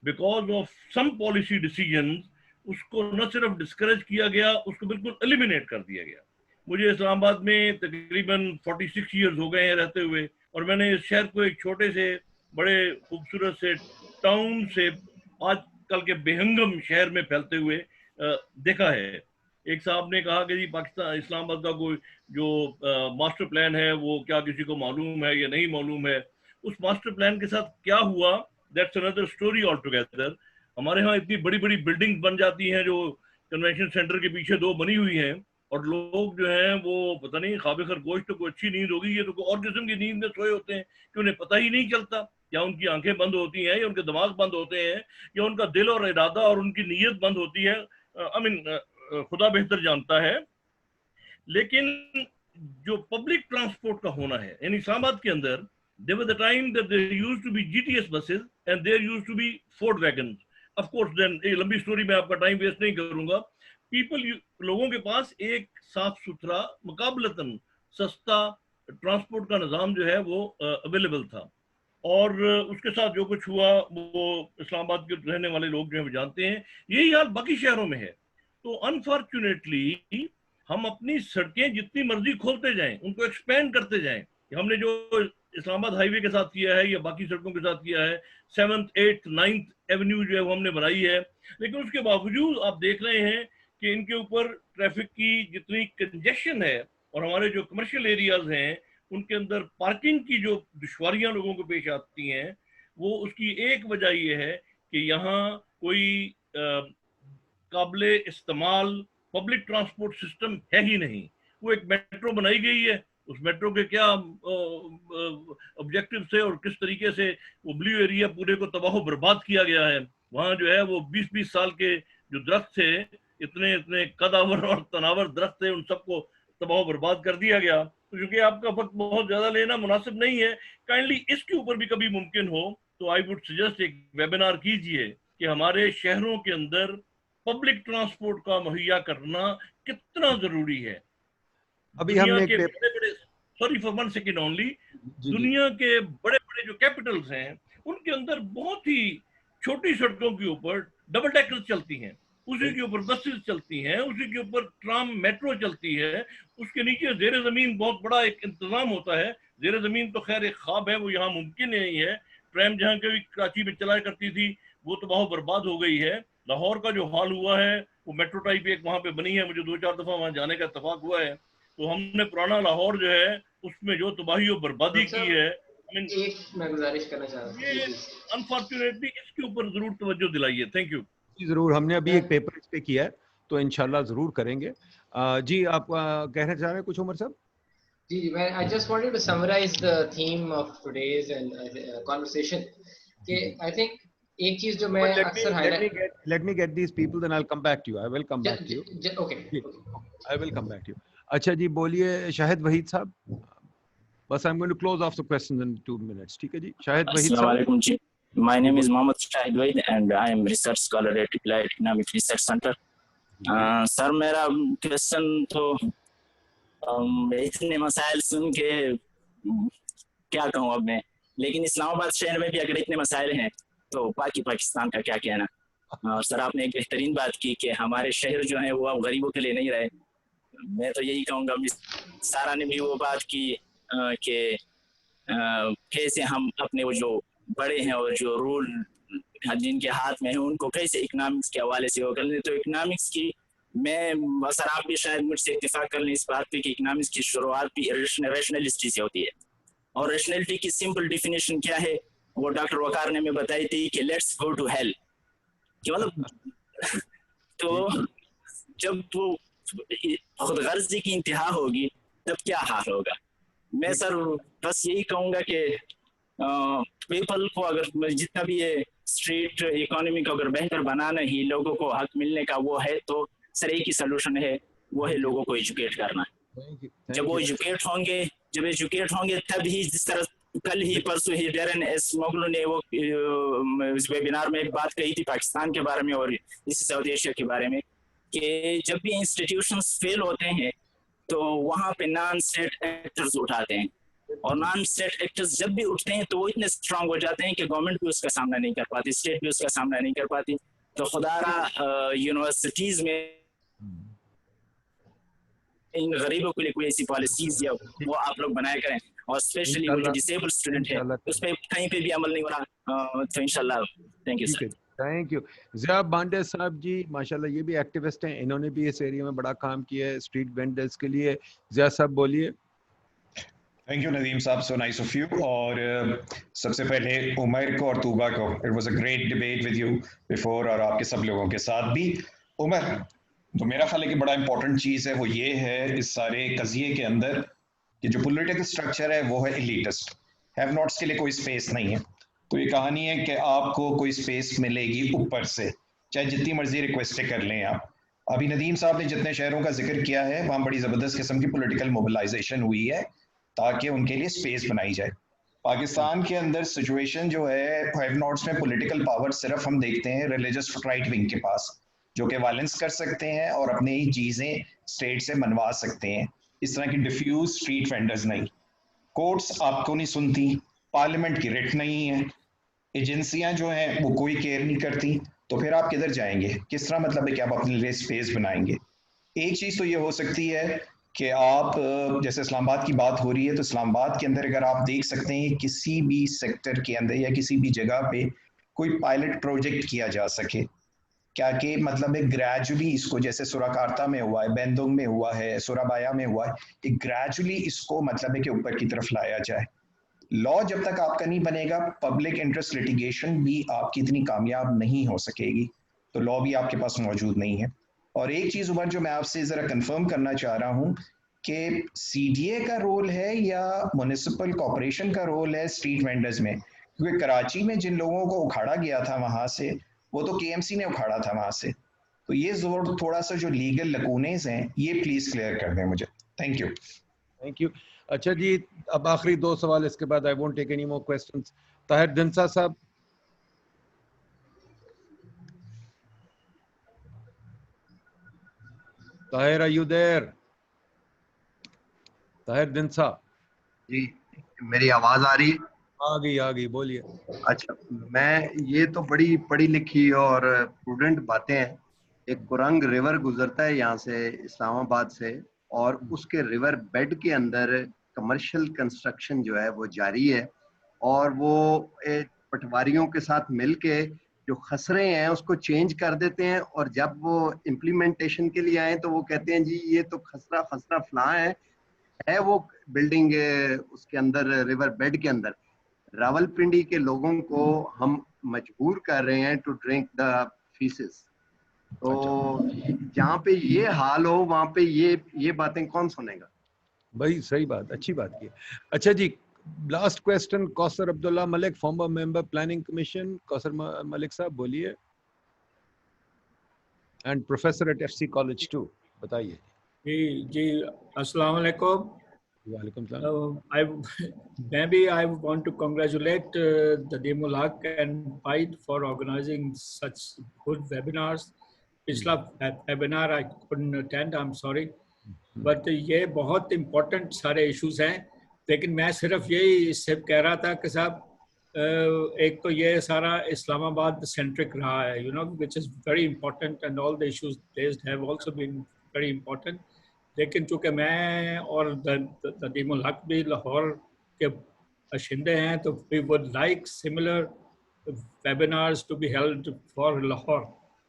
because of some policy decisions اس کو نہ صرف ڈسکریج کیا گیا، اس کو بالکل ایلیمینیٹ کر دیا گیا. مجھے اسلام آباد میں تقریباً 46 ایئرز ہو گئے ہیں رہتے ہوئے، اور میں نے اس شہر کو ایک چھوٹے سے بڑے خوبصورت سے ٹاؤن سے آج کل کے بےہنگم شہر میں پھیلتے ہوئے دیکھا ہے. ایک صاحب نے کہا کہ جی پاکستان اسلام آباد کا کوئی جو ماسٹر پلان ہے وہ کیا کسی کو معلوم ہے یا نہیں معلوم ہے. اس ماسٹر پلان کے ساتھ کیا ہوا، دیٹس another story altogether. ہمارے ہاں اتنی بڑی بڑی بلڈنگ بن جاتی ہیں جو کنونشن سینٹر کے پیچھے 2 بنی ہوئی ہیں، اور لوگ جو ہیں وہ پتہ نہیں خواب خرگوش تو کوئی اچھی نیند ہوگی، یہ تو کوئی اور قسم کی نیند میں سوئے ہوتے ہیں کہ انہیں پتہ ہی نہیں چلتا، یا ان کی آنکھیں بند ہوتی ہیں، یا ان کے دماغ بند ہوتے ہیں، یا ان کا دل اور ارادہ اور ان کی نیت بند ہوتی ہے، خدا بہتر جانتا ہے. لیکن جو پبلک ٹرانسپورٹ کا ہونا ہے، یعنی اسلام آباد کے اندر there was the time that there used to be GTS buses and there used to be Ford wagons. Of course then ایک لمبی سٹوری میں آپ کا ٹائم ویسٹ نہیں کروں گا. لوگوں کے پاس ایک صاف ستھرا مقابلتاً سستا ٹرانسپورٹ کا نظام جو ہے وہ اویلیبل تھا، اور اس کے ساتھ جو کچھ ہوا وہ اسلام آباد کے رہنے والے لوگ جو ہیں وہ جانتے ہیں. یہی حال باقی شہروں میں ہے. تو انفارچونیٹلی ہم اپنی سڑکیں جتنی مرضی کھولتے جائیں، ان کو ایکسپینڈ کرتے جائیں. ہم نے جو اسلام آباد ہائی وے کے ساتھ کیا ہے یا باقی سڑکوں کے ساتھ کیا ہے، 7th 8th 9th ایونیو جو ہے وہ ہم نے بنائی ہے، لیکن اس کے باوجود آپ دیکھ رہے ہیں کہ ان کے اوپر ٹریفک کی جتنی کنجیشن ہے، اور ہمارے جو کمرشل ایریاز ہیں ان کے اندر پارکنگ کی جو دشواریاں لوگوں کو پیش آتی ہیں، وہ اس کی ایک وجہ یہ ہے کہ یہاں کوئی قابل استعمال پبلک ٹرانسپورٹ سسٹم ہے ہی نہیں. وہ ایک میٹرو بنائی گئی ہے، اس میٹرو کے کیا آبجیکٹو تھے اور کس طریقے سے وہ بلیو ایریا پورے کو تباہ و برباد کیا گیا ہے. وہاں جو ہے وہ 20-20 سال کے جو درخت تھے، اتنے قداور اور تناور درخت تھے، ان سب کو تباہ و برباد کر دیا گیا. تو چونکہ آپ کا وقت بہت زیادہ لینا مناسب نہیں ہے، کائنڈلی اس کے اوپر بھی کبھی ممکن ہو تو آئی وڈ سجیسٹ ایک ویبینار کیجئے کہ ہمارے شہروں کے اندر پبلک ٹرانسپورٹ کا مہیا کرنا کتنا ضروری ہے. ابھی ہم نے سوری فار 1 سیکنڈ اونلی، دنیا کے بڑے بڑے جو کیپٹلز ہیں ان کے اندر بہت ہی چھوٹی سڑکوں کے اوپر ڈبل ڈیکرز چلتی ہیں، اسی کے اوپر بسز چلتی ہیں، اسی کے اوپر ٹرام میٹرو چلتی ہے، اس کے نیچے زیر زمین بہت بڑا ایک انتظام ہوتا ہے. زیر زمین تو خیر ایک خواب ہے، وہ یہاں ممکن نہیں ہے. ٹریم جہاں کبھی کراچی میں چلایا کرتی تھی وہ تو بہت برباد ہو گئی ہے. لاہور کا جو حال ہوا ہے وہ میٹرو ٹائپ ایک وہاں پہ بنی ہے، مجھے 2-4 دفعہ وہاں جانے کا اتفاق ہوا ہے. تو ہم نے پرانا لاہور جو ہے اس میں جو تباہی و بربادی کی ہے، میں گزارش کرنا چاہ رہا ہوں انفارچونیٹلی اس کے اوپر ضرور توجہ دلائیے. Thank you. جی ضرور، ہم نے ابھی ایک پیپر اس پہ کیا ہے تو انشاءاللہ ضرور کریں گے. جی آپ کہنا چاہ رہے ہیں کچھ عمر صاحب؟ جی میں I just wanted to summarize the theme of today's conversation کہ I think ایک چیز جو میں اکثر let me get these people then I'll come back to you. I will come back to you. Okay. I will come back to you. اچھا جی بولیے شاہد وحید صاحب. بس I'm going to close off the questions in 2 minutes. ٹھیک ہے جی شاہد وحید صاحب. السلام علیکم جی. My name is Mohammad Shahid Wahid and I am research scholar at Applied Economic Research Center. سر میرا کوشچن تو اتنے مسائل سن کے کیا کہوں اب میں، لیکن اسلام آباد شہر میں بھی اگر اتنے مسائل ہیں تو باقی پاکستان کا کیا کہنا. اور سر آپ نے ایک بہترین بات کی کہ ہمارے شہر جو ہیں وہ اب غریبوں کے لیے نہیں رہے. میں تو یہی کہوں گا، سارا نے بھی وہ بات کی کہ کیسے ہم اپنے وہ جو بڑے ہیں اور جو رول جن کے ہاتھ میں ہیں ان کو کیسے اکنامکس کے حوالے سے وہ کر لیں. تو اکنامکس کی میں سر آپ بھی شاید مجھ سے اتفاق کر لیں اس بات پہ کہ اکنامکس کی شروعات بھی ریشنلسٹی سے ہوتی ہے. اور ریشنلٹی کی سمپل ڈیفینیشن کیا ہے وہ ڈاکٹر وقار نے ہمیں بتائی تھی کہ لیٹس گو ٹو ہیل، کہ مطلب تو جب وہ خود غرضی کی انتہا ہوگی تب کیا حال ہوگا. میں سر بس یہی کہوں گا کہ پیپل کو اگر جتنا بھی یہ اسٹریٹ اکانومی کو اگر بہتر بنانا ہی لوگوں کو حق ملنے کا وہ ہے تو سر ایک ہی سلوشن ہے، وہ ہے لوگوں کو ایجوکیٹ کرنا. جب وہ ایجوکیٹ ہوں گے تب ہی، جس طرح کل ہی پرسوں ہی ڈیرن ایس موغلو نے وہ ویبینار میں ایک بات کہی تھی پاکستان کے بارے میں اور اسی ساؤتھ ایشیا کے بارے میں کہ جب بھی انسٹیٹیوشنز فیل ہوتے ہیں تو وہاں پہ نان اسٹیٹ ایکٹرز اٹھاتے ہیں، اور نان اسٹیٹ ایکٹرز جب بھی اٹھتے ہیں تو وہ اتنے اسٹرانگ ہو جاتے ہیں کہ گورنمنٹ بھی اس کا سامنا نہیں کر پاتی، اسٹیٹ بھی اس کا سامنا نہیں کر پاتی. تو خدا را یونیورسٹیز میں ان غریبوں کے لیے کوئی ایسی پالیسیز یا وہ آپ لوگ بنایا کریں، اور اسپیشلی وہ جو ڈسیبل اسٹوڈنٹ ہے اس پہ کہیں پہ بھی عمل نہیں ہو رہا. تو انشاءاللہ thank you sir. Thank you. Zia Bande sahab جی ماشاءاللہ یہ بھی ایکٹیوسٹ ہیں، انہوں نے بھی اس ایریا میں بڑا کام کیا ہے اسٹریٹ وینڈرز کے لیے. ضیاء صاحب بولیے. تھینک یو ندیم صاحب، سو نائس آف یو. اور سب سے پہلے عمر کو اور طوبہ کو، it was a great debate with you before, اور آپ کے سب لوگوں کے ساتھ بھی. عمر تو میرا خیال ہے کہ بڑا امپورٹنٹ چیز ہے وہ یہ ہے اس سارے قضیے کے اندر کہ جو پولیٹیکل سٹرکچر ہے وہ ہے ایلیٹسٹ، ہیو ناٹس کے لیے کوئی سپیس نہیں ہے. تو یہ کہانی ہے کہ آپ کو کوئی سپیس ملے گی اوپر سے، چاہے جتنی مرضی ریکویسٹیں کر لیں آپ. ابھی ندیم صاحب نے جتنے شہروں کا ذکر کیا ہے وہاں بڑی زبردست قسم کی پولیٹیکل موبلائزیشن ہوئی ہے تاکہ ان کے لیے سپیس بنائی جائے. پاکستان کے اندر سچویشن جو ہے ہیو ناٹس میں پولیٹیکل پاور صرف ہم دیکھتے ہیں ریلیجس رائٹ ونگ کے پاس، جو کہ وائلنس کر سکتے ہیں اور اپنی ہی چیزیں اسٹیٹ سے منوا سکتے ہیں. اس طرح کی ڈیفیوز اسٹریٹ وینڈرز نہیں. کورٹس آپ کو نہیں سنتی، پارلیمنٹ کی ریٹ نہیں ہے، ایجنسیاں جو ہیں وہ کوئی کیئر نہیں کرتی. تو پھر آپ کدھر جائیں گے؟ کس طرح مطلب ہے کہ آپ اپنے لیے اسپیس بنائیں گے؟ ایک چیز تو یہ ہو سکتی ہے کہ آپ جیسے اسلام آباد کی بات ہو رہی ہے تو اسلام آباد کے اندر اگر آپ دیکھ سکتے ہیں کسی بھی سیکٹر کے اندر یا کسی بھی جگہ پہ کوئی پائلٹ پروجیکٹ کیا جا سکے، کیا کہ مطلب ہے گریجولی اس کو جیسے سوراکارتا میں ہوا ہے، بیندونگ میں ہوا ہے، سورابایا میں ہوا ہے، کہ گریجولی اس کو مطلب ہے کہ اوپر کی طرف لایا جائے. لا جب تک آپ کا نہیں بنے گا پبلک انٹرسٹ لیٹیگیشن بھی آپ کی اتنی کامیاب نہیں ہو سکے گی. تو لا بھی آپ کے پاس موجود نہیں ہے. اور ایک چیز عمر جو میں آپ سے ذرا کنفرم کرنا چاہ رہا ہوں کہ سی ڈی اے کا رول ہے یا میونسپل کارپوریشن کا رول ہے اسٹریٹ وینڈرز میں، کیونکہ کراچی میں جن لوگوں کو اکھاڑا گیا تھا وہاں سے وہ تو کے ایم سی نے اکھاڑا تھا وہاں سے. تو یہ زور تھوڑا سا جو لیگل لکونیز ہیں یہ پلیز کلیئر کر دیں مجھے. Thank you. Thank you. اچھا جی اب آخری 2 سوال، اس کے بعد I won't take any more questions. Tahir دنسا sahab. Tahir are you there؟ Tahir دنسا. جی میری آواز آ رہی ہے؟ آ گئی بولیے. اچھا میں یہ تو بڑی پڑھی لکھی اور پروڈنٹ باتیں ہیں. ایک کرنگ ریور گزرتا ہے یہاں سے اسلام آباد سے، اور اس کے ریور بیڈ کے اندر کمرشل کنسٹرکشن جو ہے وہ جاری ہے، اور وہ پٹواریوں کے ساتھ مل کے جو خسرے ہیں اس کو چینج کر دیتے ہیں، اور جب وہ امپلیمنٹیشن کے لیے آئیں تو وہ کہتے ہیں جی یہ تو خسرہ فلاں ہے وہ بلڈنگ اس کے اندر ریور بیڈ کے اندر. راول پنڈی کے لوگوں کو ہم مجبور کر رہے ہیں ٹو ڈرنک دا فیسز. تو جہاں پہ یہ حال ہو وہاں پہ یہ باتیں کون سنے گا؟ بھائی صحیح بات، اچھی بات کی. اچھا جی last question Kausar Abdullah Malik, former member planning commission. Kausar Malik صاحب بولیے. And professor at F C college 2. بتائیے. جی السلام علیکم. وعلیکم السلام. میں بھی I want to congratulate Nadeem ul Haq and Pied for organizing such good webinars. پچھلا webinar I couldn't attend, I'm sorry. But یہ بہت امپورٹنٹ سارے ایشوز ہیں، لیکن میں صرف یہی اس سے کہہ رہا تھا کہ صاحب ایک تو یہ سارا اسلام آباد سینٹرک رہا ہے you know which is very important and all the issues raised have also been very important. لیکن چونکہ میں اور ندیم الحق بھی لاہور کے باشندے ہیں تو we would like similar webinars to be held for Lahore.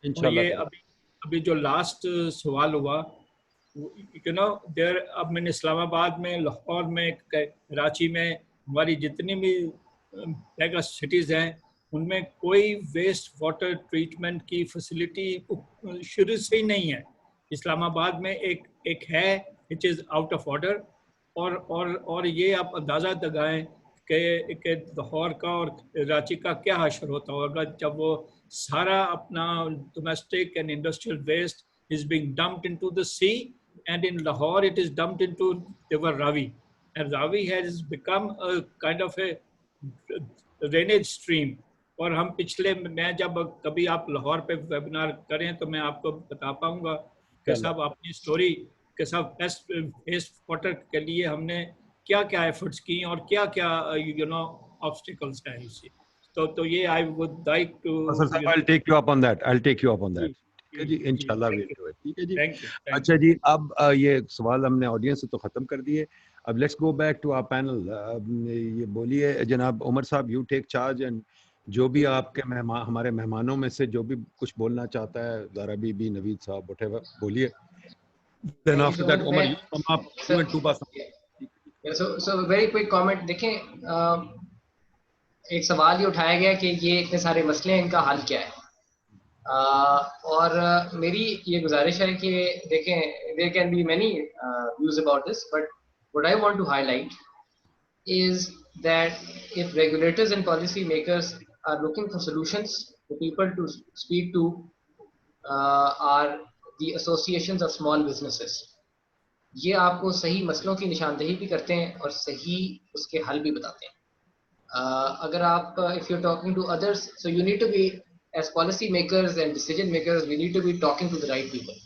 یہ ابھی جو لاسٹ سوال ہوا you know there اب میں نے اسلام آباد میں، لاہور میں، کراچی میں، ہماری جتنی بھی میگا سٹیز ہیں ان میں کوئی ویسٹ واٹر ٹریٹمنٹ کی فیسلٹی شروع سے ہی نہیں ہے. اسلام آباد میں ایک ہے which is out of order. اور یہ آپ اندازہ لگائیں کہ لاہور کا اور کراچی کا کیا حشر ہوتا ہوگا جب وہ سارا اپنا domestic and industrial waste is being dumped into the sea, and in Lahore it is dumped into river Ravi, and Ravi has become a kind of a drainage stream. اور ہم پچھلے میں جب کبھی آپ لاہور پہ ویبینار کریں تو میں آپ کو بتا پاؤں گا کہ صاحب اپنی اسٹوری کہ صاحب ویسٹ واٹر کے لیے ہم نے کیا کیا ایفرٹس کی اور کیا کیا یو نو آبسٹیکلس ہیں اسی. تو یہ I would like to I'll take you up on that. ٹھیک ہے جی انشاءاللہ we'll do it. ٹھیک ہے جی. اچھا جی اب یہ سوال ہم نے آڈینس سے تو ختم کر دیے. اب let's go back to our panel. یہ بولیے جناب عمر صاحب you take charge, and جو بھی آپ کے ہمارے مہمانوں میں سے جو بھی کچھ بولنا چاہتا ہے، زارا بی بی، نوید صاحب، وٹ ایور، بولیے. Then after that Umar you come up, you and Tuba. So very quick comment. دیکھیں ایک سوال یہ اٹھایا گیا کہ یہ اتنے سارے مسئلے ہیں، ان کا حل کیا ہے؟ اور میری یہ گزارش ہے کہ دیکھیں there can be many views about this, but what I want to highlight is that if regulators and policy makers are looking for solutions, the people to speak to are the associations of small businesses. یہ آپ کو صحیح مسئلوں کی نشاندہی بھی کرتے ہیں اور صحیح اس کے حل بھی بتاتے ہیں. اگر آپ if you're talking to others, so you need to be, as policy makers and decision makers, we need to be talking to the right people.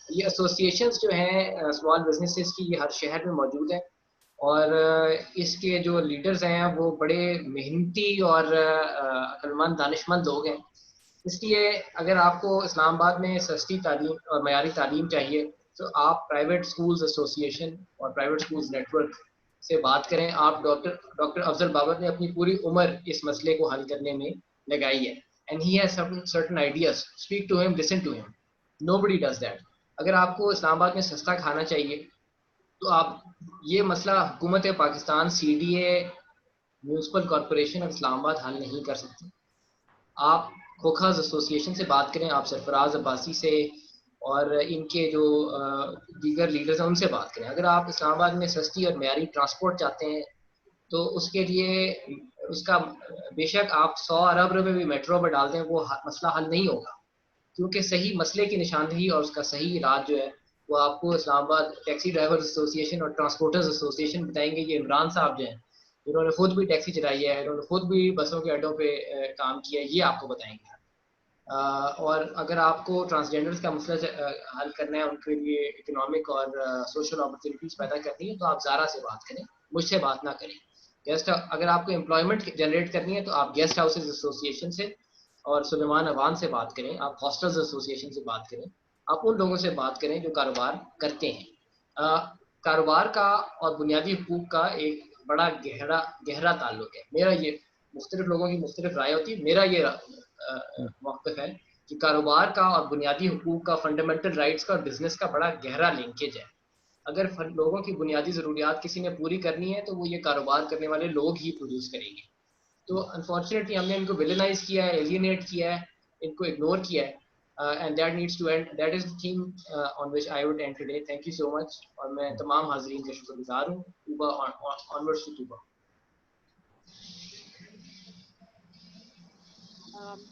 یہ اسوسیشنز جو ہیں اسمال بزنسز کی یہ ہر شہر میں موجود ہیں اور اس کے جو لیڈرز ہیں وہ بڑے محنتی اور عقل مند دانش مند لوگ ہیں. اس لیے اگر آپ کو اسلام آباد میں سستی تعلیم اور معیاری تعلیم چاہیے تو آپ پرائیویٹ اسکولز ایسوسی ایشن اور پرائیویٹ اسکولز نیٹ ورک سے بات کریں. آپ ڈاکٹر افضل بابر نے اپنی پوری عمر اس مسئلے کو حل کرنے میں لگائی ہے. And he has certain ideas. Speak to him, listen to him. Nobody does that. اگر آپ کو اسلام آباد میں سستا کھانا چاہیے تو آپ یہ مسئلہ حکومت Pakistan CDA municipal corporation of Islamabad حل نہیں کر سکتی. آپ کھوکھاز ایسوسی ایشن سے بات کریں, آپ سرفراز عباسی سے اور ان کے جو دیگر لیڈرز ہیں ان سے بات کریں. اگر آپ اسلام آباد میں سستی اور معیاری ٹرانسپورٹ چاہتے ہیں تو اس کے لیے اس کا بے شک آپ 100 ارب روپے بھی میٹرو پر ڈال دیں وہ مسئلہ حل نہیں ہوگا, کیونکہ صحیح مسئلے کی نشاندہی اور اس کا صحیح علاج جو ہے وہ آپ کو اسلام آباد ٹیکسی ڈرائیورز ایسوسی ایشن اور ٹرانسپورٹرز ایسوسی ایشن بتائیں گے. یہ عمران صاحب جو ہیں انہوں نے خود بھی ٹیکسی چلائی ہے, انہوں نے خود بھی بسوں کے اڈوں پہ کام کیا ہے, یہ آپ کو بتائیں گے. اور اگر آپ کو ٹرانسجینڈرز کا مسئلہ حل کرنا ہے, ان کے لیے اکنامک اور سوشل اپرچونیٹیز پیدا کرنی ہے تو آپ زارا سے بات کریں, مجھ سے بات نہ کریں. گیسٹ اگر آپ کو امپلائمنٹ جنریٹ کرنی ہے تو آپ گیسٹ ہاؤسز ایسوسی ایشن سے اور سلیمان اوان سے بات کریں, آپ ہاسٹلز ایسوسی ایشن سے بات کریں, آپ ان لوگوں سے بات کریں جو کاروبار کرتے ہیں. کاروبار کا اور بنیادی حقوق کا ایک بڑا گہرا تعلق ہے. میرا یہ مختلف لوگوں کی مختلف رائے ہوتی ہے, میرا یہ موقف ہے کہ کاروبار کا اور بنیادی حقوق کا, فنڈامنٹل رائٹس کا اور بزنس کا بڑا گہرا لنکیج ہے. اگر لوگوں کی بنیادی ضروریات کسی نے پوری کرنی ہے تو وہ یہ کاروبار کرنے والے لوگ ہی پروڈیوس کریں گے. تو انفارچونیٹلی ہم نے ان کو ویلنائز کیا ہے, ایلینیٹ کیا ہے, ان کو اگنور کیا ہے, and that needs to end. That is the theme on which I would end today. Thank you so much. اور میں تمام حاضرین کا شکر گزار ہوں. توبہ onwards to توبہ.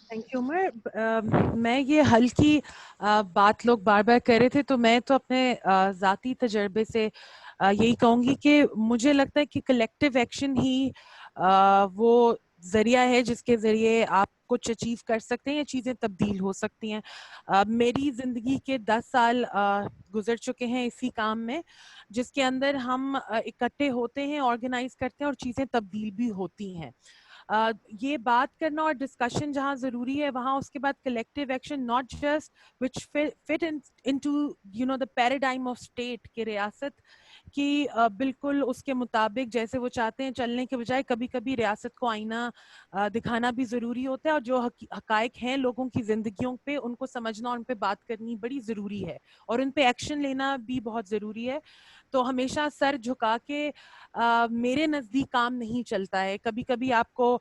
تھینک یو عمر. میں یہ حل کی بات لوگ بار بار کر رہے تھے تو میں تو اپنے ذاتی تجربے سے یہی کہوں گی کہ مجھے لگتا ہے کہ کلیکٹیو ایکشن ہی وہ ذریعہ ہے جس کے ذریعے آپ کچھ اچیو کر سکتے ہیں یا چیزیں تبدیل ہو سکتی ہیں. میری زندگی کے 10 سال گزر چکے ہیں اسی کام میں جس کے اندر ہم اکٹھے ہوتے ہیں, آرگنائز کرتے ہیں اور چیزیں تبدیل بھی ہوتی ہیں. یہ بات کرنا اور ڈسکشن جہاں ضروری ہے وہاں اس کے بعد collective action not just which fit into you know the paradigm of state کہ ریاست کی بالکل اس کے مطابق جیسے وہ چاہتے ہیں چلنے کے بجائے کبھی کبھی ریاست کو آئینہ دکھانا بھی ضروری ہوتا ہے اور جو حقائق ہیں لوگوں کی زندگیوں پہ ان کو سمجھنا اور ان پہ بات کرنی بڑی ضروری ہے اور ان پہ ایکشن لینا بھی بہت ضروری ہے. تو ہمیشہ سر جھکا کے میرے نزدیک کام نہیں چلتا ہے. کبھی کبھی آپ کو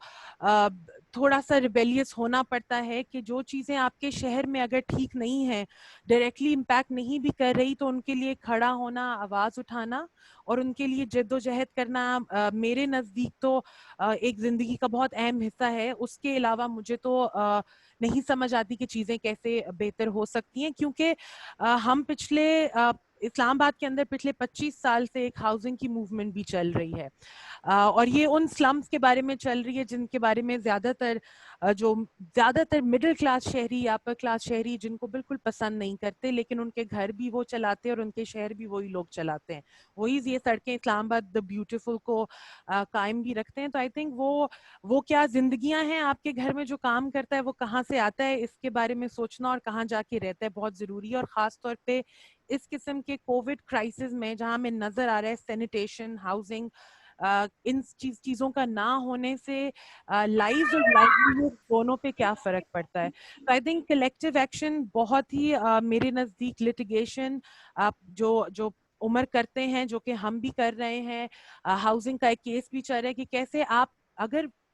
تھوڑا سا ریبیلیس ہونا پڑتا ہے کہ جو چیزیں آپ کے شہر میں اگر ٹھیک نہیں ہیں, ڈائریکٹلی امپیکٹ نہیں بھی کر رہی, تو ان کے لیے کھڑا ہونا, آواز اٹھانا اور ان کے لیے جد و جہد کرنا میرے نزدیک تو ایک زندگی کا بہت اہم حصہ ہے. اس کے علاوہ مجھے تو نہیں سمجھ آتی کہ چیزیں کیسے بہتر ہو سکتی ہیں, کیونکہ ہم پچھلے اسلام آباد کے اندر پچھلے 25 سال سے ایک ہاؤسنگ کی موومنٹ بھی چل رہی ہے اور یہ ان سلمز کے بارے میں چل رہی ہے جن کے بارے میں زیادہ تر مڈل کلاس شہری یا اپر کلاس شہری جن کو بالکل پسند نہیں کرتے, لیکن ان کے گھر بھی وہ چلاتے اور ان کے شہر بھی وہی لوگ چلاتے ہیں, وہی یہ سڑکیں اسلام آباد دا بیوٹیفل کو قائم بھی رکھتے ہیں. تو آئی تھنک وہ کیا زندگیاں ہیں آپ کے گھر میں, جو کام کرتا ہے وہ کہاں سے آتا ہے, اس کے بارے میں سوچنا اور کہاں جا کے رہتا ہے بہت ضروری ہے. اور خاص طور پہ اس قسم کے کووڈ کرائسس میں جہاں ہمیں نظر آ رہا ہے سینیٹیشن, ہاؤسنگ, ان چیزوں کا نہ ہونے سے لائف اور لائیولیہڈ دونوں پہ کیا فرق پڑتا ہے. تو آئی تھنک کلیکٹیو ایکشن بہت ہی میرے نزدیک لٹیگیشن جو عمر کرتے ہیں, جو کہ ہم بھی کر رہے ہیں, ہاؤسنگ کا ایک کیس بھی چل رہا ہے کہ کیسے آپ اگر